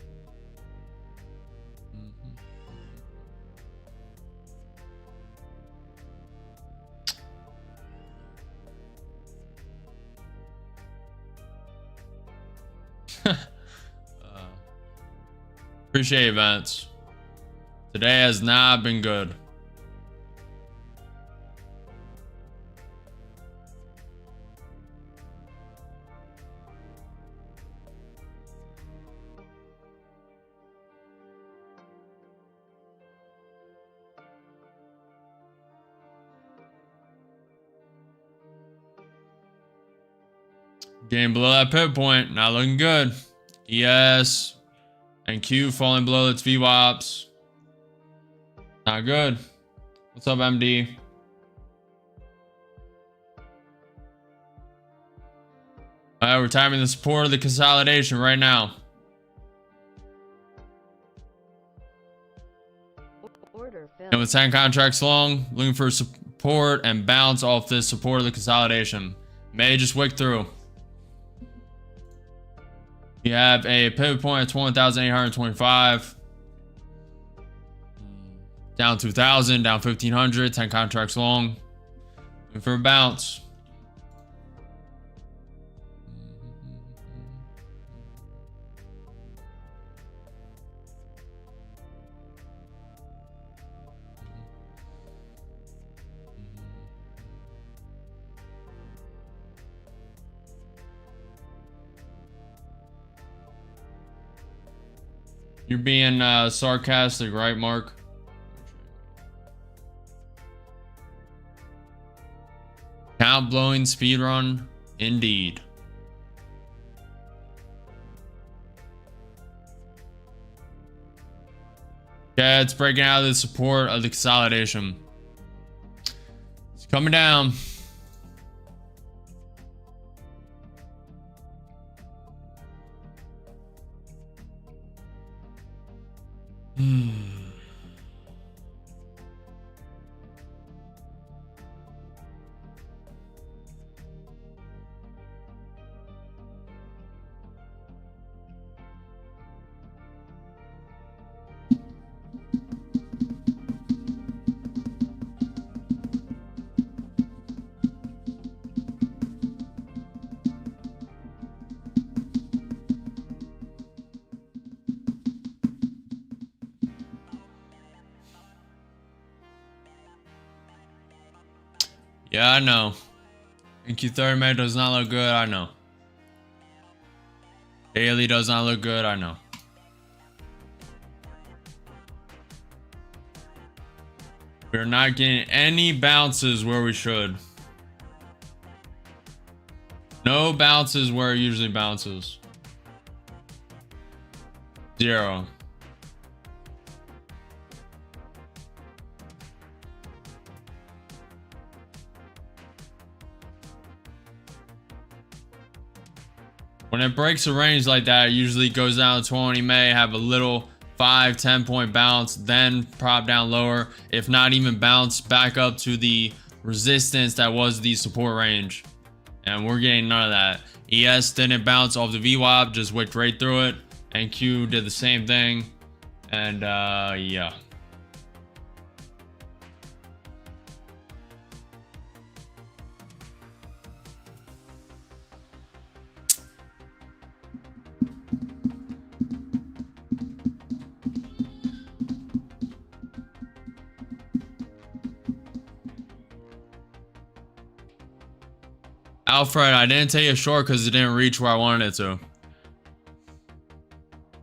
Appreciate events. Today has not been good. Getting below that pivot point, not looking good. ES and Q falling below its VWAPs. Not good. What's up, MD? We're timing the support of the consolidation right now. Order filled. And with 10 contracts long, looking for support and bounce off this support of the consolidation. May just wick through. You have a pivot point at 21,825. Down 2,000, down 1,500, 10 contracts long. Looking for a bounce. You're being sarcastic, right, Mark? Count blowing speedrun, indeed. Okay, it's breaking out of the support of the consolidation. It's coming down. Yeah, I know. NQ30 does not look good, I know. Daily does not look good, I know. We're not getting any bounces where we should. No bounces where it usually bounces. 0. When it breaks a range like that, it usually goes down to 20, may have a little 5-10 point bounce, then prop down lower, if not even bounce back up to the resistance that was the support range. And we're getting none of that. ES didn't bounce off the VWAP, just wicked right through it. And Q did the same thing. And yeah. Alfred, I didn't take a short because it didn't reach where I wanted it to.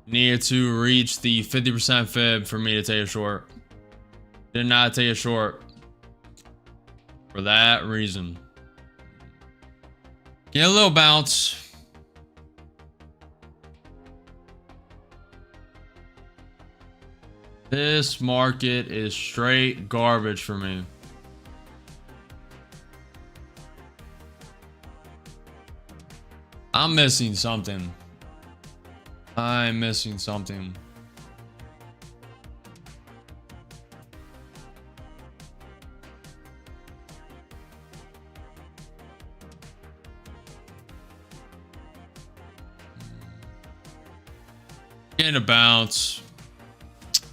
Needed to reach the 50% fib for me to take a short. Did not take a short. For that reason. Get a little bounce. This market is straight garbage for me. I'm missing something. I'm missing something. Getting a bounce.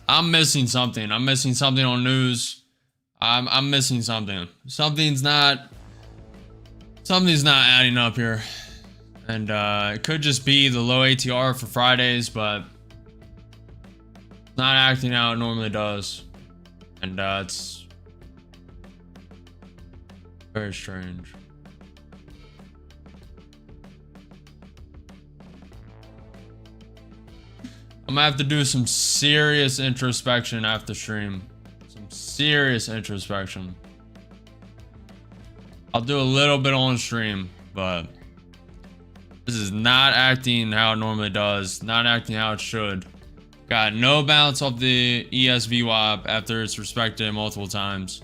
I'm missing something. I'm missing something on news. I'm missing something. Something's not adding up here. And it could just be the low ATR for Fridays, but it's not acting how it normally does. And it's very strange. I'm gonna have to do some serious introspection after stream. Some serious introspection. I'll do a little bit on stream, but this is not acting how it normally does. Not acting how it should. Got no bounce off the ESVWAP after it's respected multiple times.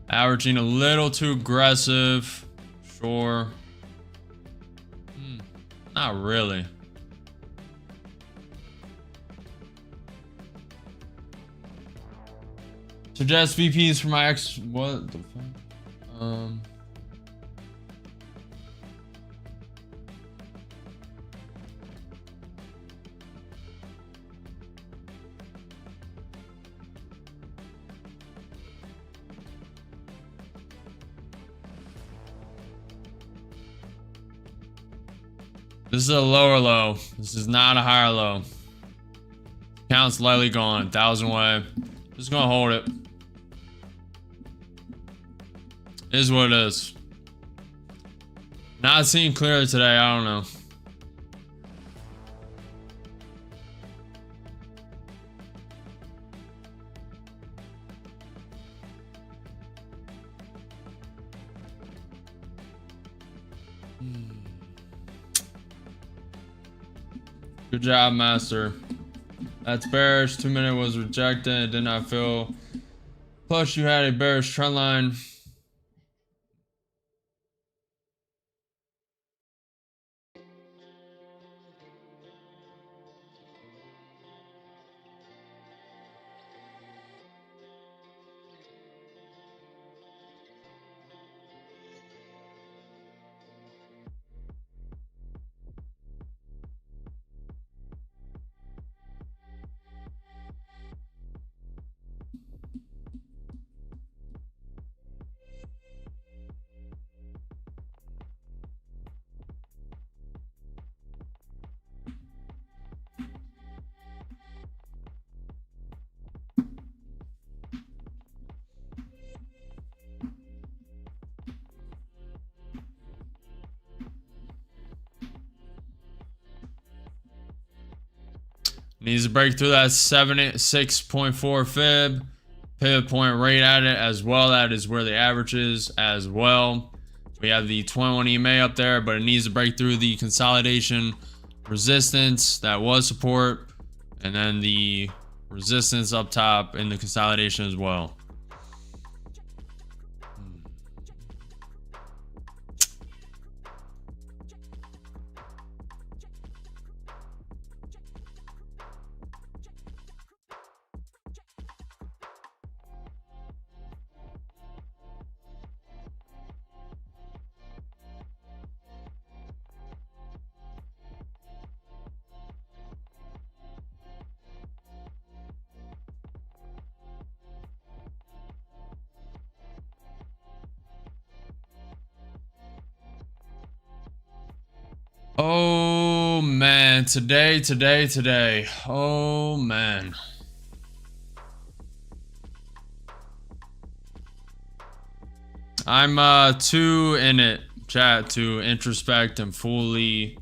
Averaging a little too aggressive. Sure. Not really. Suggest VPs for my ex. What the fuck? This is a lower low. This is not a higher low. Count's lightly gone. 1,000 away. Just gonna hold it. Is what it is. Not seeing clearly today. I don't know. Good job, master. That's bearish. 2 minute was rejected. It did not fill. Plus, you had a bearish trend line. Needs to break through that 76.4 fib. Pivot point right at it as well. That is where the average is as well. We have the 21 EMA up there, but it needs to break through the consolidation resistance that was support, and then the resistance up top in the consolidation as well. Oh man, today. Oh man. I'm too in it, chat, to introspect and fully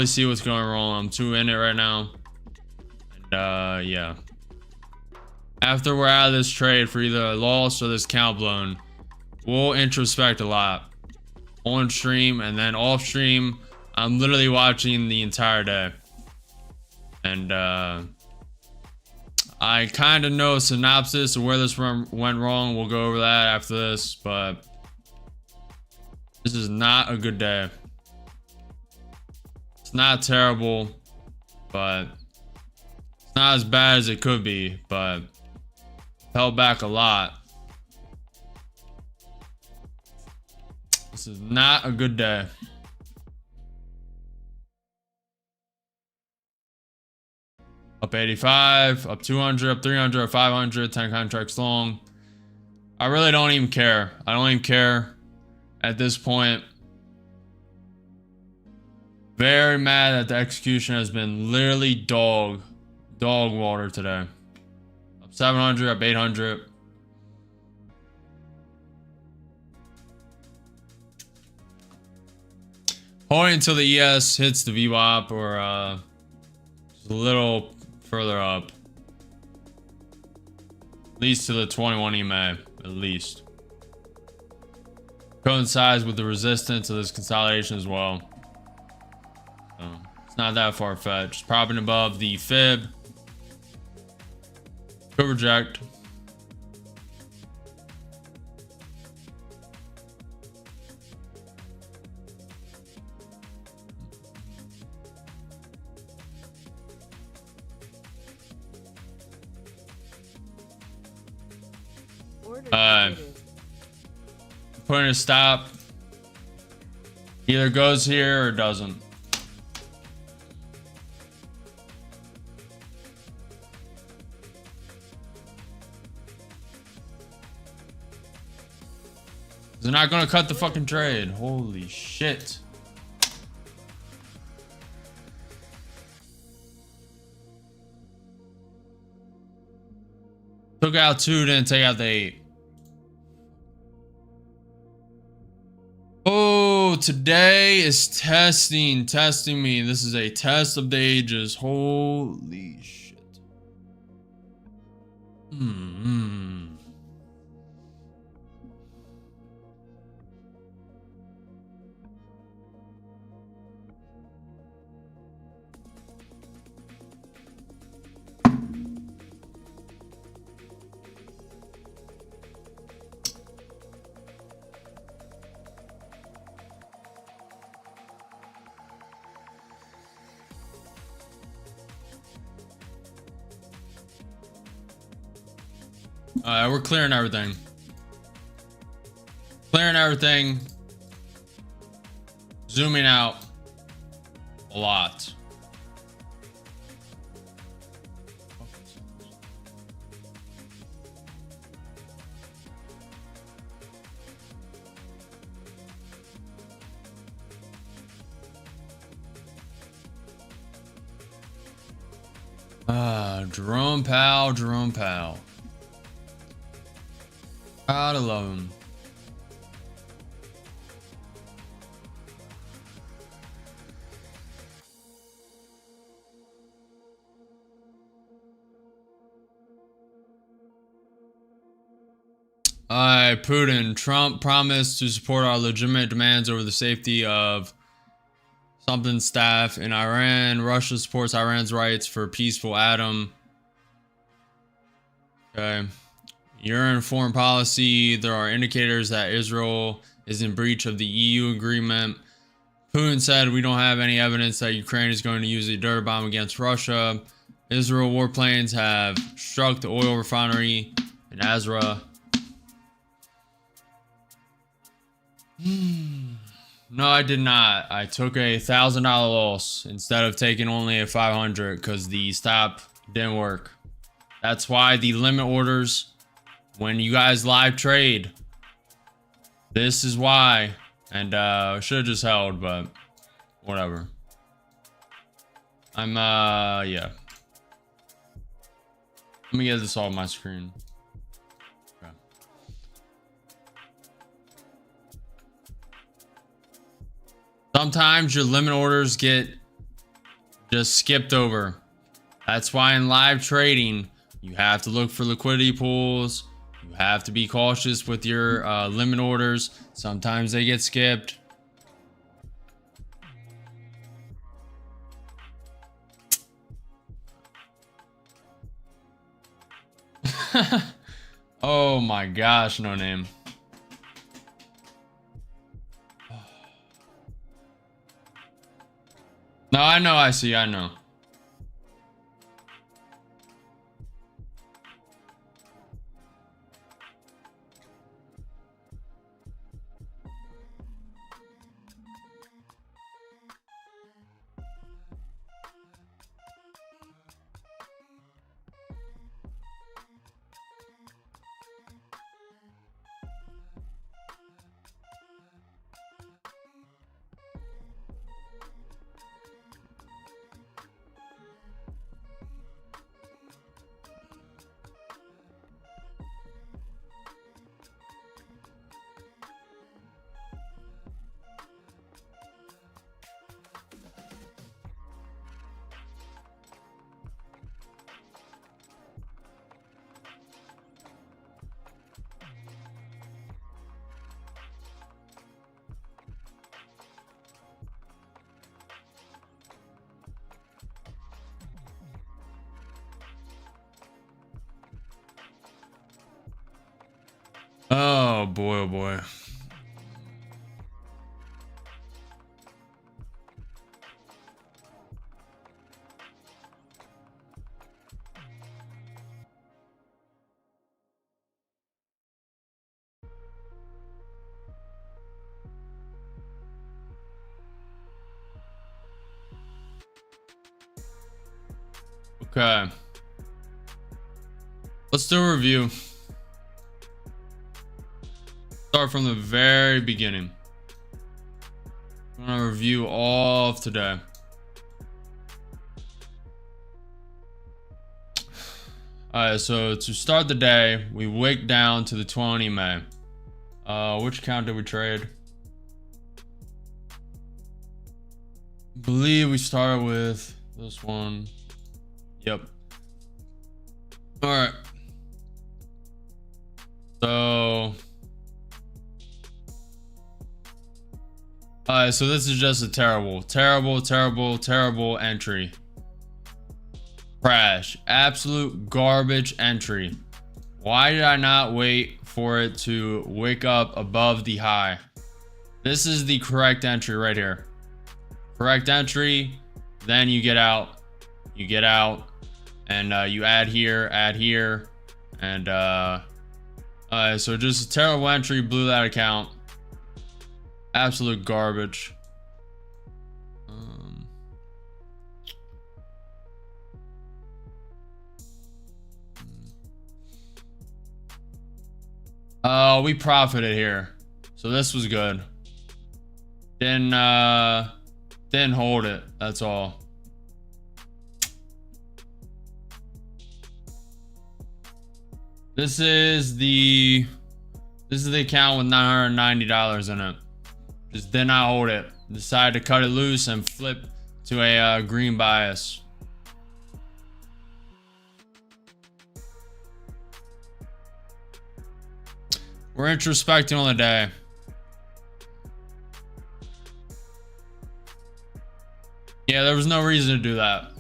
see what's going wrong. I'm too in it right now. And yeah. After we're out of this trade for either a loss or this count blown, we'll introspect a lot. On stream, and then off stream I'm literally watching the entire day, and I kind of know a synopsis of where this went wrong. We'll go over that after this, but this is not a good day. It's not terrible, but it's not as bad as it could be, but held back a lot. This is not a good day. Up 85, up 200, up 300, up 500, 10 contracts long. I really don't even care. I don't even care at this point. Very mad that the execution has been literally dog water today. Up 700, up 800. Holding until the ES hits the VWAP or just a little further up. At least to the 21 EMA, at least. Coincides with the resistance of this consolidation as well. So it's not that far-fetched. Propping above the fib. Could reject. Putting a stop. Either goes here or doesn't. They're not gonna cut the fucking trade. Holy shit. Took out 2, didn't take out the 8. Oh, today is testing me. This is a test of the ages. Holy shit. We're clearing everything. Zooming out a lot. Jerome Powell. Gotta love him. Putin. Trump promised to support our legitimate demands over the safety of something staff in Iran. Russia supports Iran's rights for peaceful atom. Okay. You're in foreign policy. There are indicators that Israel is in breach of the EU agreement. Putin said we don't have any evidence that Ukraine is going to use a dirty bomb against Russia. Israel warplanes have struck the oil refinery in Azra. No, I did not. I took a $1,000 loss instead of taking only a 500 because the stop didn't work. That's why the limit orders, when you guys live trade, this is why. And should have just held, but whatever. Yeah. Let me get this off my screen. Okay. Sometimes your limit orders get just skipped over. That's why in live trading, you have to look for liquidity pools. You have to be cautious with your limit orders. Sometimes they get skipped. Oh my gosh, no name. No, I know, I see, I know. Oh boy, oh boy. Okay. Let's do a review. Start from the very beginning. I'm gonna review all of today. Alright, so to start the day, we wicked down to the 20 May. Which account did we trade? I believe we started with this one. Yep. Alright. So so this is just a terrible entry. Crash. Absolute garbage entry. Why did I not wait for it to wick up above the high? This is the correct entry right here. Correct entry. Then you get out. You get out. And you add here. And so just a terrible entry. Blew that account. Absolute garbage. We profited here, so this was good. Didn't hold it. That's all. This is the account with $990 in it. Just did not hold it. Decided to cut it loose and flip to a green bias. We're introspecting on the day. Yeah, there was no reason to do that.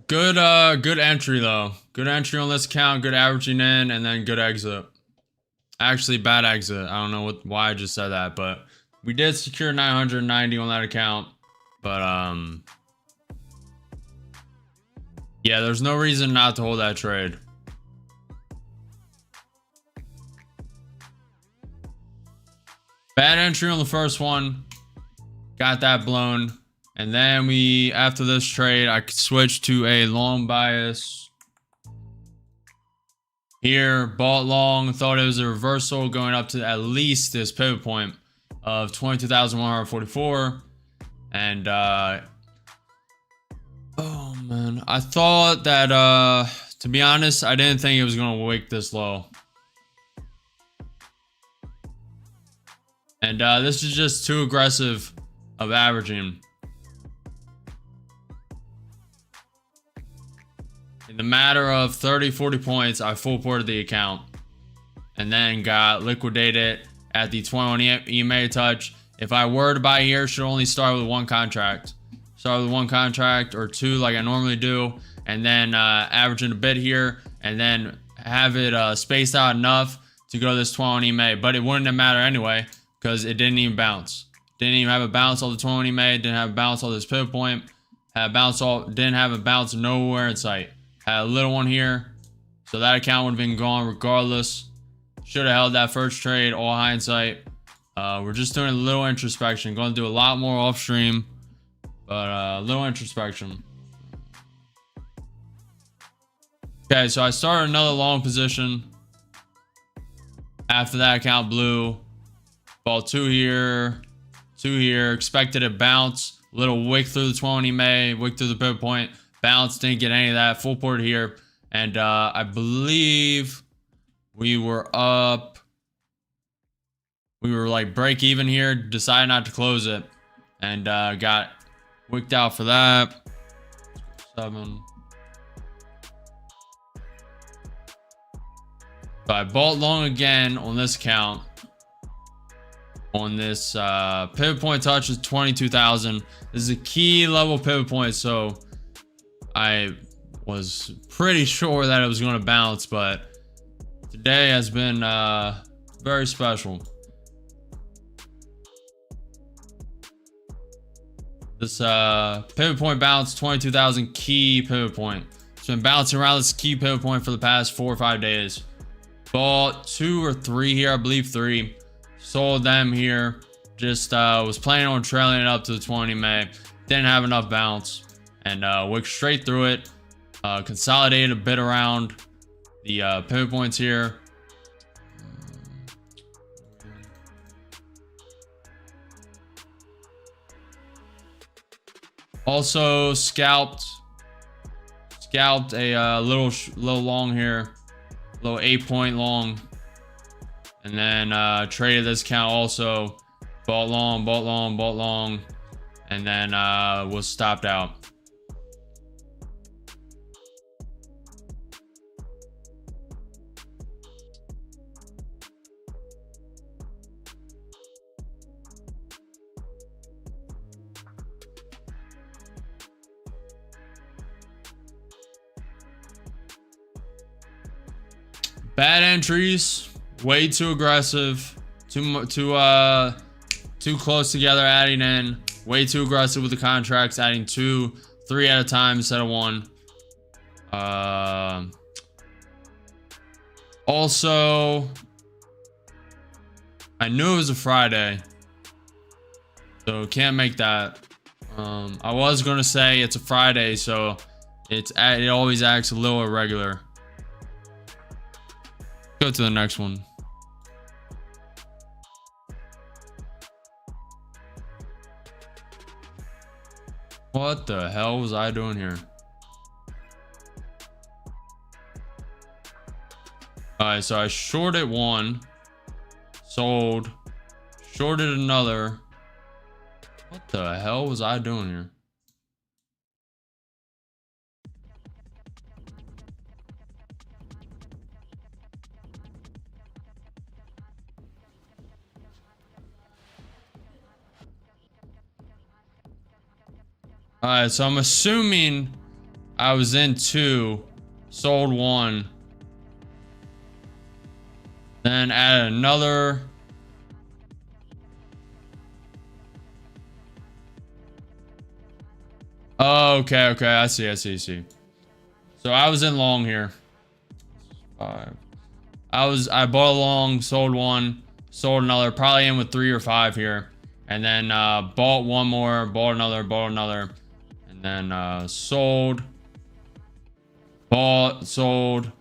Good entry though. Good entry on this account, good averaging in, and then good exit. Actually, bad exit. I don't know why I just said that, but we did secure 990 on that account. But yeah, there's no reason not to hold that trade. Bad entry on the first one. Got that blown. And then after this trade, I switched to a long bias. Here, bought long, thought it was a reversal going up to at least this pivot point of 22,144. And, oh man, I thought that, to be honest, I didn't think it was going to wick this low. And, this is just too aggressive of averaging. In the matter of 30-40 points, I full ported the account and then got liquidated at the 21 EMA touch. If I were to buy here, should only start with one contract. Start with one contract or two like I normally do, and then averaging a bit here, and then have it spaced out enough to go to this 21 EMA. But it wouldn't have mattered anyway because it didn't even bounce. Didn't even have a bounce on the 21 EMA. Didn't have a bounce on this pivot point. Didn't have a bounce nowhere in sight. Had a little one here, so that account would have been gone regardless. Should have held that first trade, all hindsight. We're just doing a little introspection. Going to do a lot more off stream, but a little introspection. Okay, so I started another long position. After that account blew, bought two here, expected a bounce, little wick through the 20 May, wick through the pivot point. Bounce, didn't get any of that. Full port here. And I believe we were up. We were like break even here. Decided not to close it. And got wicked out for that. 7. So I bought long again on this account. On this pivot point touch is 22,000. This is a key level pivot point. So I was pretty sure that it was going to bounce, but today has been very special. This pivot point bounce, 22,000 key pivot point. It's been bouncing around this key pivot point for the past 4 or 5 days. Bought 2 or 3 here, I believe 3. Sold them here. Just was planning on trailing it up to the 20 May. Didn't have enough bounce. And wicked straight through it. Consolidated a bit around the pivot points here. Also scalped a little long here, little 8-point long, and then traded this account also. Bought long, and then was stopped out. Bad entries, way too aggressive, too close together, adding in, way too aggressive with the contracts, adding 2, 3 at a time instead of 1. Also, I knew it was a Friday, so can't make that. I was gonna say it's a Friday, so it always acts a little irregular. Go to the next one. What the hell was I doing here? Alright, so I shorted one, sold, shorted another. What the hell was I doing here? Alright, so I'm assuming I was in 2, sold 1, then added another. Oh, okay, I see. So I was in long here. 5. I bought a long, sold 1, sold another, probably in with 3 or 5 here. And then bought 1 more, bought another. And then sold, bought, sold.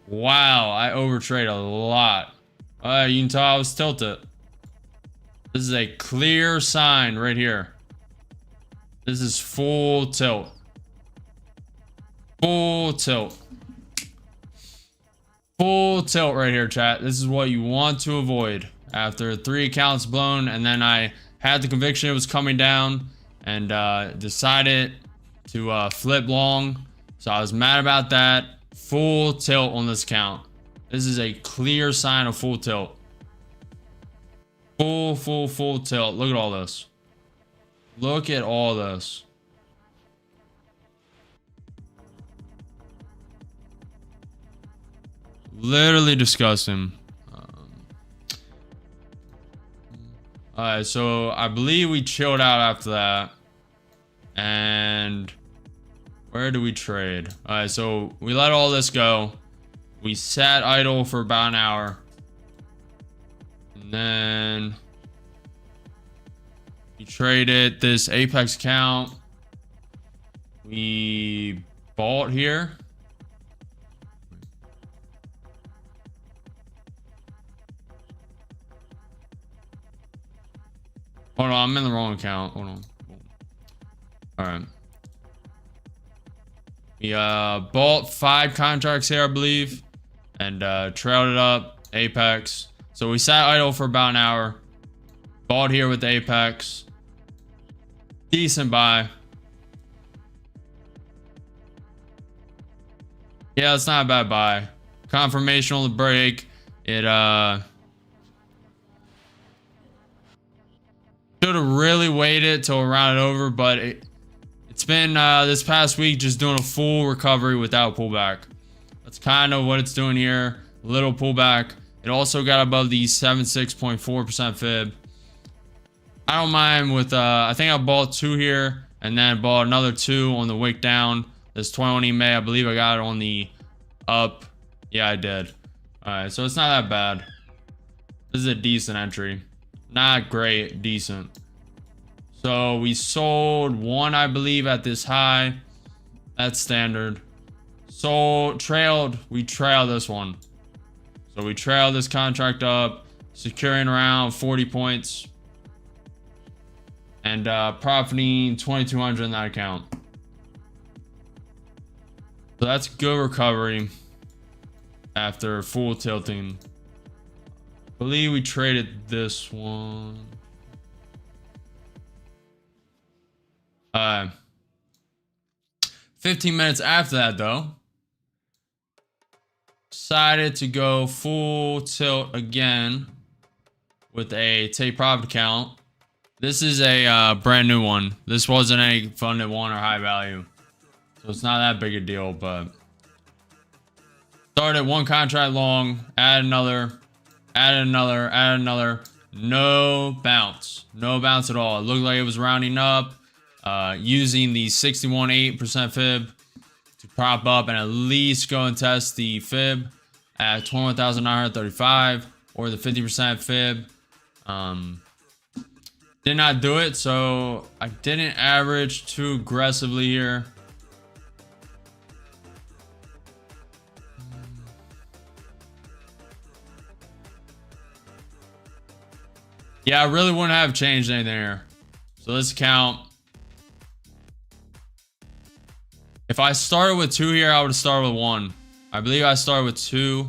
Wow, I overtraded a lot. You can tell I was tilted. This is a clear sign right here. This is full tilt. Full tilt. Full tilt right here, chat. This is what you want to avoid. After 3 accounts blown, and then I had the conviction it was coming down, and decided to flip long. So I was mad about that. Full tilt on this count. This is a clear sign of full tilt. Full tilt. Look at all this. Look at all this. Literally disgusting. Alright, so I believe we chilled out after that. And where do we trade? Alright, so we let all this go. We sat idle for about an hour. And then we traded this Apex account. We bought here. Hold on, I'm in the wrong account. Hold on. All right. We bought 5 contracts here, I believe, and trailed it up Apex. So we sat idle for about an hour. Bought here with the Apex. Decent buy. Yeah, it's not a bad buy. Confirmation on the break. It should have really waited till around it over, but it's been this past week just doing a full recovery without pullback. That's kind of what it's doing here. Little pullback. It also got above the 76.4% fib. I don't mind with I think I bought 2 here and then bought another 2 on the wick down. This 21 May, I believe I got it on the up. Yeah, I did. All right, so it's not that bad. This is a decent entry. Not great, decent. So we sold 1, I believe, at this high. That's standard. Sold, trailed. We trailed this one. So we trailed this contract up, securing around 40 points. And profiting 2,200 in that account. So that's good recovery after full tilting. I believe we traded this one. 15 minutes after that, though, decided to go full tilt again with a take profit account. This is a brand new one. This wasn't any funded one or high value, so it's not that big a deal. But started 1 contract long, add another. No bounce. No bounce at all. It looked like it was rounding up, using the 61.8% fib to prop up and at least go and test the fib at 21,935 or the 50% fib. Did not do it, so I didn't average too aggressively here. Yeah, I really wouldn't have changed anything there. So let's count. If I started with 2 here, I would have started with 1. I believe I started with 2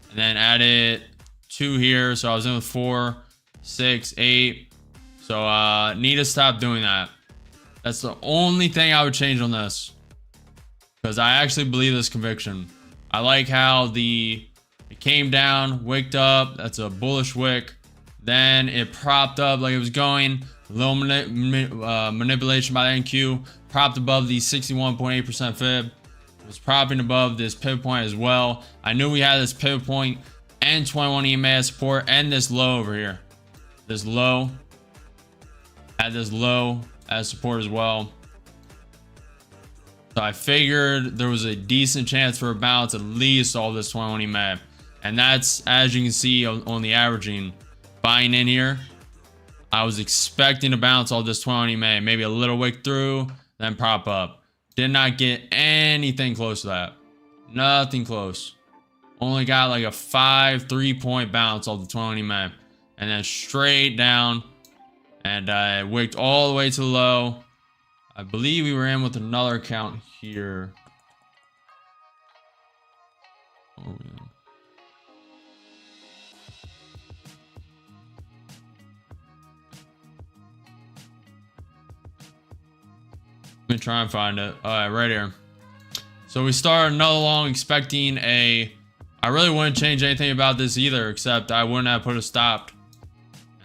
and then added 2 here. So I was in with 4, 6, 8, So need to stop doing that. That's the only thing I would change on this, because I actually believe this conviction. I like how it came down, wicked up. That's a bullish wick. Then it propped up like it was going. Little manipulation by the NQ. Propped above the 61.8% fib. It was propping above this pivot point as well. I knew we had this pivot point and 21 EMA as support, and this low over here. This low. Had this low as support as well. So I figured there was a decent chance for a bounce at least all this 21 EMA. And that's, as you can see on the averaging, buying in here, I was expecting to bounce all this 21 EMA, maybe a little wick through, then prop up. Did not get anything close to that. Nothing close. Only got like a 3-point bounce off the 21 EMA. And then straight down. And I wicked all the way to the low. I believe we were in with another account here. Oh, yeah. Let me try and find it. All right, right here. So we started another long expecting I really wouldn't change anything about this either, except I wouldn't have put a stop.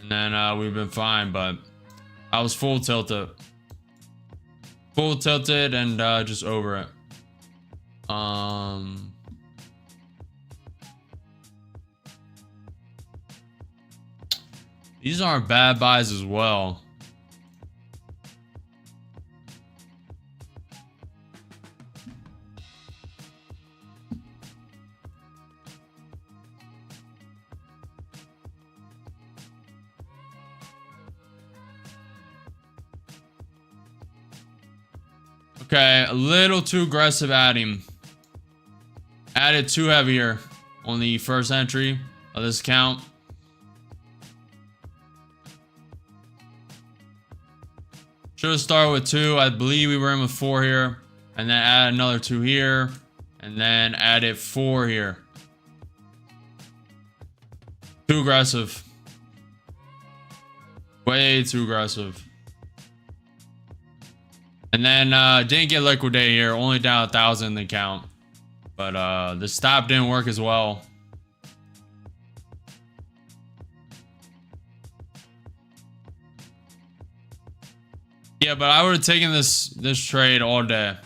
And then we've been fine, but I was full tilted. Full tilted and just over it. These aren't bad buys as well. Okay, a little too aggressive at him. Added too heavier on the first entry of this account. Should have started with 2. I believe we were in with 4 here. And then add another 2 here. And then added 4 here. Too aggressive. Way too aggressive. And then didn't get liquidate here, only down 1,000 in the account. But the stop didn't work as well. Yeah, but I would have taken this trade all day.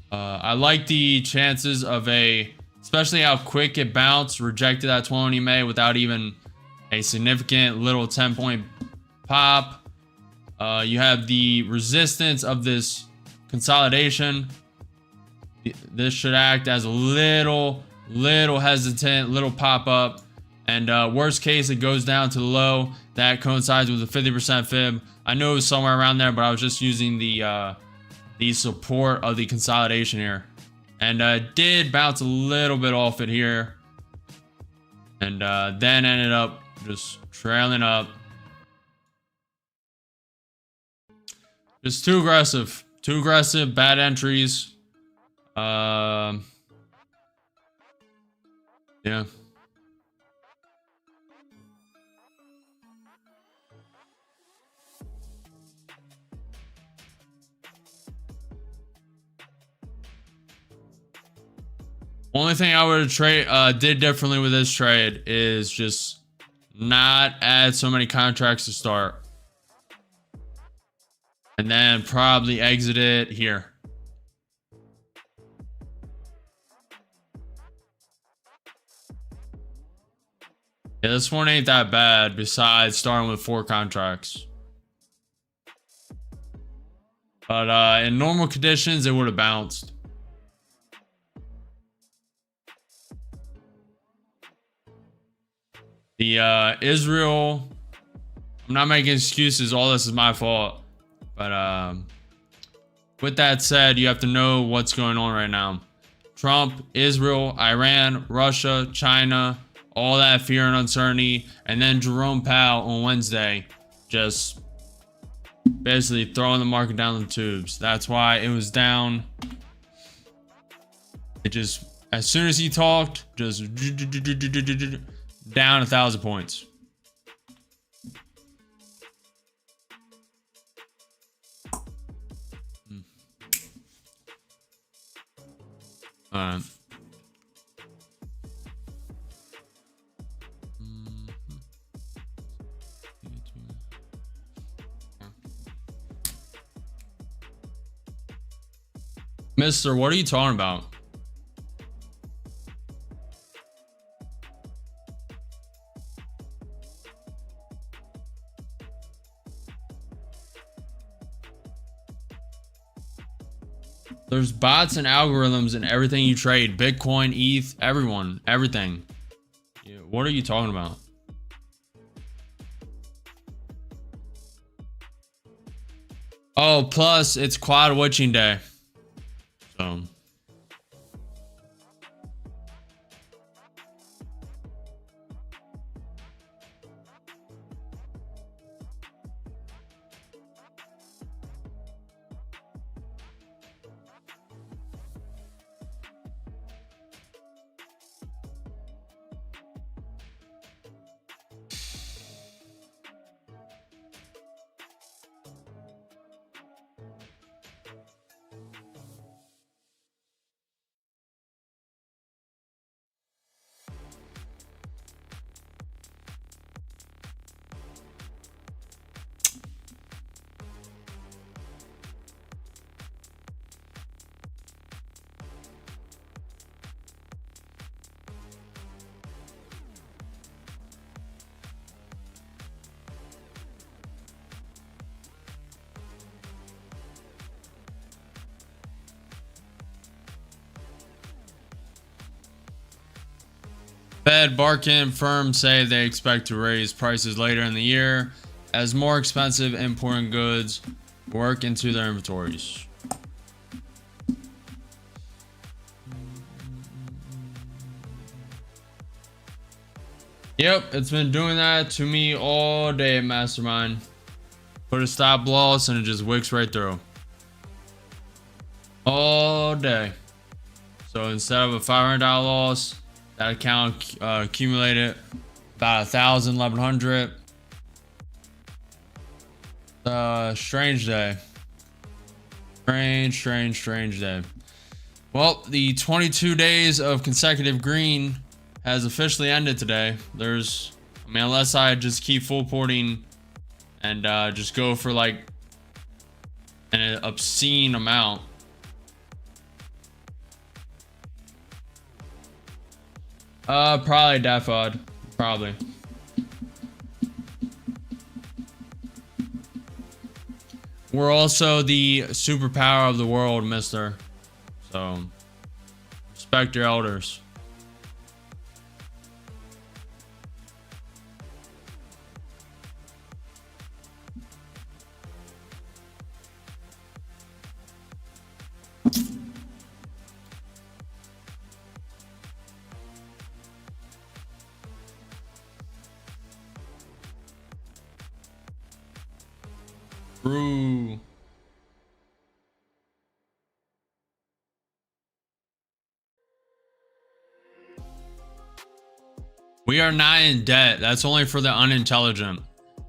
I like the chances of especially how quick it bounced, rejected that 20 EMA without even a significant little 10-point pop. You have the resistance of this consolidation. This should act as a little hesitant, little pop up. And worst case, it goes down to the low. That coincides with a 50% fib. I knew it was somewhere around there, but I was just using the support of the consolidation here. And did bounce a little bit off it here. And then ended up just trailing up. Just too aggressive. Too aggressive. Bad entries. Yeah. Only thing I would have did differently with this trade is just not add so many contracts to start. And then probably exit it here. Yeah, this one ain't that bad besides starting with 4 contracts. But in normal conditions, it would have bounced. The Israel, I'm not making excuses. All this is my fault. But with that said, you have to know what's going on right now. Trump, Israel, Iran, Russia, China, all that fear and uncertainty. And then Jerome Powell on Wednesday just basically throwing the market down the tubes. That's why it was down. It just, as soon as he talked, just down 1,000 points. Alright. Mister, what are you talking about? There's bots and algorithms in everything you trade. Bitcoin, ETH, everyone, everything. Yeah, what are you talking about? Oh, plus it's quad witching day. So Fed bargain firms say they expect to raise prices later in the year as more expensive imported goods work into their inventories. Yep, it's been doing that to me all day, Mastermind. Put a stop loss and it just wicks right through. All day. So instead of a $500 loss, that account accumulated about 1,000, 1,100. Strange day. Strange day. Well, the 22 days of consecutive green has officially ended today. I mean, unless I just keep full porting and just go for like an obscene amount. Probably DEFOD. Probably. We're also the superpower of the world, mister. So, respect your elders. True. We are not in debt. That's only for the unintelligent.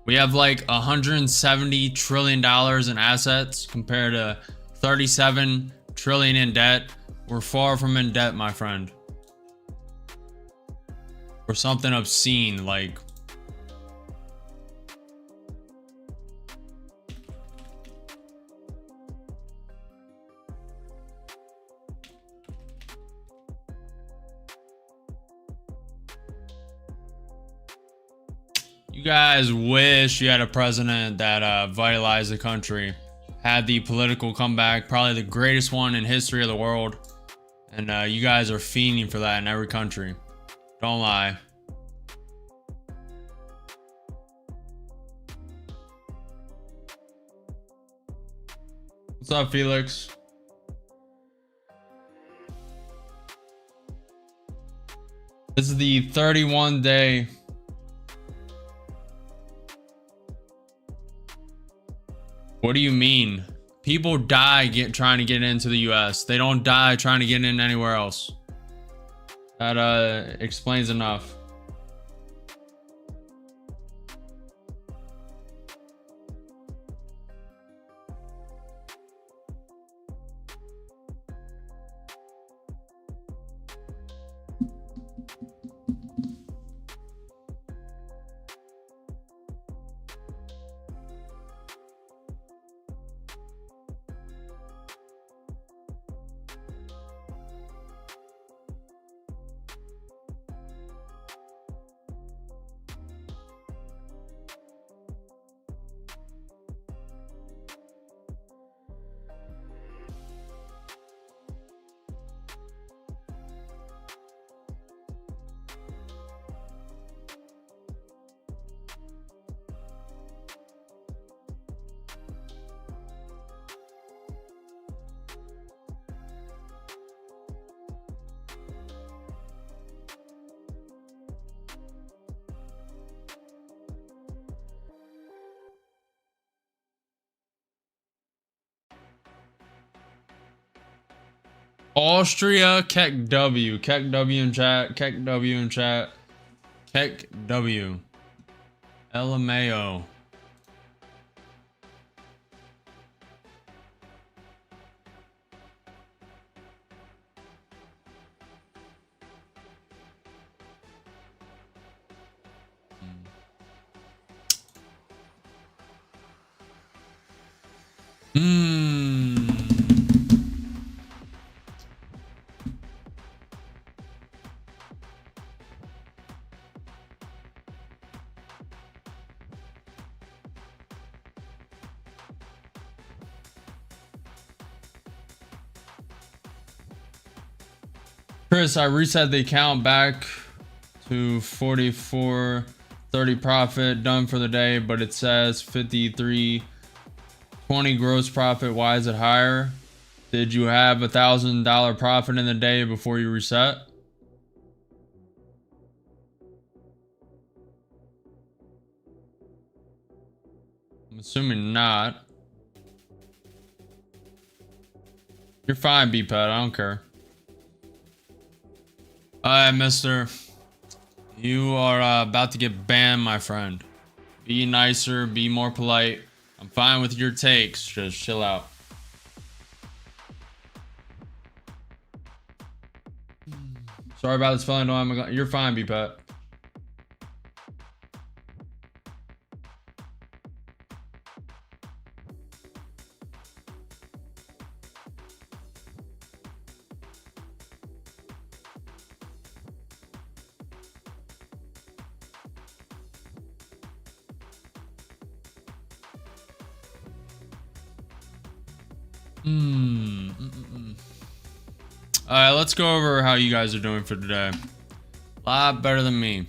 We have like $170 trillion in assets compared to 37 trillion in debt. We're far from in debt, my friend. Or something obscene like you guys wish you had a president that vitalized the country, had the political comeback, probably the greatest one in history of the world, and you guys are fiending for that in every country. Don't lie. What's up, Felix? This is the 31-day. What do you mean? People die trying to get into the US. They don't die trying to get in anywhere else. That explains enough. Austria, Keck W. Keck W in chat. Keck W in chat. Keck W. LMAO. Chris, I reset the account back to 44.30 profit, done for the day, but it says 53.20 gross profit. Why is it higher? Did you have $1,000 profit in the day before you reset? I'm assuming not. You're fine, B-Pet. I don't care. Alright, mister. You are about to get banned, my friend. Be nicer, be more polite. I'm fine with your takes. Just chill out. Sorry about the spelling. No, you're fine, B-Pet. Alright, let's go over how you guys are doing for today. A lot better than me.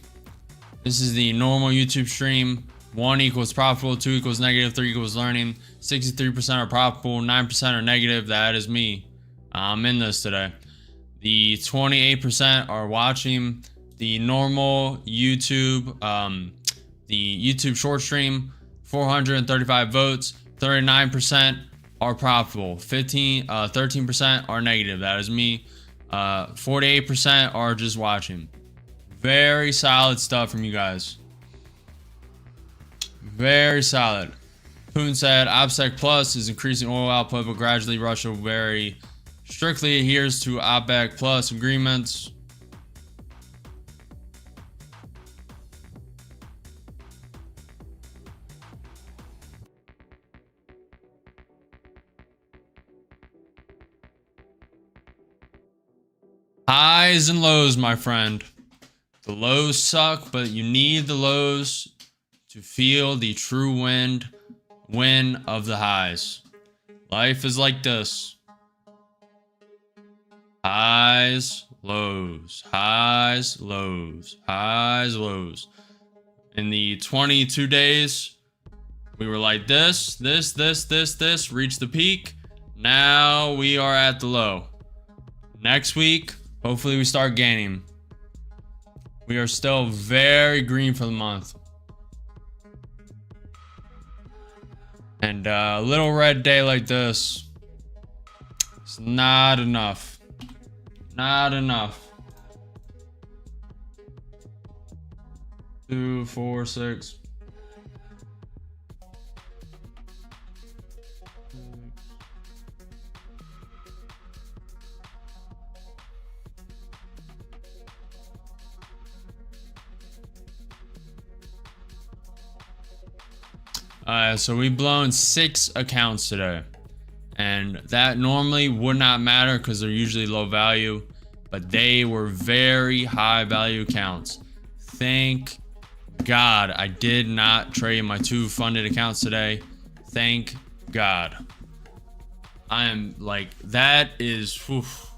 This is the normal YouTube stream. 1 equals profitable, 2 equals negative, 3 equals learning. 63% are profitable, 9% are negative. That is me. I'm in this today. The 28% are watching the normal YouTube, the YouTube short stream. 435 votes. 39% are profitable. 13% are negative. That is me. 48% are just watching. Very solid stuff from you guys. Very solid. Poon said OPSEC Plus is increasing oil output, but gradually Russia very strictly adheres to OPEC Plus agreements. Highs and lows, my friend. The lows suck, but you need the lows to feel the true win of the highs. Life is like this. Highs, lows, highs, lows, highs, lows. In the 22 days, we were like this, reached the peak. Now we are at the low. Next week, hopefully we start gaining. We are still very green for the month. And a little red day like this, it's not enough. Not enough. 2, 4, 6. So we've blown 6 accounts today, and that normally would not matter because they're usually low value, but they were very high value accounts. Thank God I did not trade my 2 funded accounts today. Thank God. I am like, that is, oof.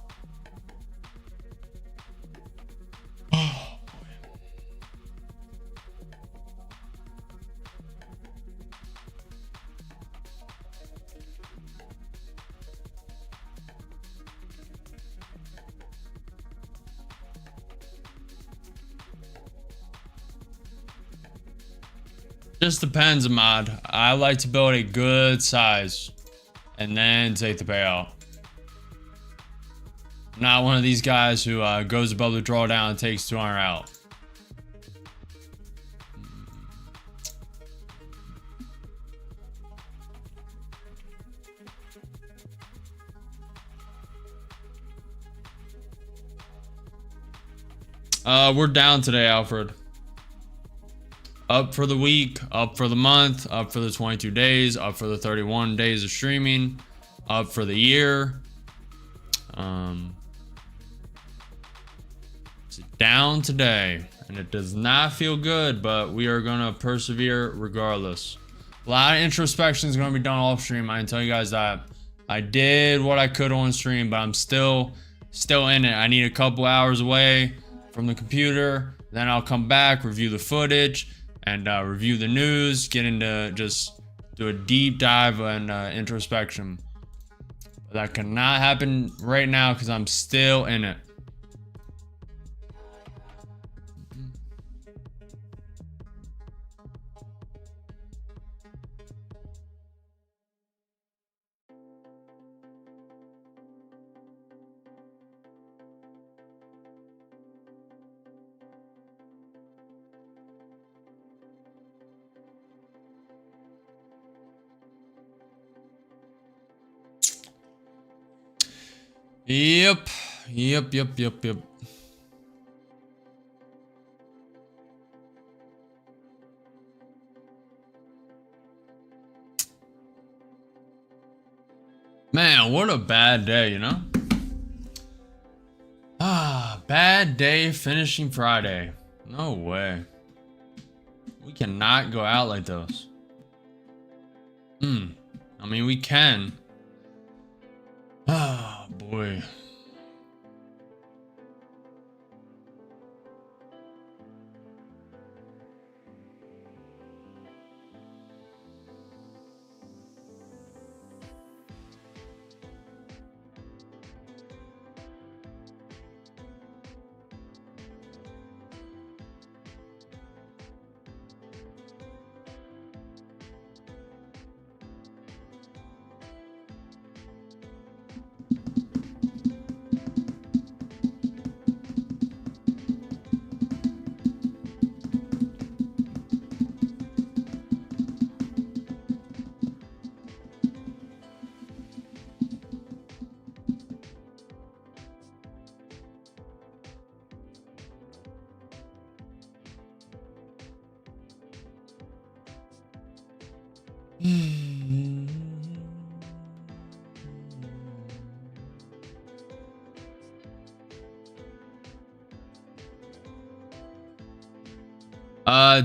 Just depends, Ahmad. I like to build a good size and then take the payout. Not one of these guys who goes above the drawdown and takes 200 out. We're down today, Alfred. Up for the week, up for the month, up for the 22 days, up for the 31 days of streaming, up for the year. It's down today, and it does not feel good, but we are gonna persevere regardless. A lot of introspection is gonna be done off stream. I can tell you guys that. I did what I could on stream, but I'm still in it. I need a couple hours away from the computer, then I'll come back, review the footage, and review the news, get into just do a deep dive and introspection. But that cannot happen right now because I'm still in it. Yep. Man, what a bad day, you know? Bad day finishing Friday. No way. We cannot go out like this. I mean, we can. Oh, boy.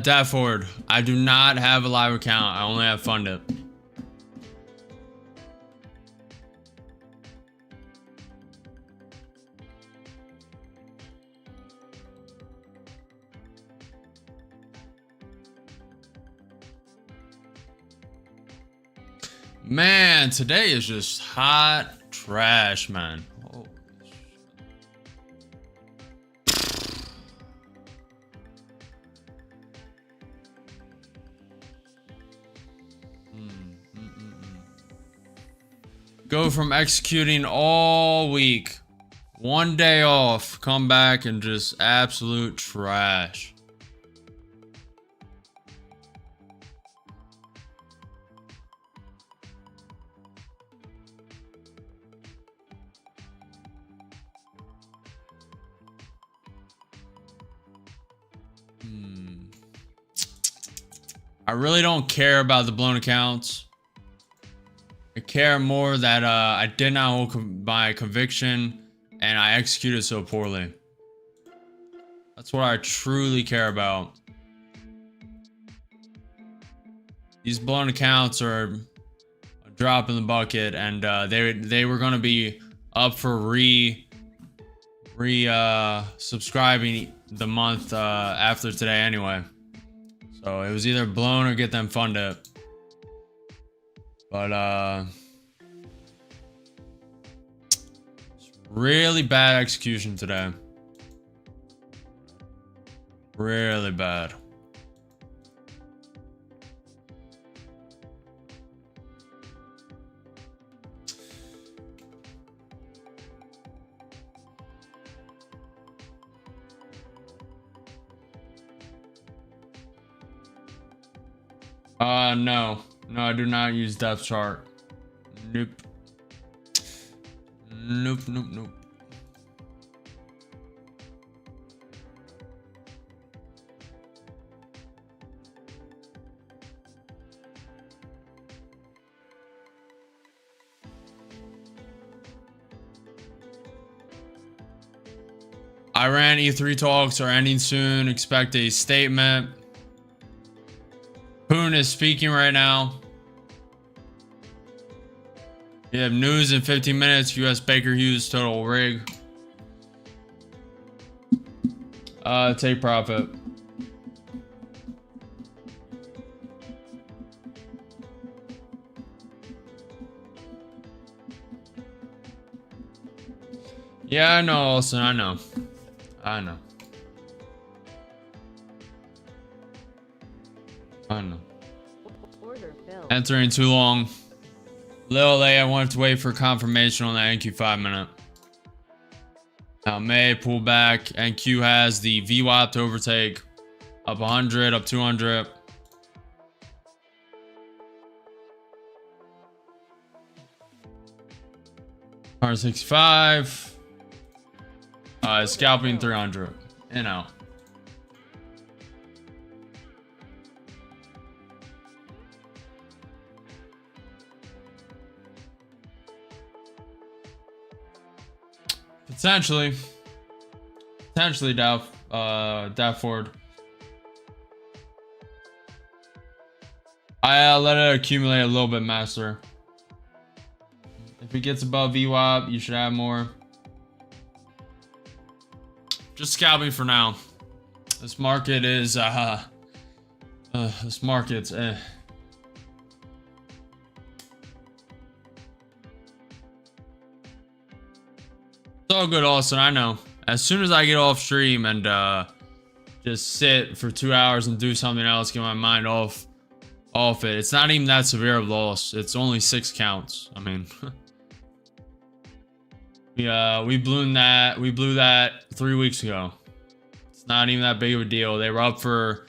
Dafford, I do not have a live account. I only have Fundit. Man, today is just hot trash, man. Holy Go from executing all week, one day off, come back and just absolute trash. I really don't care about the blown accounts. I care more that I did not hold my conviction and I executed so poorly. That's what I truly care about. These blown accounts are a drop in the bucket, and they were gonna be up for subscribing the month after today anyway. So it was either blown or get them funded. But it's really bad execution today. Really bad. No. No, I do not use depth chart. Nope. Nope, nope, nope. Iran E3 talks are ending soon. Expect a statement. Putin is speaking right now. We have news in 15 minutes. U.S. Baker Hughes total rig. Take profit. Yeah, I know, Olsen. I know. I know. I know. Order filled. Entering too long. Little late. I wanted to wait for confirmation on the NQ 5-minute. Now May pull back. NQ has the VWAP to overtake. Up 100, up 200. $165. Scalping 300. In out. Potentially, Dafford. I let it accumulate a little bit, master. If it gets above VWAP, you should have more. Just scalping for now. This market is this market's It's all good, Austin. I know. As soon as I get off stream and just sit for 2 hours and do something else, get my mind off it. It's not even that severe of loss. It's only 6 counts. I mean, we blew that 3 weeks ago. It's not even that big of a deal. They were up for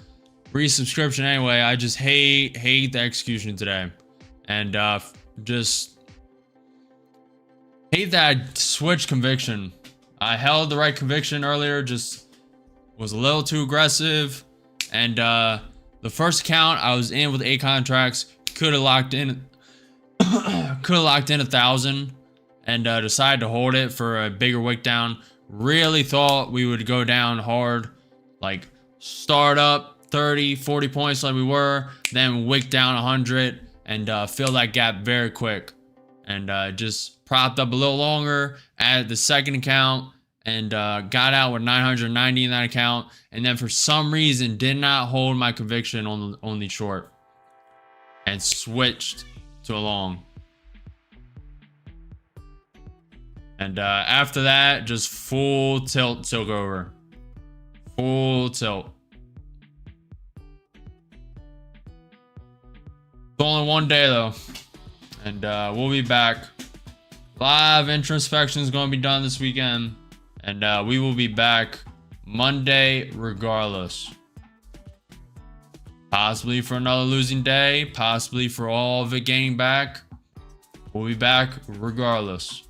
resubscription anyway. I just hate the execution today, and just hate that switch conviction. I held the right conviction earlier, just was a little too aggressive. And the first account I was in with 8 contracts, could have locked in 1,000 and decided to hold it for a bigger wick down. Really thought we would go down hard, like start up 30, 40 points like we were, then wick down 100 and fill that gap very quick. And just propped up a little longer, added the second account, and got out with 990 in that account. And then for some reason did not hold my conviction on the short and switched to a long. And after that, just full tilt took over. Full tilt. It's only one day though. And we'll be back. Live introspection is going to be done this weekend. And we will be back Monday regardless. Possibly for another losing day. Possibly for all of it gaining back. We'll be back regardless.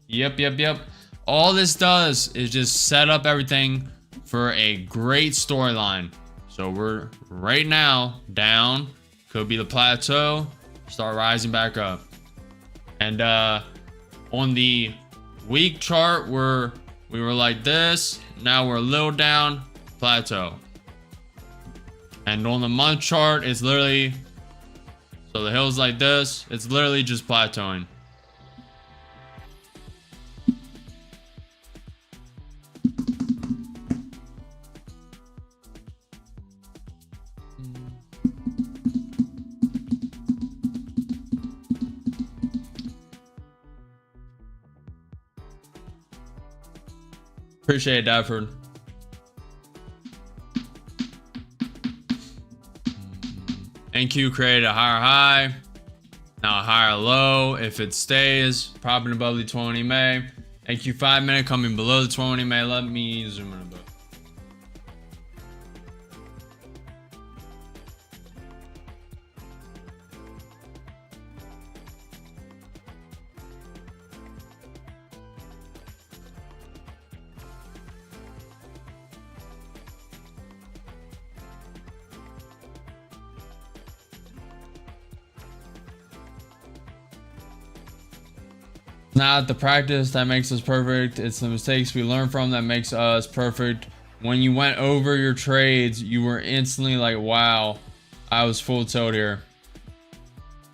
Yep. All this does is just set up everything for a great storyline. So we're right now down. Could be the plateau. Start rising back up. And on the week chart, we were like this. Now we're a little down. Plateau. And on the month chart, it's literally, so the hill's like this. It's literally just plateauing. Appreciate it, Dafford. NQ created a higher high, now a higher low. If it stays popping above the 20 May, NQ 5-minute coming below the 20 May. Let me zoom in a bit. Not the practice that makes us perfect. It's the mistakes we learn from that makes us perfect. When you went over your trades, you were instantly like, wow, I was full tilt here.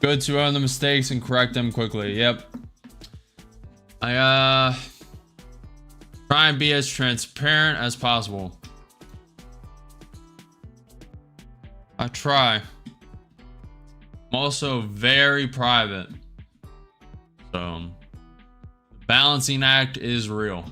Good to own the mistakes and correct them quickly. Yep. I try and be as transparent as possible. I try. I'm also very private. So the balancing act is real.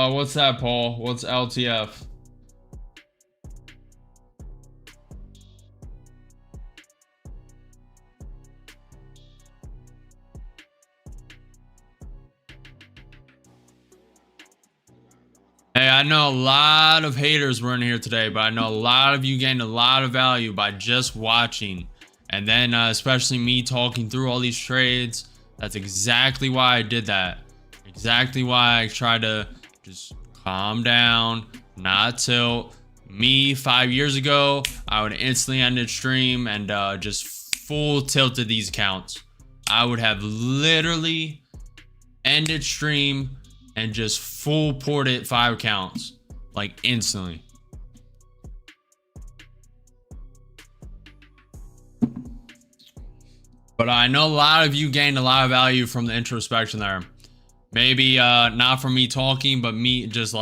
What's that, Paul? What's LTF? Hey, I know a lot of haters were in here today, but I know a lot of you gained a lot of value by just watching. And then especially me talking through all these trades. That's exactly why I did that. Exactly why I try to just calm down, not tilt. Me 5 years ago, I would instantly ended stream and just full tilted these accounts. I would have literally ended stream and just full ported 5 accounts like instantly. But I know a lot of you gained a lot of value from the introspection there. Maybe not from me talking, but me just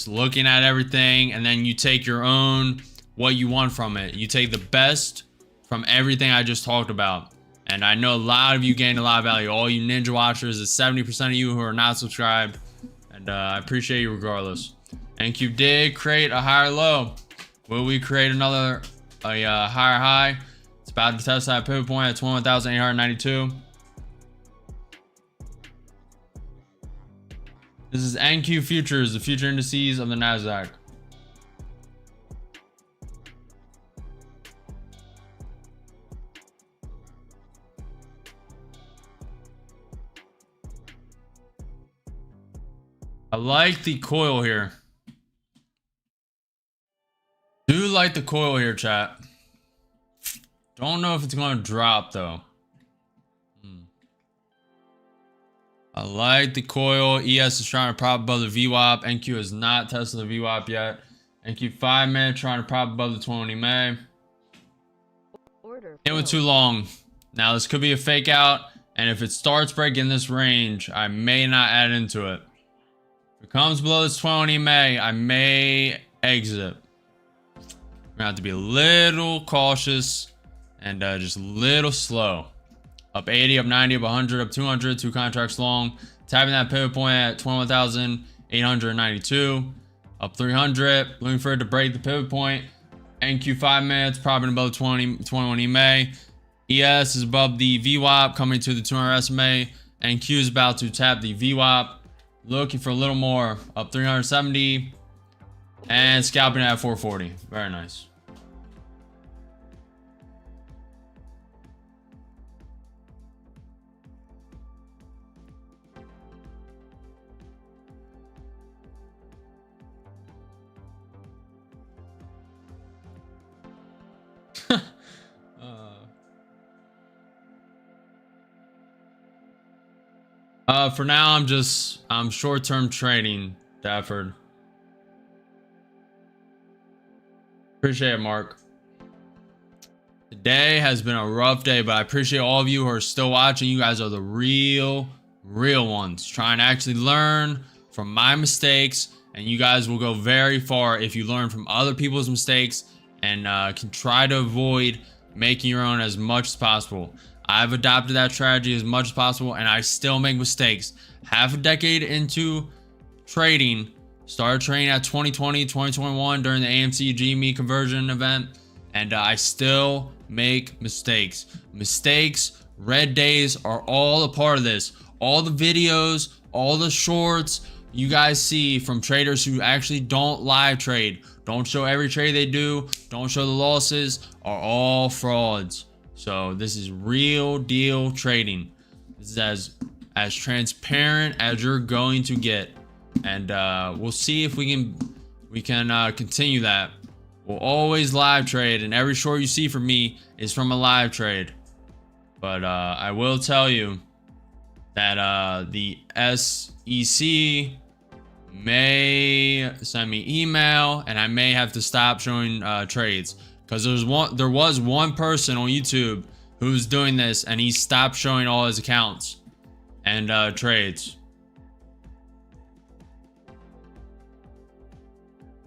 looking at everything, and then you take your own what you want from it. You take the best from everything I just talked about. And I know a lot of you gained a lot of value. All you ninja watchers, is 70% of you who are not subscribed. And I appreciate you regardless. NQ did create a higher low. Will we create another higher high? It's about to test that pivot point at 21,892. This is NQ Futures, the future indices of the NASDAQ. I like the coil here. Do like the coil here, chat. Don't know if it's going to drop though. I like the coil. ES is trying to prop above the VWAP. NQ has not tested the VWAP yet. NQ 5 minute trying to prop above the 20 MA. It went too long. Now this could be a fake out, and if it starts breaking this range, I may not add into it. If it comes below this 20 MA, I may exit. We're gonna have to be a little cautious and just a little slow. Up 80, up 90, up 100, up 200, 2 contracts long. Tapping that pivot point at 21,892. Up 300, looking for it to break the pivot point. NQ 5 minutes, propping above 21 EMA. ES is above the VWAP, coming to the 200 SMA. NQ is about to tap the VWAP. Looking for a little more. Up 370. And scalping at 440. Very nice. For now, I'm short-term trading, Dafford. Appreciate it, Mark. Today has been a rough day, but I appreciate all of you who are still watching. You guys are the real ones. Trying to actually learn from my mistakes, and you guys will go very far if you learn from other people's mistakes and can try to avoid making your own as much as possible. I've adopted that strategy as much as possible, and I still make mistakes. Half a decade into trading. Started trading at 2020, 2021 during the AMC GME conversion event, and I still make mistakes. Mistakes, red days are all a part of this. All the videos, all the shorts you guys see from traders who actually don't live trade, don't show every trade they do, don't show the losses, are all frauds. So this is real deal trading. This is as transparent as you're going to get, and we'll see if we can continue that. We'll always live trade, and every short you see from me is from a live trade. But I will tell you that the SEC may send me email, and I may have to stop showing trades, because there was one person on YouTube who was doing this, and he stopped showing all his accounts and trades.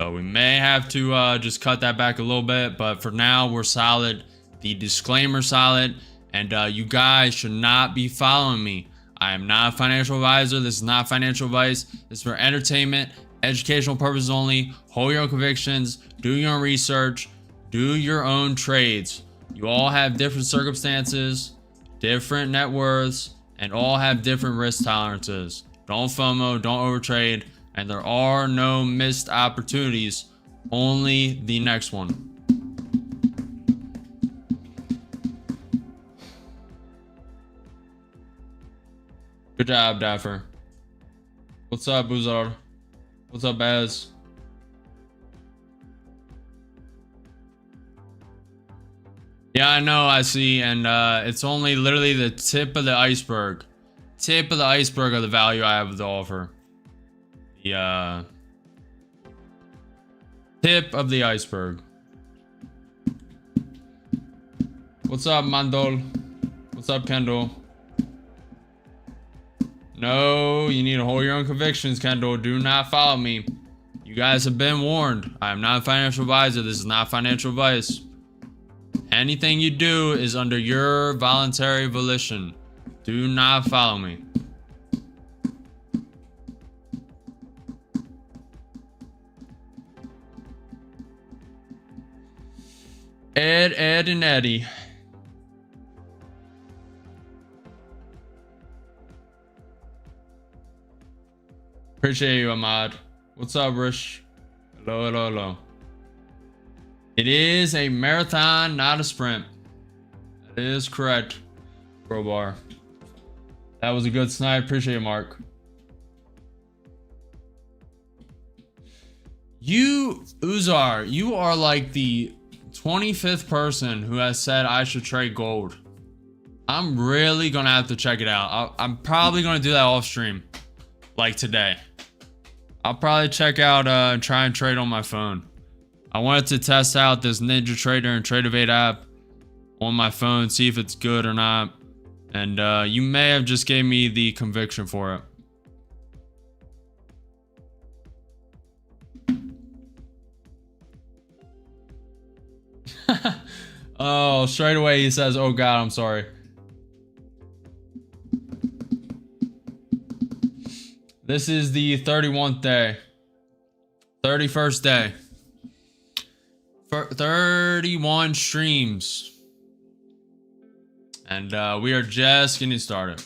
So we may have to just cut that back a little bit, but for now we're solid. The disclaimer solid, and you guys should not be following me. I am not a financial advisor. This is not financial advice. This is for entertainment, educational purposes only. Hold your own convictions, do your own research, do your own trades. You all have different circumstances, different net worths, and all have different risk tolerances. Don't FOMO, don't overtrade, and there are no missed opportunities, only the next one. Good job, Dapper. What's up, Buzar? What's up, Baz? Yeah, I know, I see, and it's only literally the tip of the iceberg. Tip of the iceberg of the value I have to offer. The tip of the iceberg. What's up, Mandol? What's up, Kendall? No, you need to hold your own convictions, Kendall. Do not follow me. You guys have been warned. I am not a financial advisor. This is not financial advice. Anything you do is under your voluntary volition. Do not follow me. Ed, and Eddie. Appreciate you, Ahmad. What's up, Rish? Hello, hello, hello. It is a marathon, not a sprint. That is correct, Crowbar. That was a good snipe. Appreciate it, Mark. You, Uzar, you are like the 25th person who has said I should trade gold. I'm really gonna have to check it out. I'm probably gonna do that off stream, like today. I'll probably check out and try and trade on my phone. I wanted to test out this Ninja Trader and Tradeovate app on my phone, see if it's good or not. And you may have just gave me the conviction for it. Oh, straight away he says, oh God, I'm sorry. This is the 31st day. 31st day. 31 streams. And we are just getting started.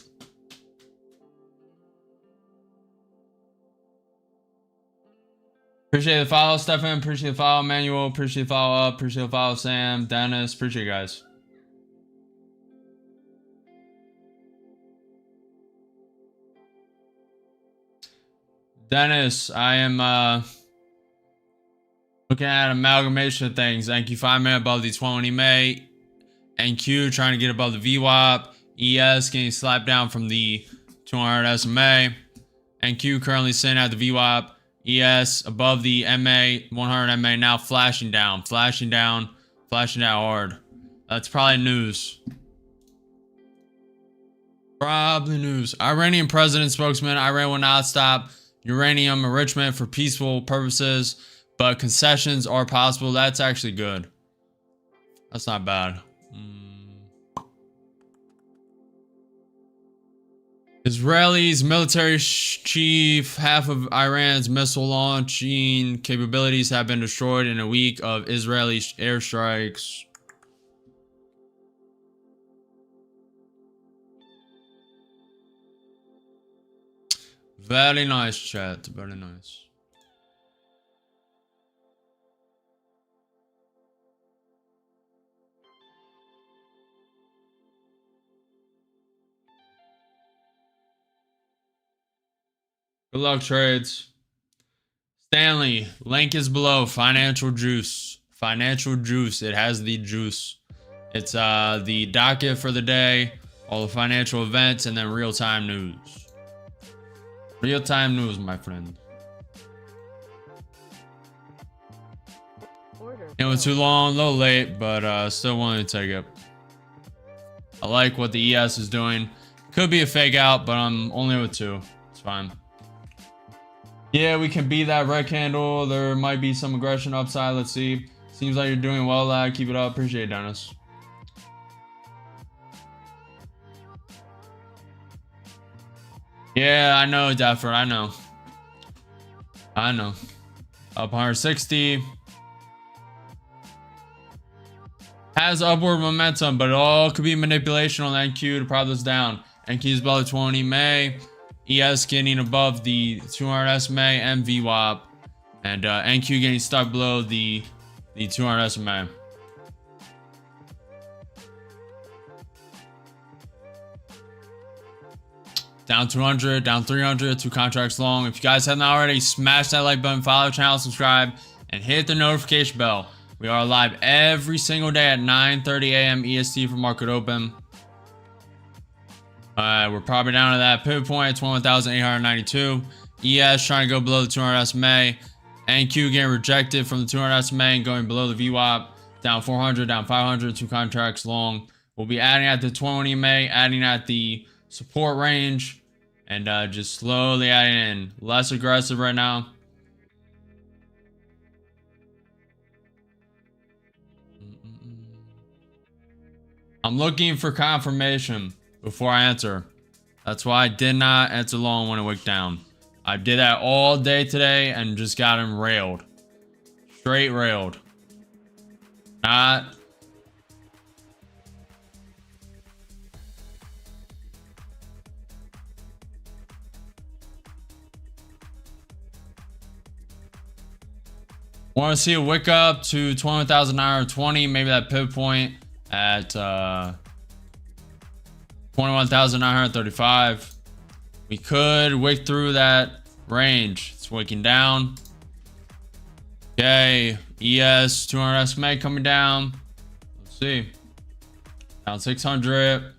Appreciate the follow, Stefan. Appreciate the follow, Manuel. Appreciate the follow up. Appreciate the follow, Sam, Dennis. Appreciate you guys. Dennis, I am looking at amalgamation of things. NQ 5 minute above the 20 May. NQ trying to get above the VWAP. ES getting slapped down from the 200 SMA. NQ currently sitting at the VWAP. ES above the MA, 100 MA, now flashing down hard. That's probably news. Probably news. Iranian president spokesman, Iran will not stop uranium enrichment for peaceful purposes, but concessions are possible. That's actually good. That's not bad. Israelis military chief, half of Iran's missile launching capabilities have been destroyed in a week of Israeli airstrikes. Very nice, chat. Very nice. Good luck, trades. Stanley, link is below. FinancialJuice. FinancialJuice. It has the juice. It's the docket for the day, all the financial events, and then real-time news. Real-time news, my friend. It was too long, a little late, but still wanted to take it. I like what the ES is doing. Could be a fake out, but I'm only with 2. It's fine. Yeah, we can beat that red candle. There might be some aggression upside. Let's see. Seems like you're doing well, lad. Keep it up. Appreciate it, Dennis. Yeah, I know, Deffer. I know. Up 160. Has upward momentum, but it all could be manipulation on NQ to prop this down. NQ is below 20 May. ES getting above the 200 SMA and VWAP. And NQ getting stuck below the 200 SMA. Down 200, down 300, 2 contracts long. If you guys haven't already, smash that like button, follow the channel, subscribe, and hit the notification bell. We are live every single day at 9:30 a.m. EST for market open. We're probably down to that pivot point at 21,892. ES trying to go below the 200 SMA. NQ getting rejected from the 200 SMA and going below the VWAP. Down 400, down 500, 2 contracts long. We'll be adding at the 20 May, adding at the support range, and just slowly adding in. Less aggressive right now. I'm looking for confirmation before I answer. That's why I did not answer long when it wicked down. I did that all day today and just got him railed. Straight railed. Not. Want to see a wick up to 21,920, maybe that pivot point at 21,935. We could wick through that range. It's wicking down. Okay, ES 200 SMA coming down. Let's see. Down 600.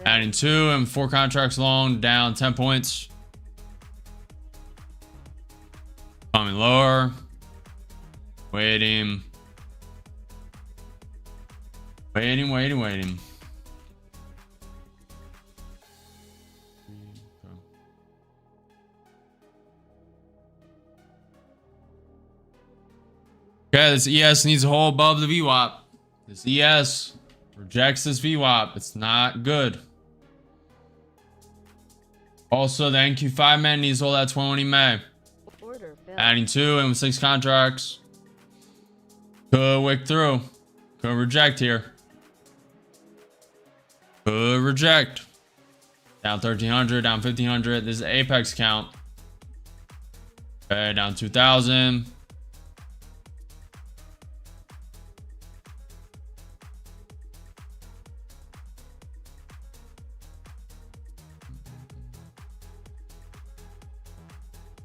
Adding 2 and 4 contracts long, down 10 points. Coming lower. Waiting. Waiting. Okay, this ES needs to hold above the VWAP. This ES rejects this VWAP. It's not good. Also, the NQ5 man needs to hold that 20 May. Adding 2 and 6 contracts. Could wick through. Could reject here. Could reject. Down 1,300, down 1,500. This is apex count. Okay, down 2,000.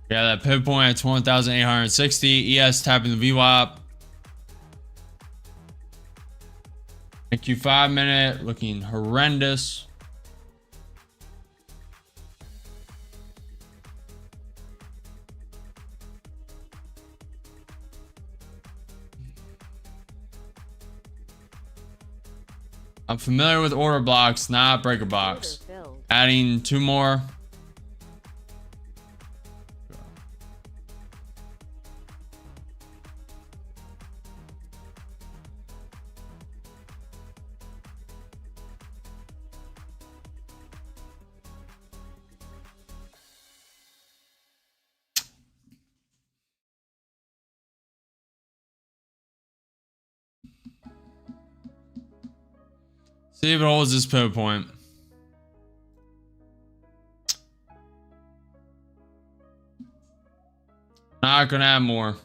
Yeah, that pivot point at 21,860. ES tapping the VWAP. NQ5 minute looking horrendous. I'm familiar with order blocks, not breaker box. Adding 2 more. See if it holds this pivot point. Not gonna add more.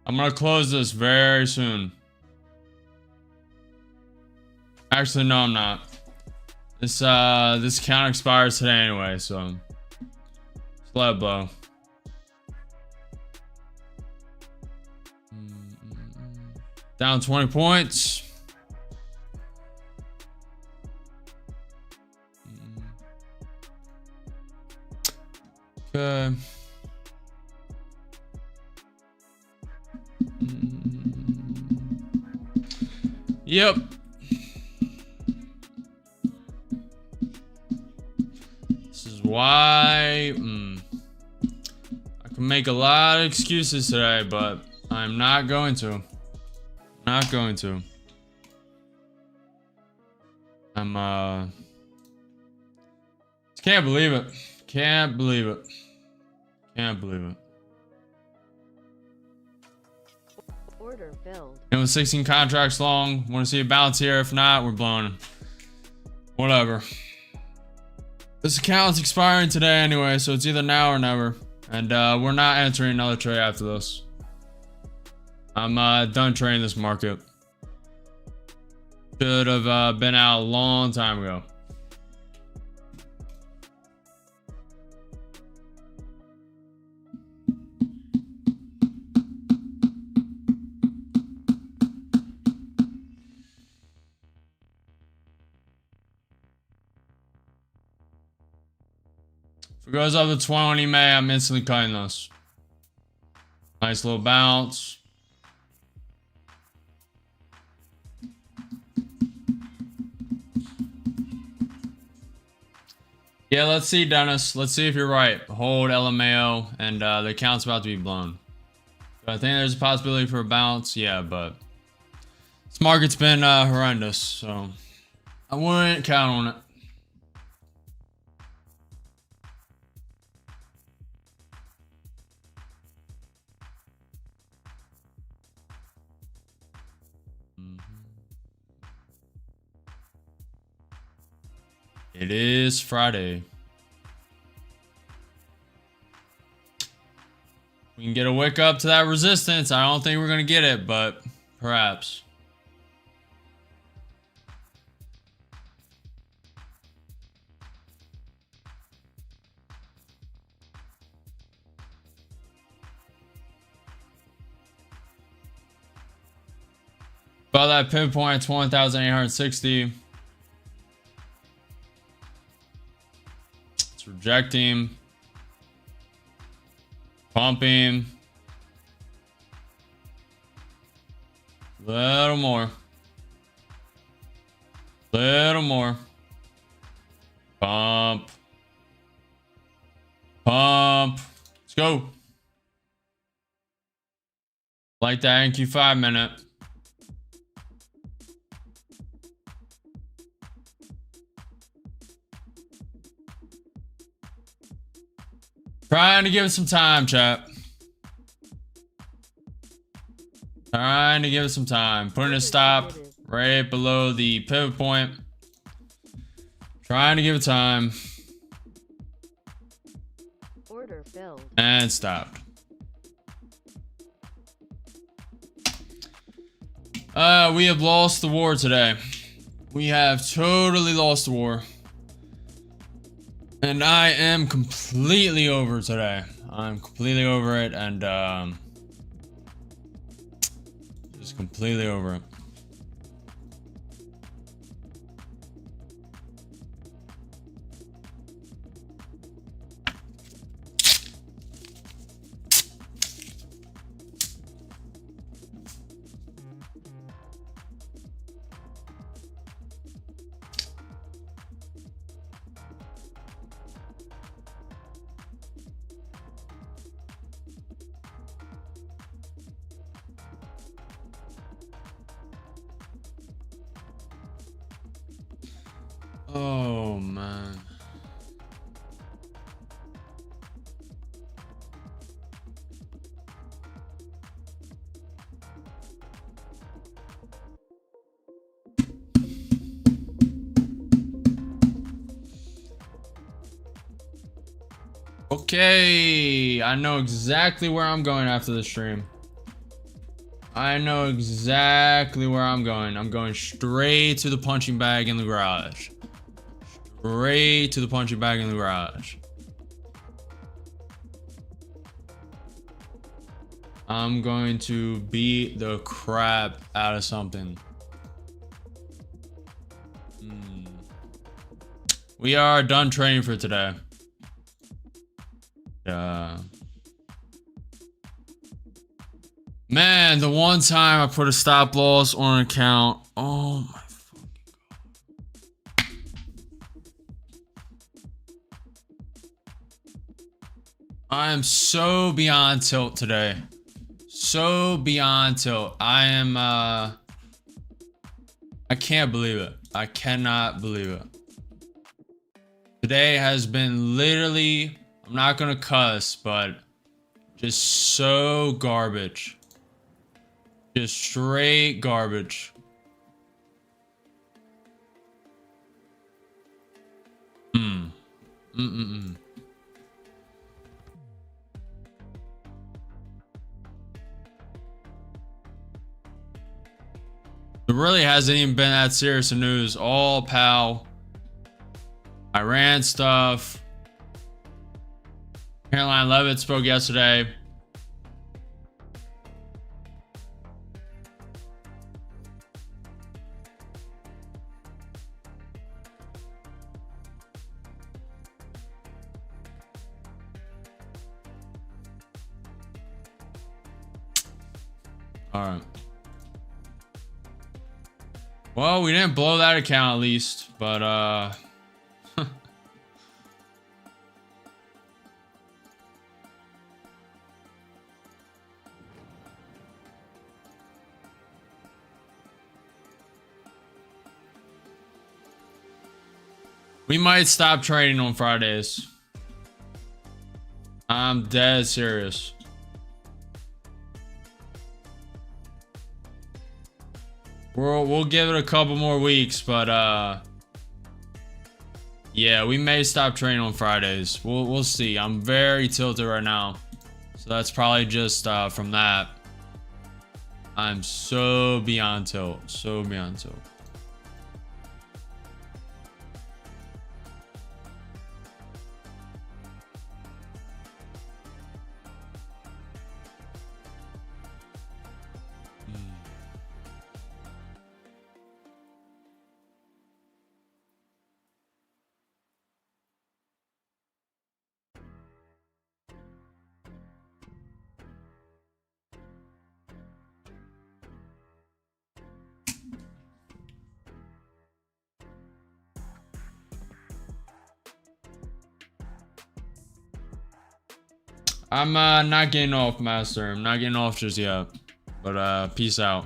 I'm gonna close this very soon. Actually, no, I'm not. This account expires today anyway, so just let it blow. Down 20 points. Okay. Yep. This is why I can make a lot of excuses today, but I'm not going to. Not going to. Can't believe it. Can't believe it. Can't believe it. Order filled. It was 16 contracts long. Want to see a bounce here? If not, we're blowing. Whatever. This account's expiring today anyway, so it's either now or never. And we're not entering another trade after this. I'm done trading this market. Should have been out a long time ago. If it goes up to 20 May, I'm instantly cutting this. Nice little bounce. Yeah, let's see, Dennis. Let's see if you're right. Hold LMAO, and the account's about to be blown. So I think there's a possibility for a bounce. Yeah, but this market's been horrendous, so I wouldn't count on it. It is Friday. We can get a wick up to that resistance. I don't think we're going to get it, but perhaps. About that pivot point at 1,860. Rejecting, pumping, little more, pump, let's go. Like that NQ 5-minute. Trying to give it some time, chat. Trying to give it some time. Putting a stop right below the pivot point. Trying to give it time. Order filled. And stopped. We have lost the war today. We have totally lost the war. And I am completely over today. I'm completely over it, and just completely over it. Oh man. Okay, I know exactly where I'm going after the stream. I know exactly where I'm going. I'm going straight to the punching bag in the garage. Straight to the punching bag in the garage. I'm going to beat the crap out of something. We are done training for today. Man, the one time I put a stop loss on an account. Oh my fucking god. I am so beyond tilt today. So beyond tilt. I am I can't believe it. I cannot believe it. Today has been literally, I'm not gonna cuss, but just so garbage. Just straight garbage. It really hasn't even been that serious of news. All pal. Iran stuff. Caroline Levitt spoke yesterday. All right. Well, we didn't blow that account at least, but we might stop trading on Fridays. I'm dead serious. We'll give it a couple more weeks, but yeah, we may stop trading on Fridays. We'll see. I'm very tilted right now, so that's probably just from that. I'm so beyond tilt, so beyond tilt. I'm not getting off, Master. I'm not getting off just yet. But peace out.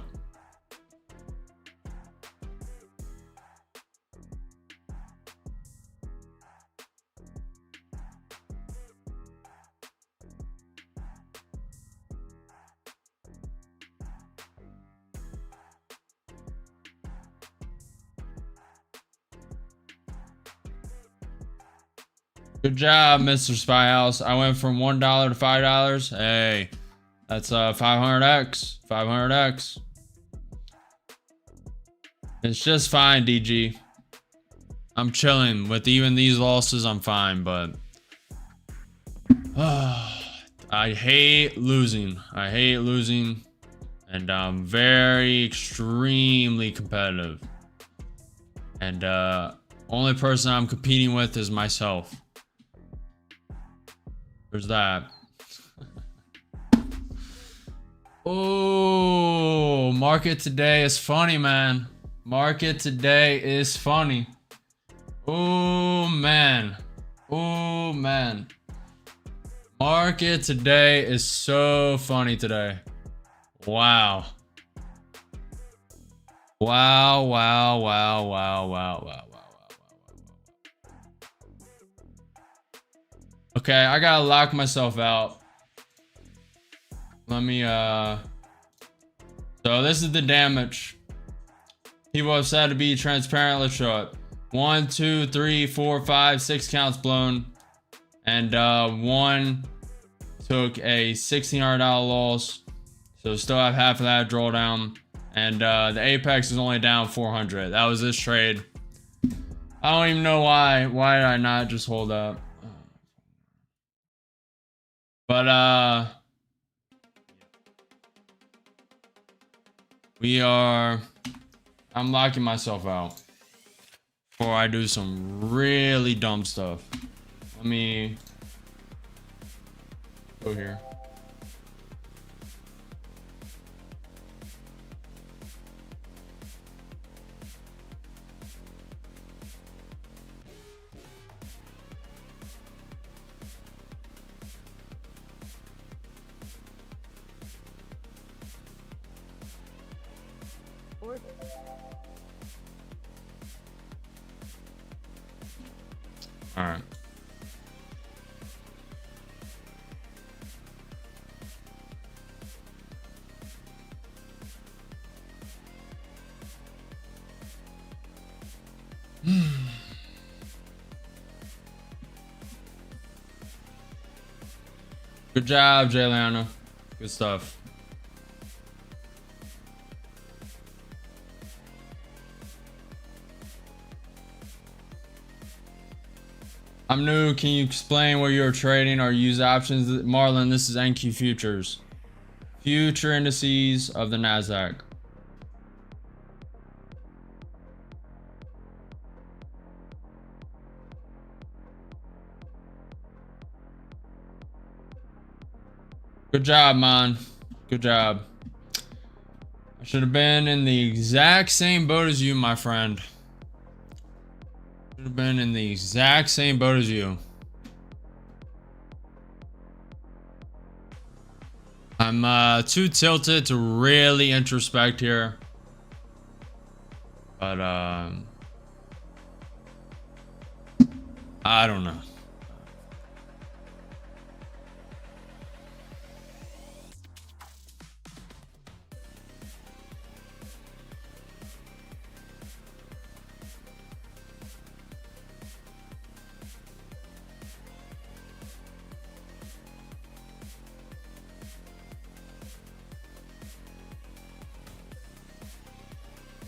Good job, Mr. Spy House. I went from $1 to $5. Hey, that's 500x. 500x. It's just fine, DG. I'm chilling with even these losses. I'm fine, but I hate losing. I hate losing, and I'm very extremely competitive. And only person I'm competing with is myself. There's that. Oh, market today is funny, man. Market today is funny. Oh, man. Oh, man. Market today is so funny today. Wow. Wow, wow, wow, wow, wow, wow, wow, wow. Okay, I gotta lock myself out. Let me, so this is the damage. People have said to be transparent. Let's show it. 1, 2, 3, 4, 5, 6 counts blown. And one took a $1,600 loss. So still have half of that drawdown. And the Apex is only down 400. That was this trade. I don't even know why. Why did I not just hold up? But I'm locking myself out before I do some really dumb stuff. Let me go here. Order. All right. Good job, Jayliana. Good stuff. I'm new. Can you explain what you're trading or use options? Marlon, this is NQ futures. Future indices of the NASDAQ. Good job, man. Good job. I should have been in the exact same boat as you, my friend. Should have been in the exact same boat as you. I'm too tilted to really introspect here. But I don't know.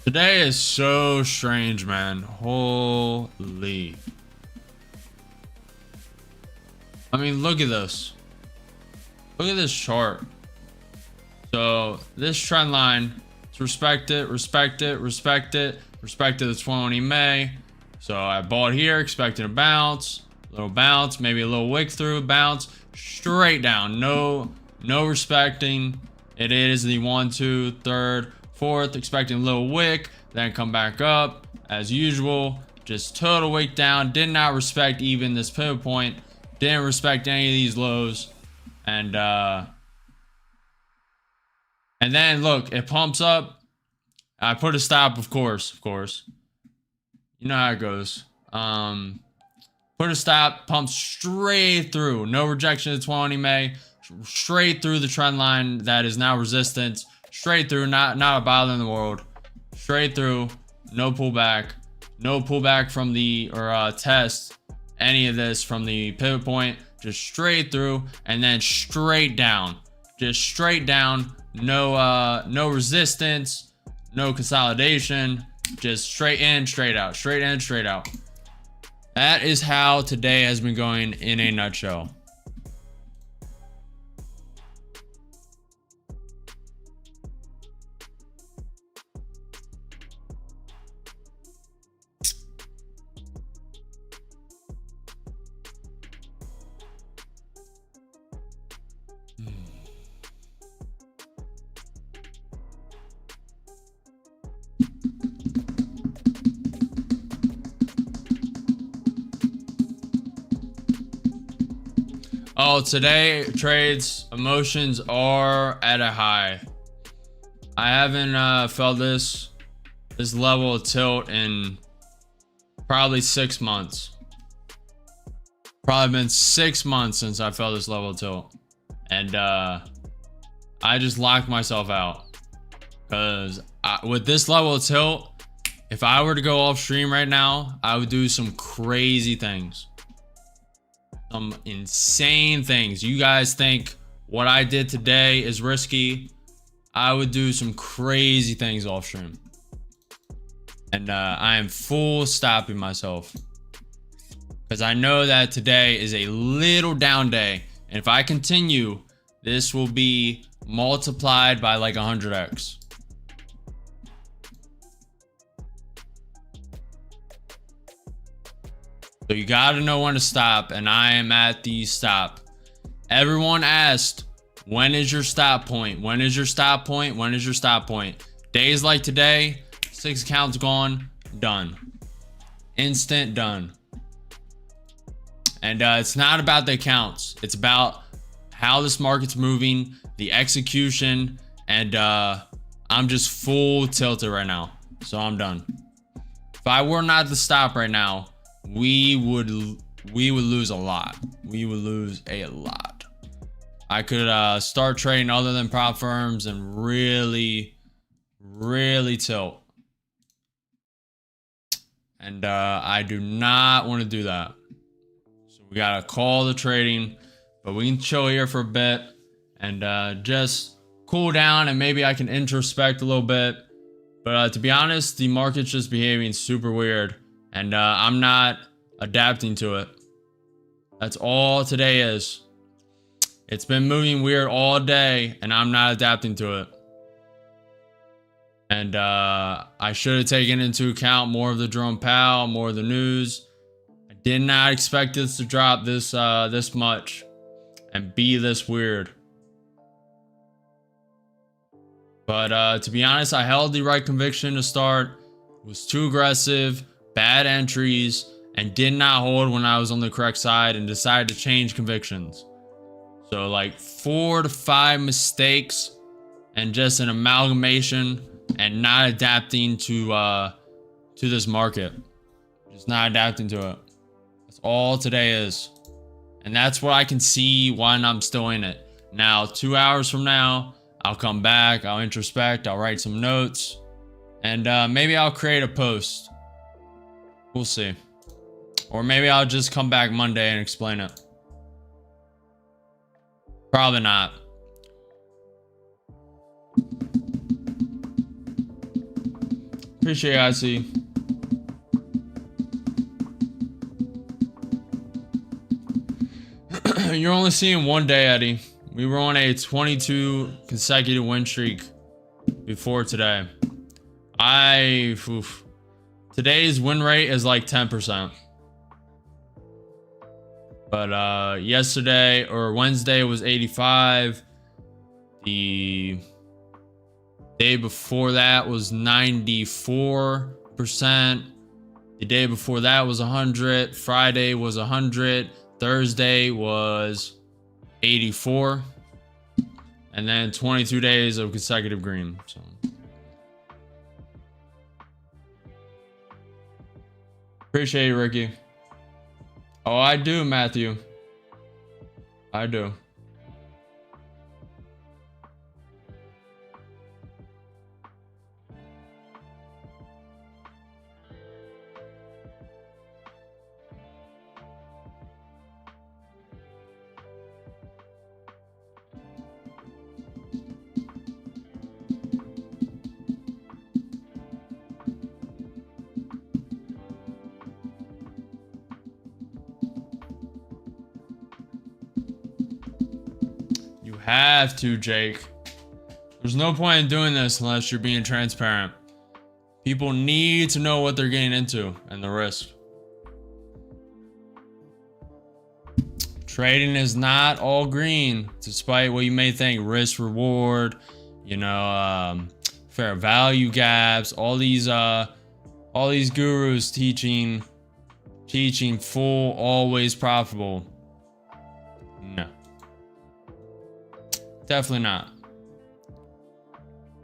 Today is so strange, man. Holy. I mean, look at this. Look at this chart. So this trend line, let's respect it, respect it, respect it, respect it. The 20 May. So I bought here, expecting a bounce, little bounce, maybe a little wick through, bounce, straight down. No respecting. It is the 1, 2, 3rd, 4th, expecting a little wick, then come back up as usual. Just total wick down. Did not respect even this pivot point. Didn't respect any of these lows. And then look, it pumps up. I put a stop, of course. You know how it goes. Put a stop, pump straight through. No rejection of 20 May. Straight through the trend line that is now resistance. Straight through, not a bother in the world. Straight through, no pullback. No pullback from the test. any of this from the pivot point, just straight through and then straight down, just straight down. No resistance, no consolidation, just straight in, straight out, straight in, straight out. That is how today has been going in a nutshell. Oh, today trades emotions are at a high. I haven't felt this level of tilt in probably 6 months. Probably been 6 months since I felt this level of tilt, and I just locked myself out because with this level of tilt, if I were to go off stream right now, I would do some crazy things. Some insane things. You guys think what I did today is risky? I would do some crazy things off stream, and I am full stopping myself because I know that today is a little down day, and if I continue, this will be multiplied by like 100x. So you gotta know when to stop, and I am at the stop. Everyone asked, when is your stop point? When is your stop point? When is your stop point? Days like today, 6 accounts gone, done. Instant done. And it's not about the accounts. It's about how this market's moving, the execution, and I'm just full tilted right now. So I'm done. If I were not to stop right now, we would lose a lot. We would lose a lot. I could start trading other than prop firms and really tilt. And I do not want to do that. So we gotta call the trading, but we can chill here for a bit and just cool down, and maybe I can introspect a little bit. But to be honest, the market's just behaving super weird, and I'm not adapting to it. That's all today is. It's been moving weird all day, and I'm not adapting to it. And I should have taken into account more of the Jerome Powell, more of the news. I did not expect this to drop this much and be this weird. But to be honest, I held the right conviction to start. Was too aggressive, bad entries, and did not hold when I was on the correct side, and decided to change convictions. So like 4 to 5 mistakes and just an amalgamation, and not adapting to this market. Just not adapting to it. That's all today is. And that's what I can see when I'm still in it. Now, 2 hours from now, I'll come back, I'll introspect, I'll write some notes, and maybe I'll create a post. We'll see. Or maybe I'll just come back Monday and explain it. Probably not. Appreciate it, IC. You're only seeing one day, Eddie. We were on a 22 consecutive win streak before today. Today's win rate is like 10%. But yesterday or Wednesday was 85. The day before that was 94%. The day before that was 100. Friday was 100. Thursday was 84. And then 22 days of consecutive green. So appreciate you, Ricky. Oh, I do, Matthew. I do. have to, Jake. There's no point in doing this unless you're being transparent. People need to know what they're getting into and the risk. Trading is not all green, despite what you may think. Risk reward, you know, fair value gaps, all these gurus teaching full, always profitable. No, definitely not.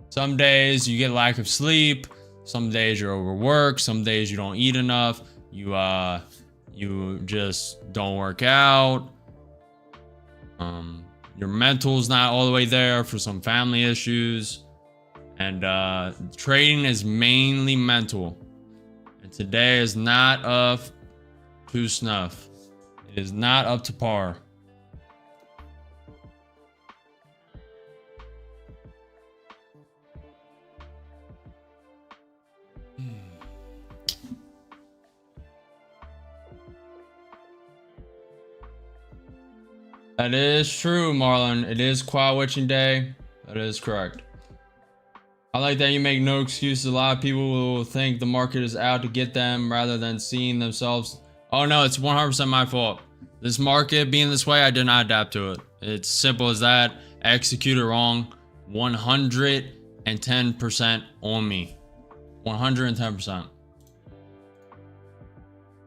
Some days you get lack of sleep, some days you're overworked, some days you don't eat enough, you just don't work out. Your mental's not all the way there for some family issues, and trading is mainly mental, and today is not up to snuff. It is not up to par. That is true, Marlon. It is quad witching day. That is correct. I like that you make no excuses. A lot of people will think the market is out to get them rather than seeing themselves. Oh no, it's 100% my fault. This market being this way, I did not adapt to it. It's simple as that. I executed wrong. 110% on me. 110%.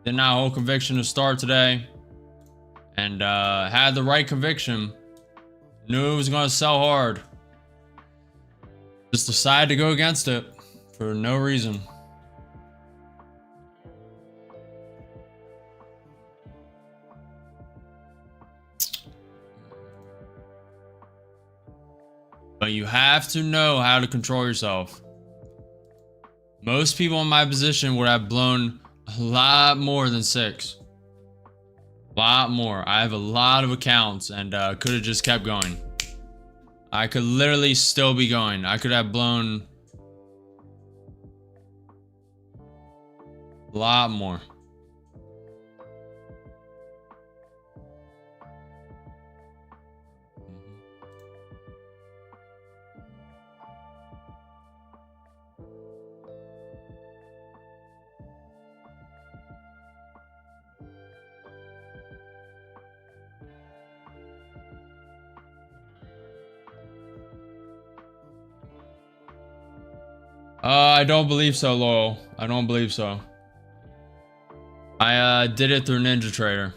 Did not hold conviction to start today. And had the right conviction. Knew it was going to sell hard. Just decided to go against it for no reason. But you have to know how to control yourself. Most people in my position would have blown a lot more than 6. A lot more. I have a lot of accounts and could have just kept going. I could literally still be going. I could have blown a lot more. I don't believe so, Lowell. I don't believe so. I did it through Ninja Trader.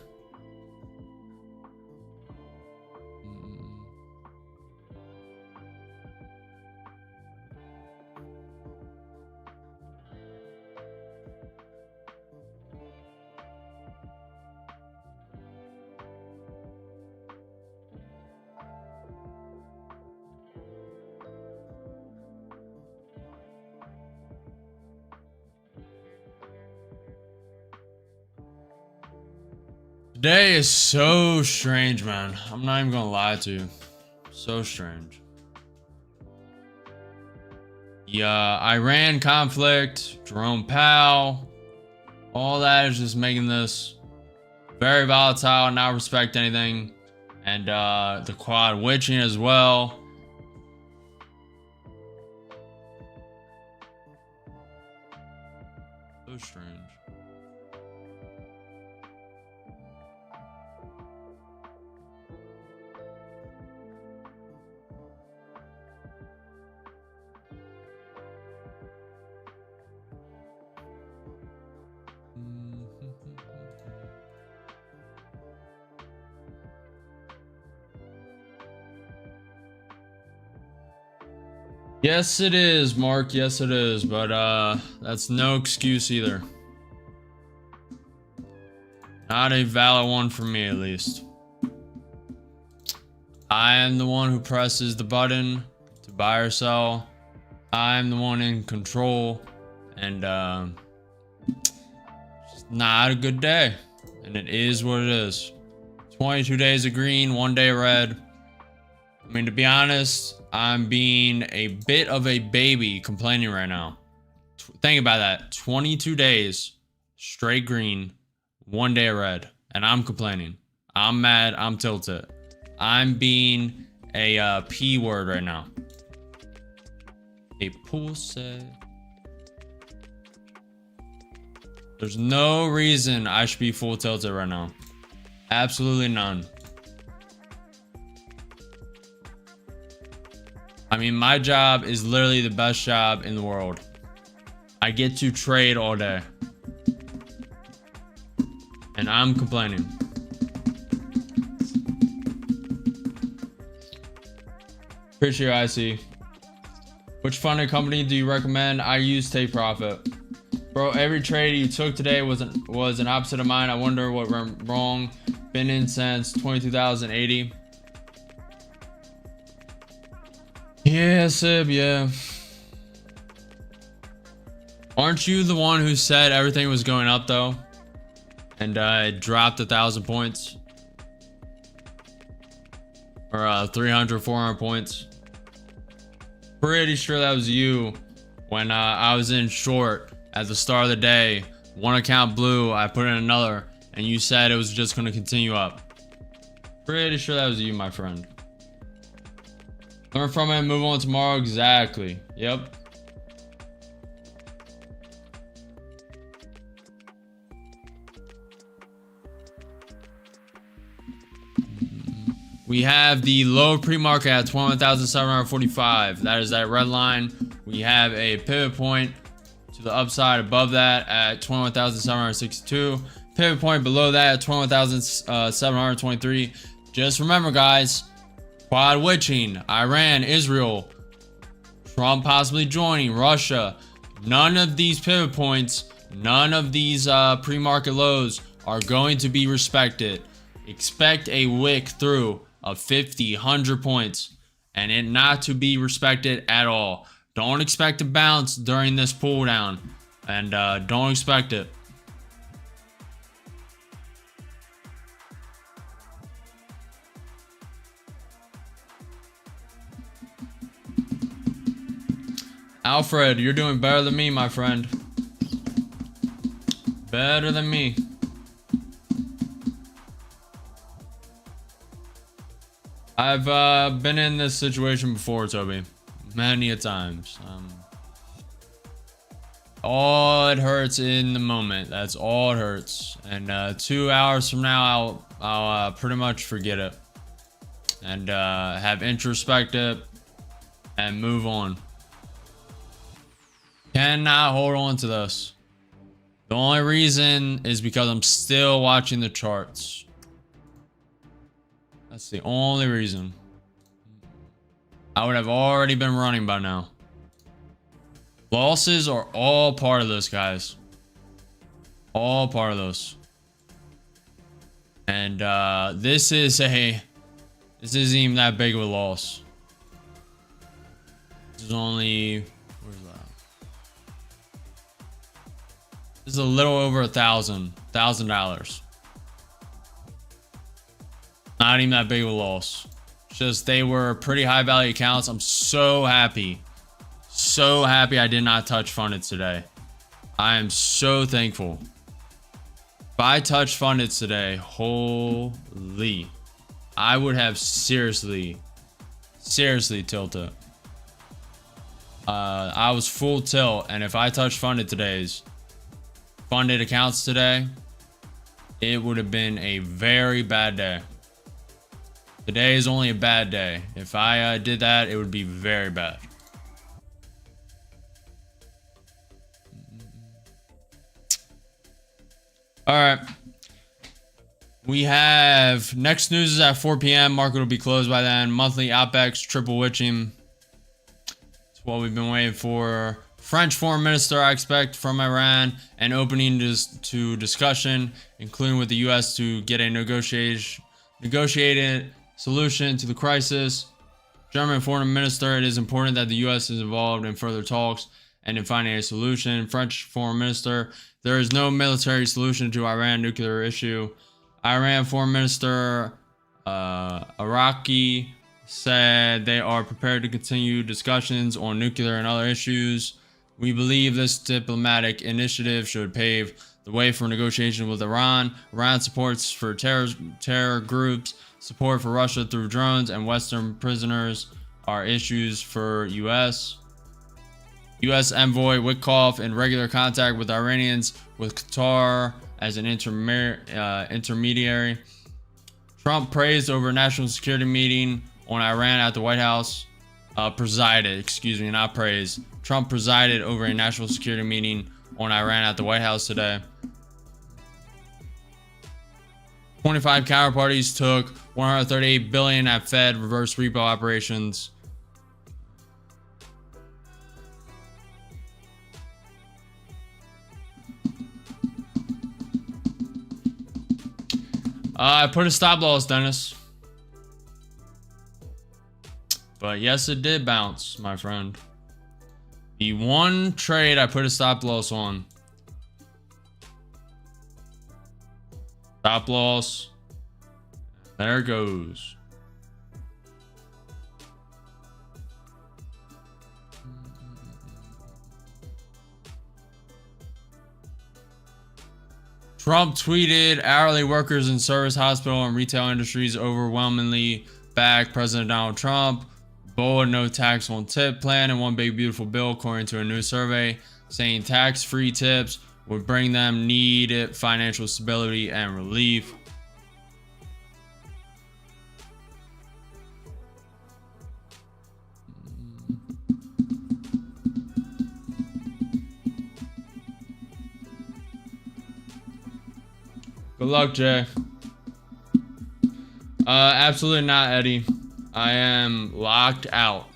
Today is so strange, man. I'm not even gonna lie to you. So strange. Yeah, Iran conflict, Jerome Powell, all that is just making this very volatile, not respect anything. And the quad witching as well. So strange. Yes, it is, Mark. Yes, it is. But that's no excuse either. Not a valid one for me, at least. I am the one who presses the button to buy or sell. I'm the one in control. And it's not a good day. And it is what it is. 22 days of green, 1 day of red. I mean, to be honest, I'm being a bit of a baby complaining right now. Think about that. 22 days, straight green, 1 day of red. And I'm complaining. I'm mad. I'm tilted. I'm being a P word right now. A pussy. There's no reason I should be full tilted right now. Absolutely none. I mean, my job is literally the best job in the world. I get to trade all day. And I'm complaining. Appreciate your IC. Which funding company do you recommend? I use Take Profit. Bro, every trade you took today was an opposite of mine. I wonder what went wrong. Been in since 22,080. Yeah, Sib, yeah. Aren't you the one who said everything was going up though? And it dropped 1,000 points? Or 300, 400 points? Pretty sure that was you when I was in short at the start of the day. One account blew, I put in another, and you said it was just going to continue up. Pretty sure that was you, my friend. Learn from it and move on tomorrow. Exactly. Yep. We have the low pre-market at 21,745. That is that red line. We have a pivot point to the upside above that at 21,762. Pivot point below that at 21,723. Just remember, guys, quad witching, Iran, Israel, Trump possibly joining, Russia. None of these pivot points, none of these pre-market lows are going to be respected. Expect a wick through of 50, 100 points and it not to be respected at all. Don't expect a bounce during this pull down, and don't expect it. Alfred, you're doing better than me, my friend. Better than me. I've been in this situation before, Toby. Many a times. All it hurts in the moment. That's all it hurts. And 2 hours from now, I'll pretty much forget it. And have introspective and move on. Cannot hold on to this. The only reason is because I'm still watching the charts. That's the only reason. I would have already been running by now. Losses are all part of this, guys. All part of this. And this isn't even that big of a loss. This is only, where's that? This is a little over $1,000. Not even that big of a loss. Just they were pretty high value accounts. I'm so happy. So happy I did not touch funded today. I am so thankful. If I touched funded today, holy, I would have seriously tilted. I was full tilt, and if I touched funded today's funded accounts today, it would have been a very bad day. Today is only a bad day. If I did that, it would be very bad. All right. We have next news is at 4 p.m. Market will be closed by then. Monthly OPEX, triple witching. That's what we've been waiting for. French foreign minister, I expect, from Iran, and opening to discussion, including with the U.S. to get a negotiated solution to the crisis. German foreign minister, it is important that the U.S. is involved in further talks and in finding a solution. French foreign minister, there is no military solution to Iran nuclear issue. Iran foreign minister Iraqi said they are prepared to continue discussions on nuclear and other issues. We believe this diplomatic initiative should pave the way for negotiation with Iran. Iran supports for terror groups Support for Russia through drones and Western prisoners are issues for U.S. U.S. envoy Witkoff in regular contact with Iranians, with Qatar as an intermediary. Trump praised over national security meeting on Iran at the White House. Trump presided over a national security meeting on Iran at the White House today. 25 counterparties took 138 billion at Fed reverse repo operations. I put a stop loss, Dennis. But yes, it did bounce, my friend. The one trade I put a stop loss on. Stop loss. There it goes. Trump tweeted hourly workers in service, hospital, and retail industries overwhelmingly back President Donald Trump. Bold no tax on tip plan and one big beautiful bill, according to a new survey, saying tax-free tips would bring them needed financial stability and relief. Good luck, Jay. Absolutely not, Eddie. I am locked out.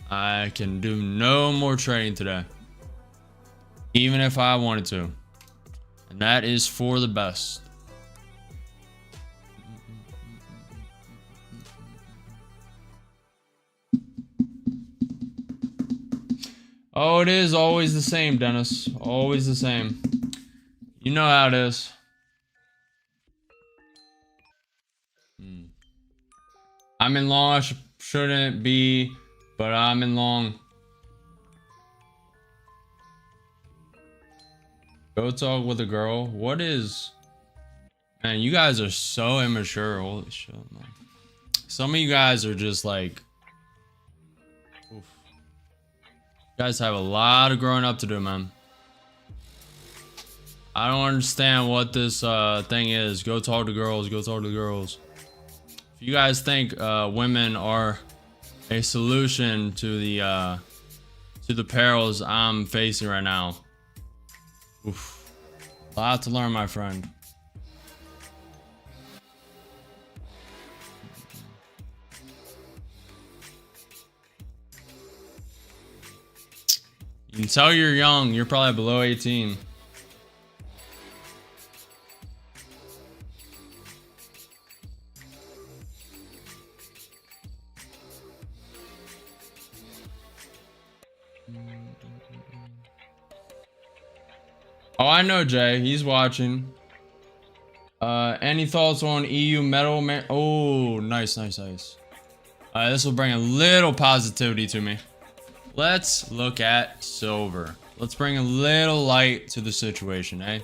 I can do no more trading today. Even if I wanted to. And that is for the best. Oh, it is always the same, Dennis. Always the same. You know how it is. I'm in long. I shouldn't be, but I'm in long. Go talk with a girl. What is... Man, you guys are so immature. Holy shit, man. Some of you guys are just like... Oof. You guys have a lot of growing up to do, man. I don't understand what this thing is. Go talk to girls. Go talk to girls. If you guys think women are a solution to the perils I'm facing right now, oof, a lot to learn, my friend. You can tell you're young. You're probably below 18. Oh, I know Jay. He's watching. Any thoughts on EU metal man? Oh, nice, nice, nice. This will bring a little positivity to me. Let's look at silver. Let's bring a little light to the situation, eh?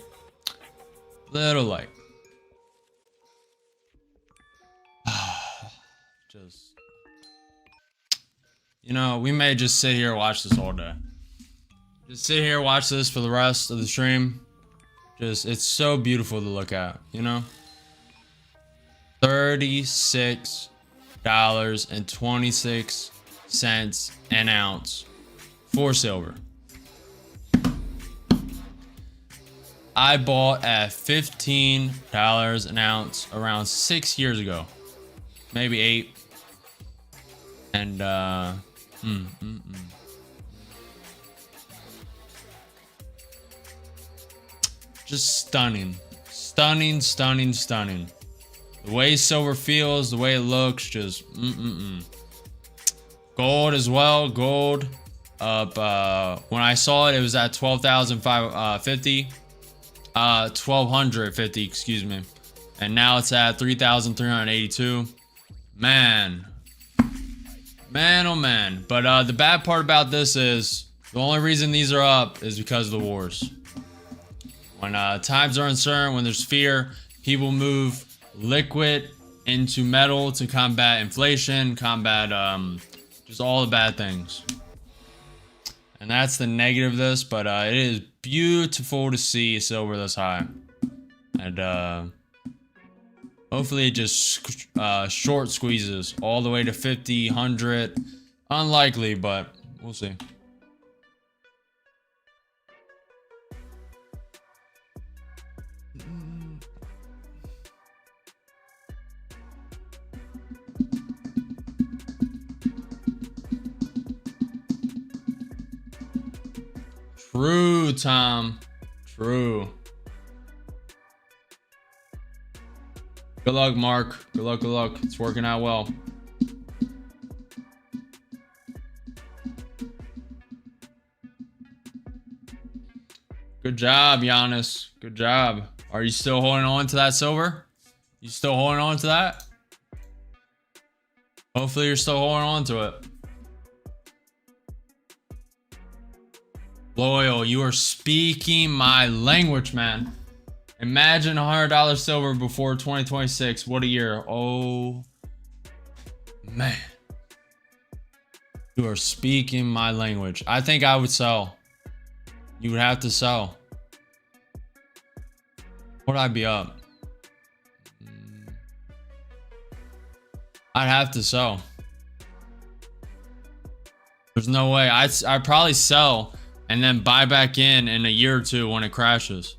Little light. Just, you know, we may just sit here and watch this all day. Just sit here, watch this for the rest of the stream. Just, it's so beautiful to look at, you know? $36.26 an ounce for silver. I bought at $15 an ounce around 6 years ago. Maybe 8. And, just stunning. Stunning, stunning, stunning. The way silver feels, the way it looks, just Gold as well. Gold up, when I saw it, it was at 12,550. 1,250, excuse me. And now it's at 3,382. Man. Man, oh man. But the bad part about this is the only reason these are up is because of the wars. When times are uncertain, when there's fear, people move liquid into metal to combat inflation, combat just all the bad things. And that's the negative of this, but it is beautiful to see silver this high. And hopefully it just short squeezes all the way to 50, 100. Unlikely, but we'll see. True, Tom. True. Good luck, Mark. Good luck, good luck. It's working out well. Good job, Giannis. Good job. Are you still holding on to that silver? You still holding on to that? Hopefully you're still holding on to it. Loyal, you are speaking my language, man. Imagine $100 silver before 2026. What a year. Oh, man. You are speaking my language. I think I would sell. You would have to sell. Would I be up? I'd have to sell. There's no way. I'd probably sell and then buy back in a year or two when it crashes.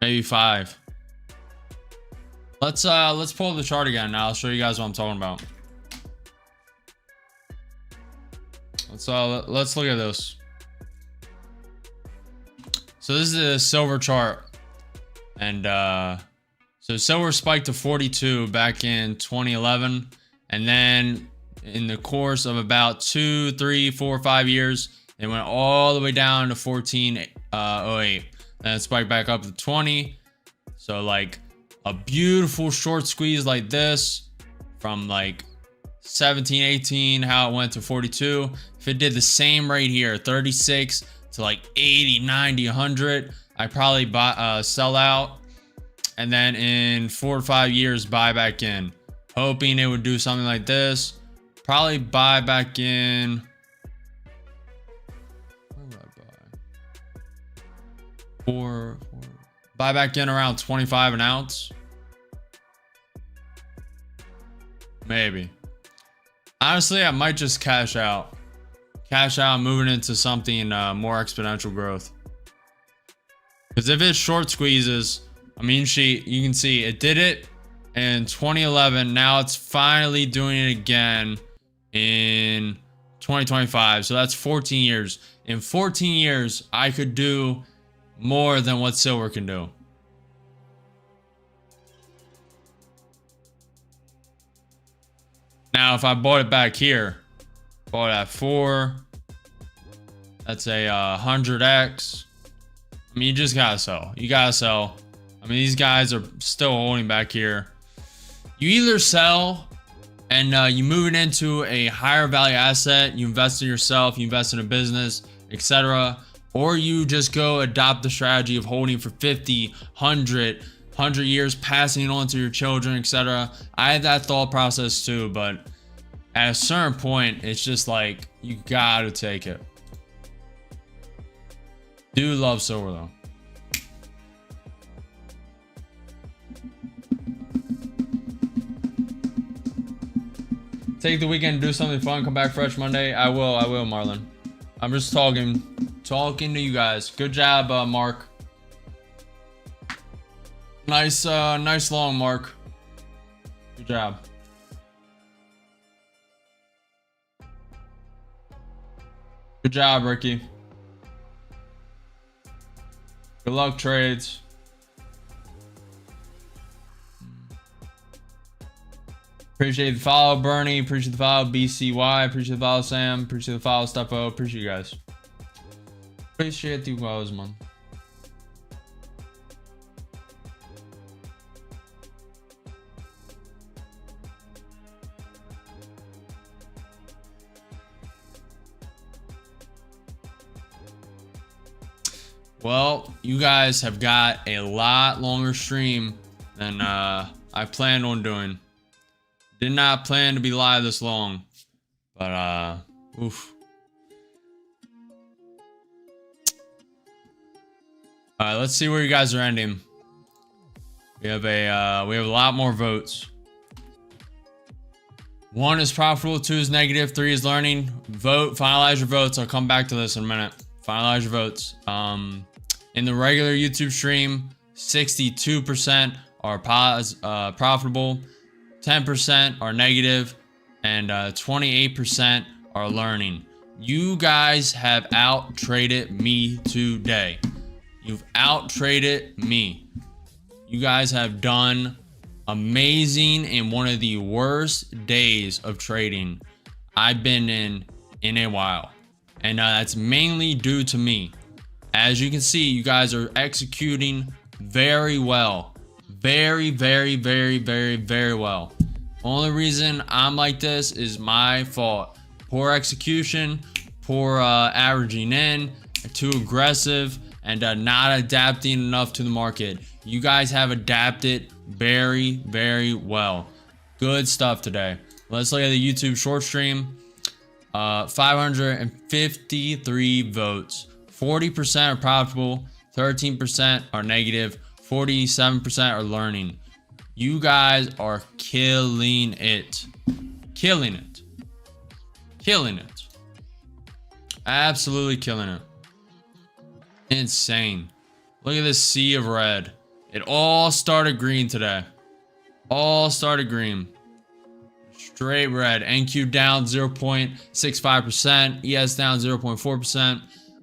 Maybe 5. Let's pull the chart again now. I'll show you guys what I'm talking about. Let's look at this. So this is a silver chart. And so silver spiked to 42 back in 2011, and then in the course of about 2, 3, 4, 5 years, it went all the way down to 14.08. Then it spiked back up to 20. So like a beautiful short squeeze like this from like 17, 18, how it went to 42. If it did the same right here, 36 to like 80, 90, 100, I probably sell out, and then in 4 or 5 years buy back in, hoping it would do something like this. Probably buy back in. Where would I buy? Buy back in around 25 an ounce, maybe. Honestly, I might just cash out, moving into something more exponential growth. Because if it short squeezes, I mean, you can see it did it in 2011. Now it's finally doing it again in 2025. So that's 14 years. In 14 years, I could do more than what silver can do. Now, if I bought it back here, bought it at 4, that's a 100x. I mean, you just gotta sell. You gotta sell. I mean, these guys are still holding back here. You either sell and you move it into a higher value asset, you invest in yourself, you invest in a business, etc., or you just go adopt the strategy of holding for 50, 100 years, passing it on to your children, etc. I had that thought process too, but at a certain point, it's just like you gotta take it. Do love silver though. Take the weekend, do something fun, come back fresh Monday. I will, Marlon. I'm just talking to you guys. Good job, Mark. Nice long, Mark. Good job. Good job, Ricky. Good luck, trades. Appreciate the follow, Bernie. Appreciate the follow, BCY. Appreciate the follow, Sam. Appreciate the follow, Steffo. Appreciate you guys. Appreciate you guys, man. Well, you guys have got a lot longer stream than I planned on doing. Did not plan to be live this long, but oof. All right, let's see where you guys are ending. We have a lot more votes. 1 is profitable, 2 is negative, 3 is learning. Vote, finalize your votes. I'll come back to this in a minute. Finalize your votes. In the regular YouTube stream, 62% are profitable, 10% are negative, and 28% are learning. You guys have out traded me today. You've out traded me. You guys have done amazing in one of the worst days of trading I've been in a while. And that's mainly due to me. As you can see, you guys are executing very well. Very, very, very, very, very well. Only reason I'm like this is my fault. Poor execution, poor averaging in, too aggressive, and not adapting enough to the market. You guys have adapted very, very well. Good stuff today. Let's look at the YouTube short stream. 553 votes. 40% are profitable, 13% are negative, 47% are learning. You guys are killing it. Killing it. Killing it. Absolutely killing it. Insane. Look at this sea of red. It all started green today. All started green. Straight red. NQ down 0.65%. ES down 0.4%.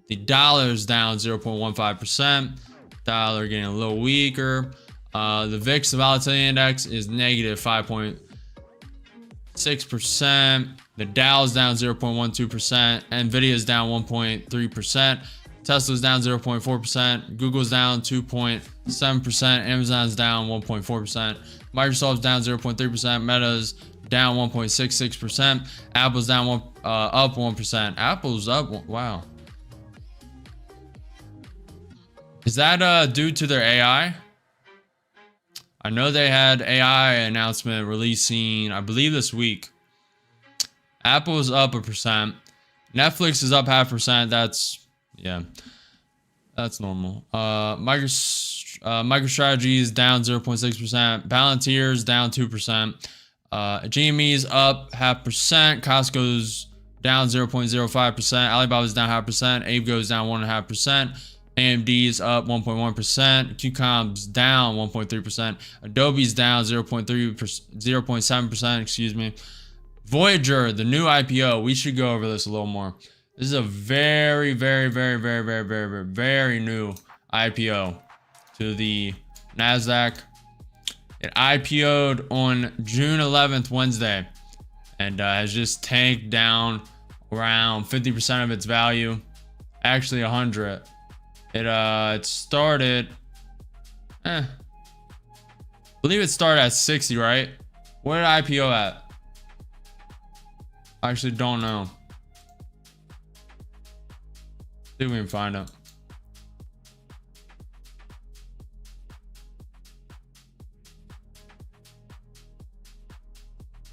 The dollar's down 0.15%. Dollar getting a little weaker. The VIX, the volatility index, is negative 5.6%. The Dow's down 0.12%. Nvidia's down 1.3%. Tesla's down 0.4%. Google's down 2.7%. Amazon's down 1.4%. Microsoft's down 0.3%. Meta's down 1.66%. Apple's down up 1%. Apple's up. Wow. Is that due to their AI? I know they had AI announcement releasing, I believe, this week. Apple is up 1%. Netflix is up 0.5%. That's, yeah, that's normal. MicroStrategy is down 0.6%. Palantir is down 2%. GME is up 0.5%. Costco's down 0.05%. Alibaba's down 0.5%. Abego's down 1.5%. AMD is up 1.1%. QCOM's down 1.3%. Adobe's down 0.7%. Excuse me. Voyager, the new IPO. We should go over this a little more. This is a very, very, very, very, very, very, very, very new IPO to the NASDAQ. It IPO'd on June 11th, Wednesday, and has just tanked down around 50% of its value. Actually, 100. It started, I believe it started at 60, right? What did IPO at? I actually don't know. See if we can find it.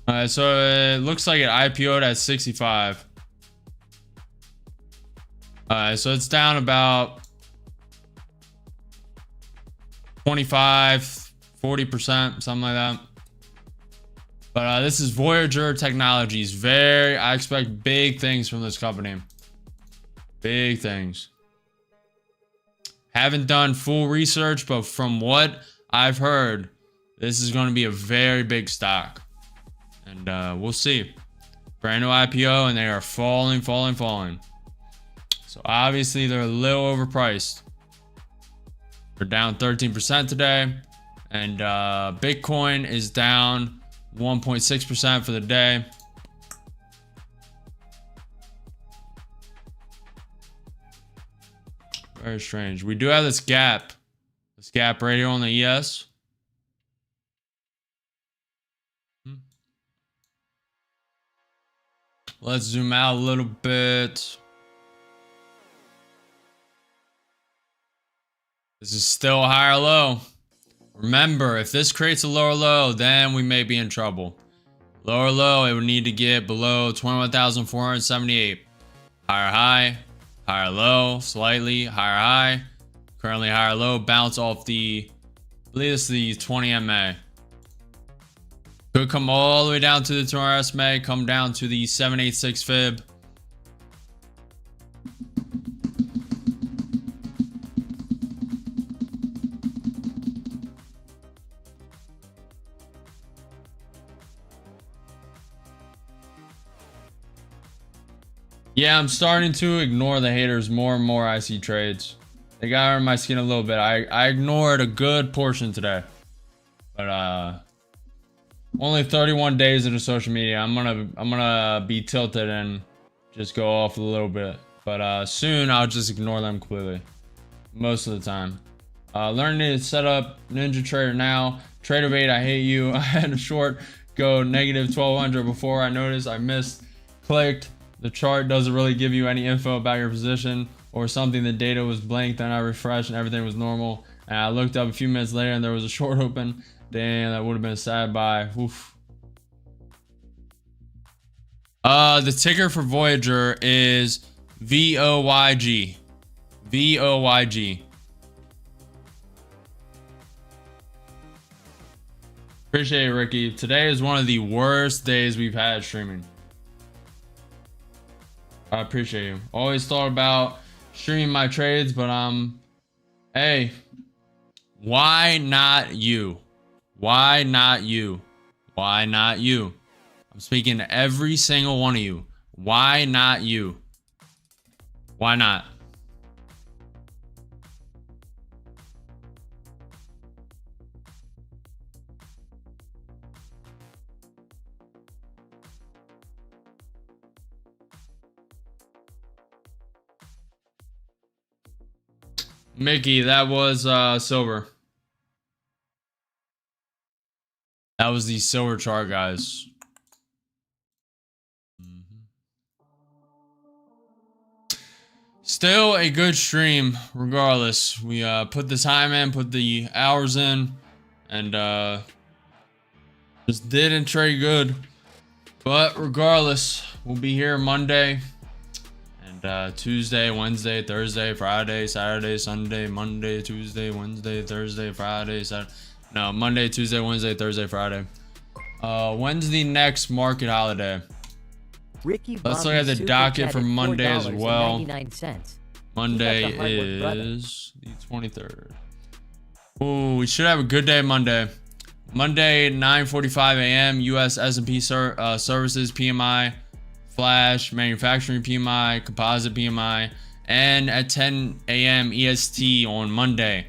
Alright, so it looks like it IPO'd at 65. Alright, so it's down about 25, 40%, something like that. But this is Voyager Technologies. I expect big things from this company. Big things. Haven't done full research, but from what I've heard, this is going to be a very big stock. And we'll see. Brand new IPO, and they are falling. So obviously they're a little overpriced. They're down 13% today, and Bitcoin is down 1.6% for the day. Very strange. We do have this gap right here on the ES. Let's zoom out a little bit. This is still a higher low. Remember, if this creates a lower low, then we may be in trouble. Lower low, it would need to get below 21,478. Higher high, higher low, slightly higher high, currently higher low, bounce off the, I believe this is the 20 MA. Could come all the way down to the 200 SMA, come down to the 786 fib. Yeah, I'm starting to ignore the haters more and more. I see trades. They got under my skin a little bit. I ignored a good portion today. But only 31 days into social media. I'm gonna be tilted and just go off a little bit. But soon I'll just ignore them completely. Most of the time. Learning to set up Ninja Trader now. Trader bait, I hate you. I had a short go negative 1200 before I noticed I missed clicked. The chart doesn't really give you any info about your position or something. The data was blank, then I refreshed and everything was normal. And I looked up a few minutes later and there was a short open. Damn, that would have been a sad buy. Oof. The ticker for Voyager is VOYG. VOYG. Appreciate it, Ricky. Today is one of the worst days we've had streaming. I appreciate you. Always thought about streaming my trades, but hey, why not you? Why not you? Why not you? I'm speaking to every single one of you. Why not you? Why not? Mickey, that was silver. That was the silver chart, guys. Still a good stream, regardless. We put the time in, put the hours in, and just didn't trade good. But regardless, we'll be here Monday. Tuesday, Wednesday, Thursday, Friday, Saturday, Sunday, Monday, Tuesday, Wednesday, Thursday, Friday, Saturday. No, Monday, Tuesday, Wednesday, Thursday, Friday. When's the next market holiday? Ricky Let's look at the docket for Monday as well. Monday is the 23rd. Ooh, we should have a good day Monday. Monday, 9:45 a.m. U.S. S&P services PMI. Flash, manufacturing PMI, composite PMI, and at 10 a.m. EST on Monday,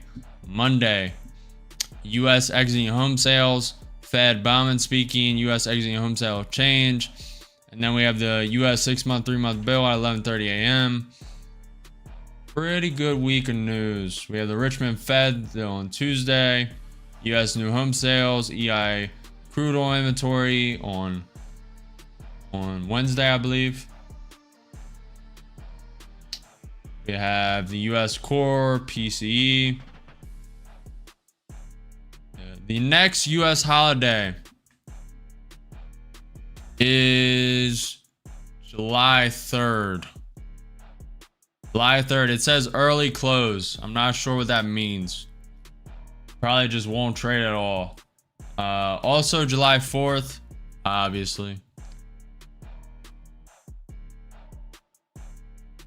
U.S. exiting home sales, Fed Bauman speaking, U.S. exiting home sale change, and then we have the U.S. 6-month, 3-month bill at 11:30 a.m. Pretty good week of news. We have the Richmond Fed on Tuesday, U.S. new home sales, EI crude oil inventory on Wednesday, I believe. We have the U.S. core PCE. The next U.S. holiday is July 3rd. July 3rd. It says early close. I'm not sure what that means. Probably just won't trade at all. Also July 4th, obviously.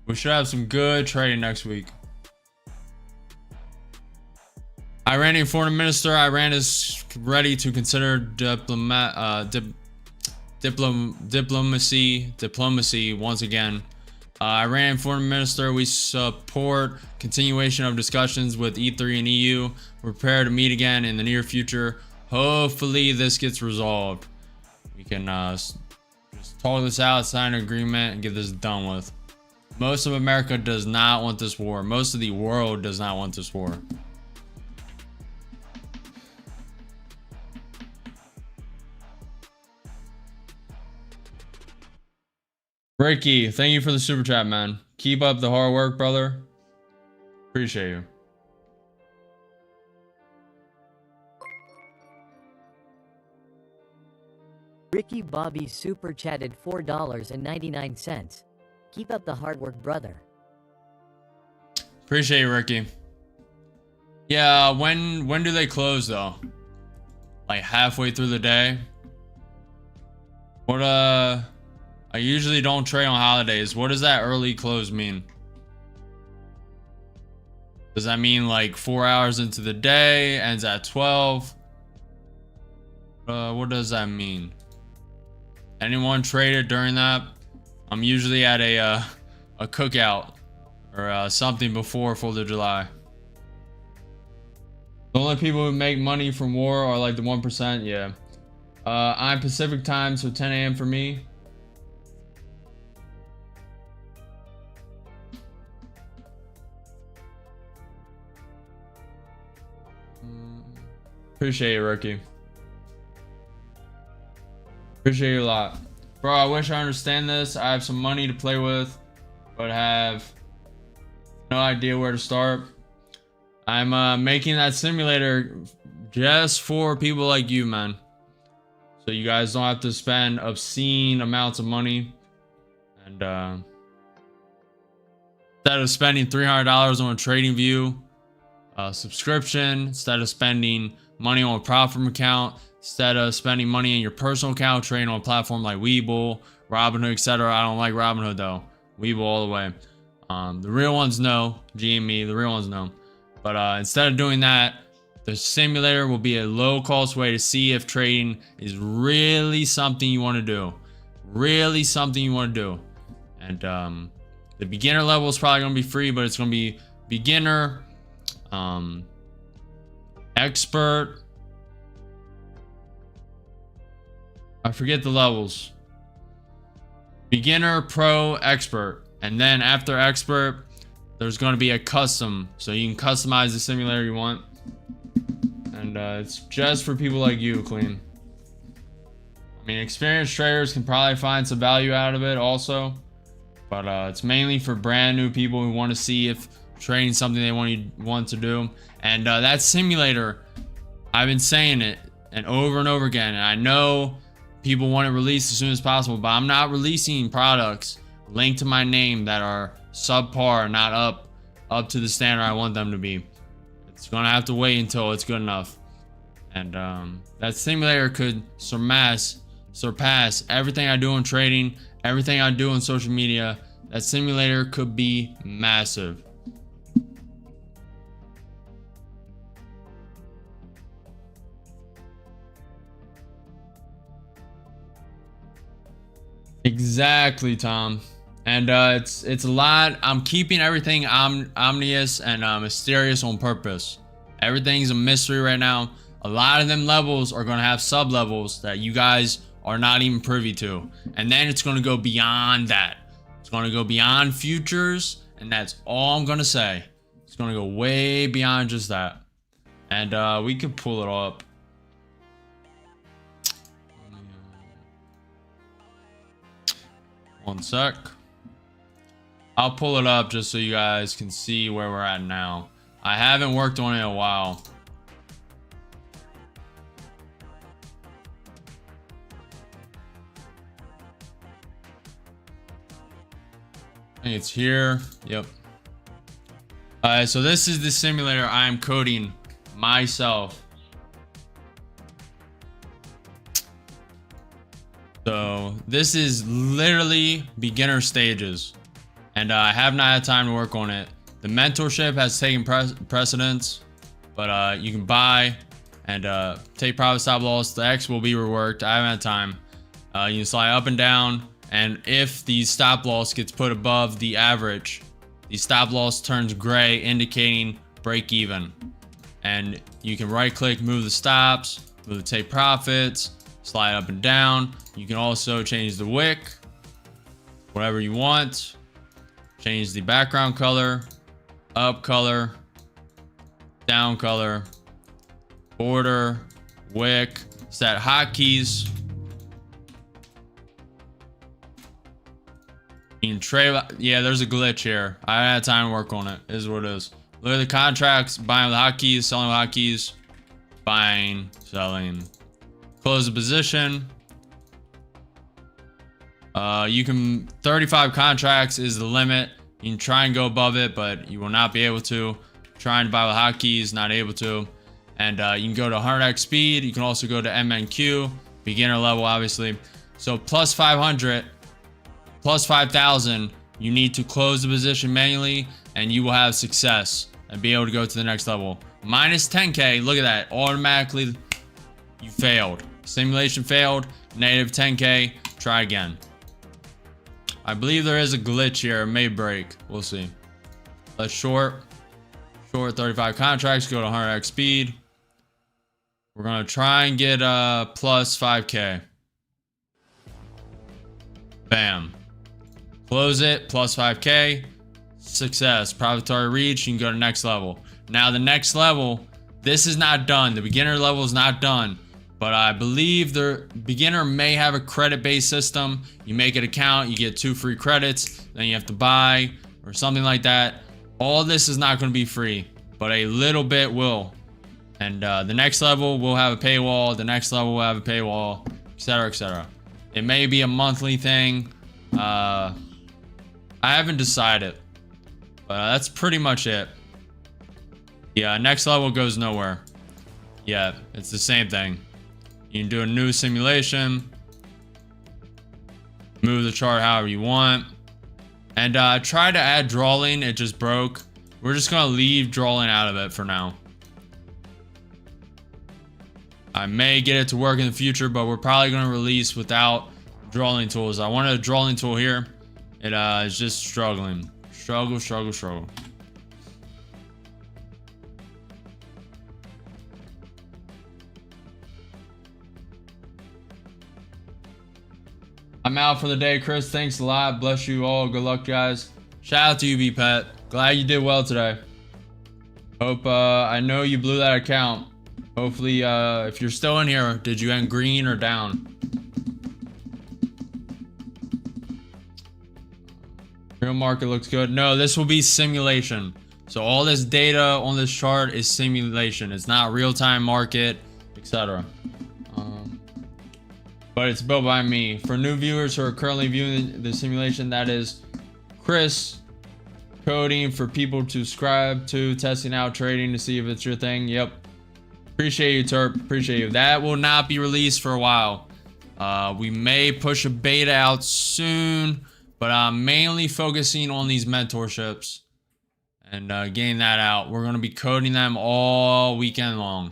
We should have some good trading next week. Iranian foreign minister. Iran is ready to consider diplomacy once again. Iranian foreign minister. We support continuation of discussions with E3 and EU. We're prepared to meet again in the near future. Hopefully this gets resolved. We can just talk this out, sign an agreement, and get this done with. Most of America does not want this war. Most of the world does not want this war. Ricky, thank you for the super chat, man. Keep up the hard work, brother. Appreciate you. Ricky Bobby super chatted $4.99. Keep up the hard work, brother. Appreciate you, Ricky. Yeah, when do they close though? Like halfway through the day? What I usually don't trade on holidays. What does that early close mean? Does that mean like 4 hours into the day, ends at 12? What does that mean? Anyone traded during that? I'm usually at a cookout or something before 4th of July. The only people who make money from war are like the 1%. Yeah. I'm Pacific time, so 10 a.m. for me. Appreciate it, Ricky. Appreciate you a lot. Bro, I wish I understand this. I have some money to play with, but have no idea where to start. I'm making that simulator just for people like you, man. So you guys don't have to spend obscene amounts of money. And instead of spending $300 on a TradingView subscription, instead of spending money on a prop firm account, instead of spending money in your personal account trading on a platform like Webull, Robinhood, etc. I don't like Robinhood though. Webull all the way. The real ones know. GME, the real ones know. But instead of doing that, the simulator will be a low-cost way to see if trading is really something you want to do. Really something you want to do. And the beginner level is probably going to be free, but it's going to be beginner, expert. I forget the levels. Beginner, pro, expert. And then after expert, there's going to be a custom. So you can customize the simulator you want. And it's just for people like you, Clean. I mean, experienced traders can probably find some value out of it also. But it's mainly for brand new people who want to see if trading something they want to do. And that simulator, I've been saying it and over again. And I know people want it released as soon as possible, but I'm not releasing products linked to my name that are subpar, not up to the standard I want them to be. It's gonna have to wait until it's good enough. And that simulator could surpass everything I do in trading, everything I do on social media. That simulator could be massive. Exactly, Tom. And it's a lot. I'm keeping everything omnious and mysterious on purpose. Everything's a mystery right now. A lot of them levels are going to have sub levels that you guys are not even privy to. And then it's going to go beyond that. It's going to go beyond futures. And that's all I'm going to say. It's going to go way beyond just that. And we could pull it up. One sec. I'll pull it up just so you guys can see where we're at now. I haven't worked on it in a while. I think it's here. Yep. So this is the simulator I am coding myself. So this is literally beginner stages. And I have not had time to work on it. The mentorship has taken precedence, but you can buy and take profit stop loss. The X will be reworked. I haven't had time. You can slide up and down, and if the stop loss gets put above the average, the stop loss turns gray, indicating break even. And you can right click, move the stops, move the take profits, slide up and down. You can also change the wick, whatever you want. Change the background color, up color, down color, border, wick, set hotkeys. You can trade. Yeah, there's a glitch here. I haven't had time to work on it. It is what it is. Look at the contracts, buying with hotkeys, selling with hotkeys, buying, selling. Close the position. You can 35 contracts is the limit. You can try and go above it, but you will not be able to. Trying to buy with hotkeys, not able to. And you can go to 100x speed. You can also go to MNQ, beginner level, obviously. So plus 500, plus 5,000, you need to close the position manually, and you will have success and be able to go to the next level. Minus 10K, look at that. Automatically, you failed. Simulation failed, negative 10K, try again. I believe there is a glitch here, it may break. We'll see. Let's short 35 contracts, go to 100x speed. We're gonna try and get plus 5K. Bam. Close it, plus 5K. Success. Profit target reach. You can go to next level. Now the next level, this is not done. The beginner level is not done. But I believe the beginner may have a credit-based system. You make an account, you get 2 free credits, then you have to buy or something like that. All this is not going to be free, but a little bit will. And the next level will have a paywall. The next level will have a paywall, etc., etc. It may be a monthly thing. I haven't decided, but that's pretty much it. Yeah, next level goes nowhere. Yeah, it's the same thing. You can do a new simulation, move the chart however you want, and try to add drawing. It just broke. We're just gonna leave drawing out of it for now. I may get it to work in the future, but we're probably gonna release without drawing tools. I wanted a drawing tool here. It is just struggling. Struggle. I'm out for the day, Chris. Thanks a lot. Bless you all. Good luck, guys. Shout out to you, B-Pet. Glad you did well today. Hope, I know you blew that account. Hopefully, if you're still in here, did you end green or down? Real market looks good. No, this will be simulation. So all this data on this chart is simulation. It's not real-time market, etc. But it's built by me. For new viewers who are currently viewing the simulation, that is Chris coding for people to subscribe to, testing out trading to see if it's your thing. Yep. Appreciate you, Terp. Appreciate you. That will not be released for a while. We may push a beta out soon, but I'm mainly focusing on these mentorships and getting that out. We're going to be coding them all weekend long.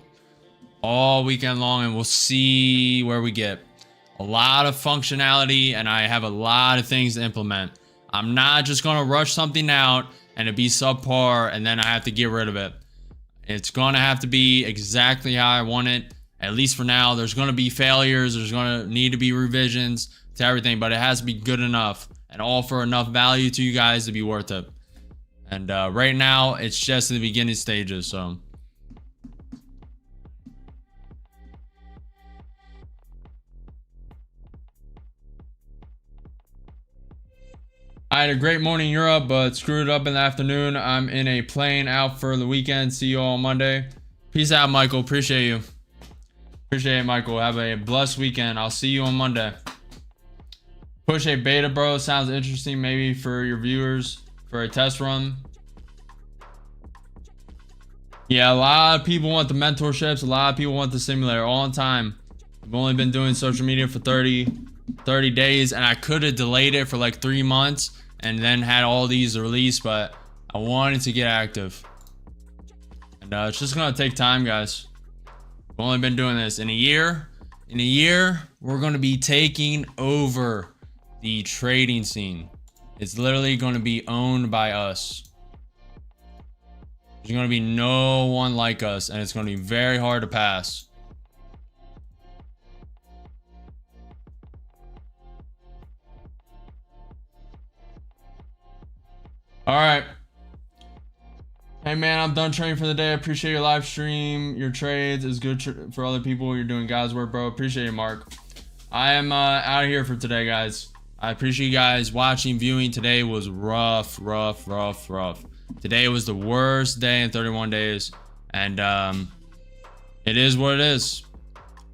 And we'll see where we get. A lot of functionality, and I have a lot of things to implement. I'm not just going to rush something out and it be subpar and then I have to get rid of it. It's going to have to be exactly how I want it, at least for now. There's going to be failures. There's going to need to be revisions to everything, but it has to be good enough and all for enough value to you guys to be worth it. And right now, it's just in the beginning stages, so. I had a great morning in Europe, but screwed up in the afternoon. I'm in a plane out for the weekend. See you all on Monday. Peace out, Michael. Appreciate you. Appreciate it, Michael. Have a blessed weekend. I'll see you on Monday. Push a beta, bro. Sounds interesting. Maybe for your viewers for a test run. Yeah, a lot of people want the mentorships. A lot of people want the simulator all the time. I've only been doing social media for 30 days, and I could have delayed it for like 3 months and then had all these released, but I wanted to get active. And it's just gonna take time, guys. I've only been doing this in a year. In a year, we're gonna be taking over the trading scene. It's literally gonna be owned by us. There's gonna be no one like us, and it's gonna be very hard to pass. All right. Hey man, I'm done trading for the day. I appreciate your live stream. Your trades is good for other people. You're doing God's work, bro. Appreciate it, Mark. I am out of here for today, guys. I appreciate you guys watching, viewing. Today was rough. Today was the worst day in 31 days. And it is what it is.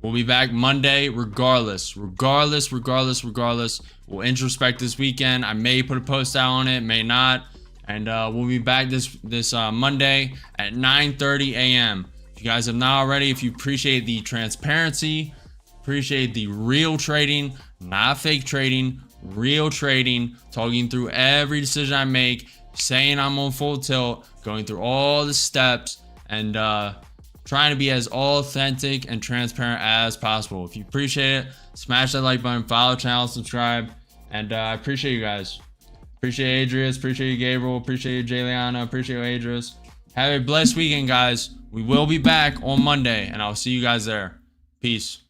We'll be back Monday regardless. We'll introspect this weekend. I may put a post out on it, may not. And we'll be back this Monday at 9:30 a.m. If you guys have not already, if you appreciate the transparency, appreciate the real trading, not fake trading, real trading, talking through every decision I make, saying I'm on full tilt, going through all the steps, and trying to be as authentic and transparent as possible. If you appreciate it, smash that like button, follow the channel, subscribe, and I appreciate you guys. Appreciate Adrius, appreciate you Gabriel, appreciate you Jayliana, appreciate you Adrius. Have a blessed weekend, guys. We will be back on Monday, and I'll see you guys there. Peace.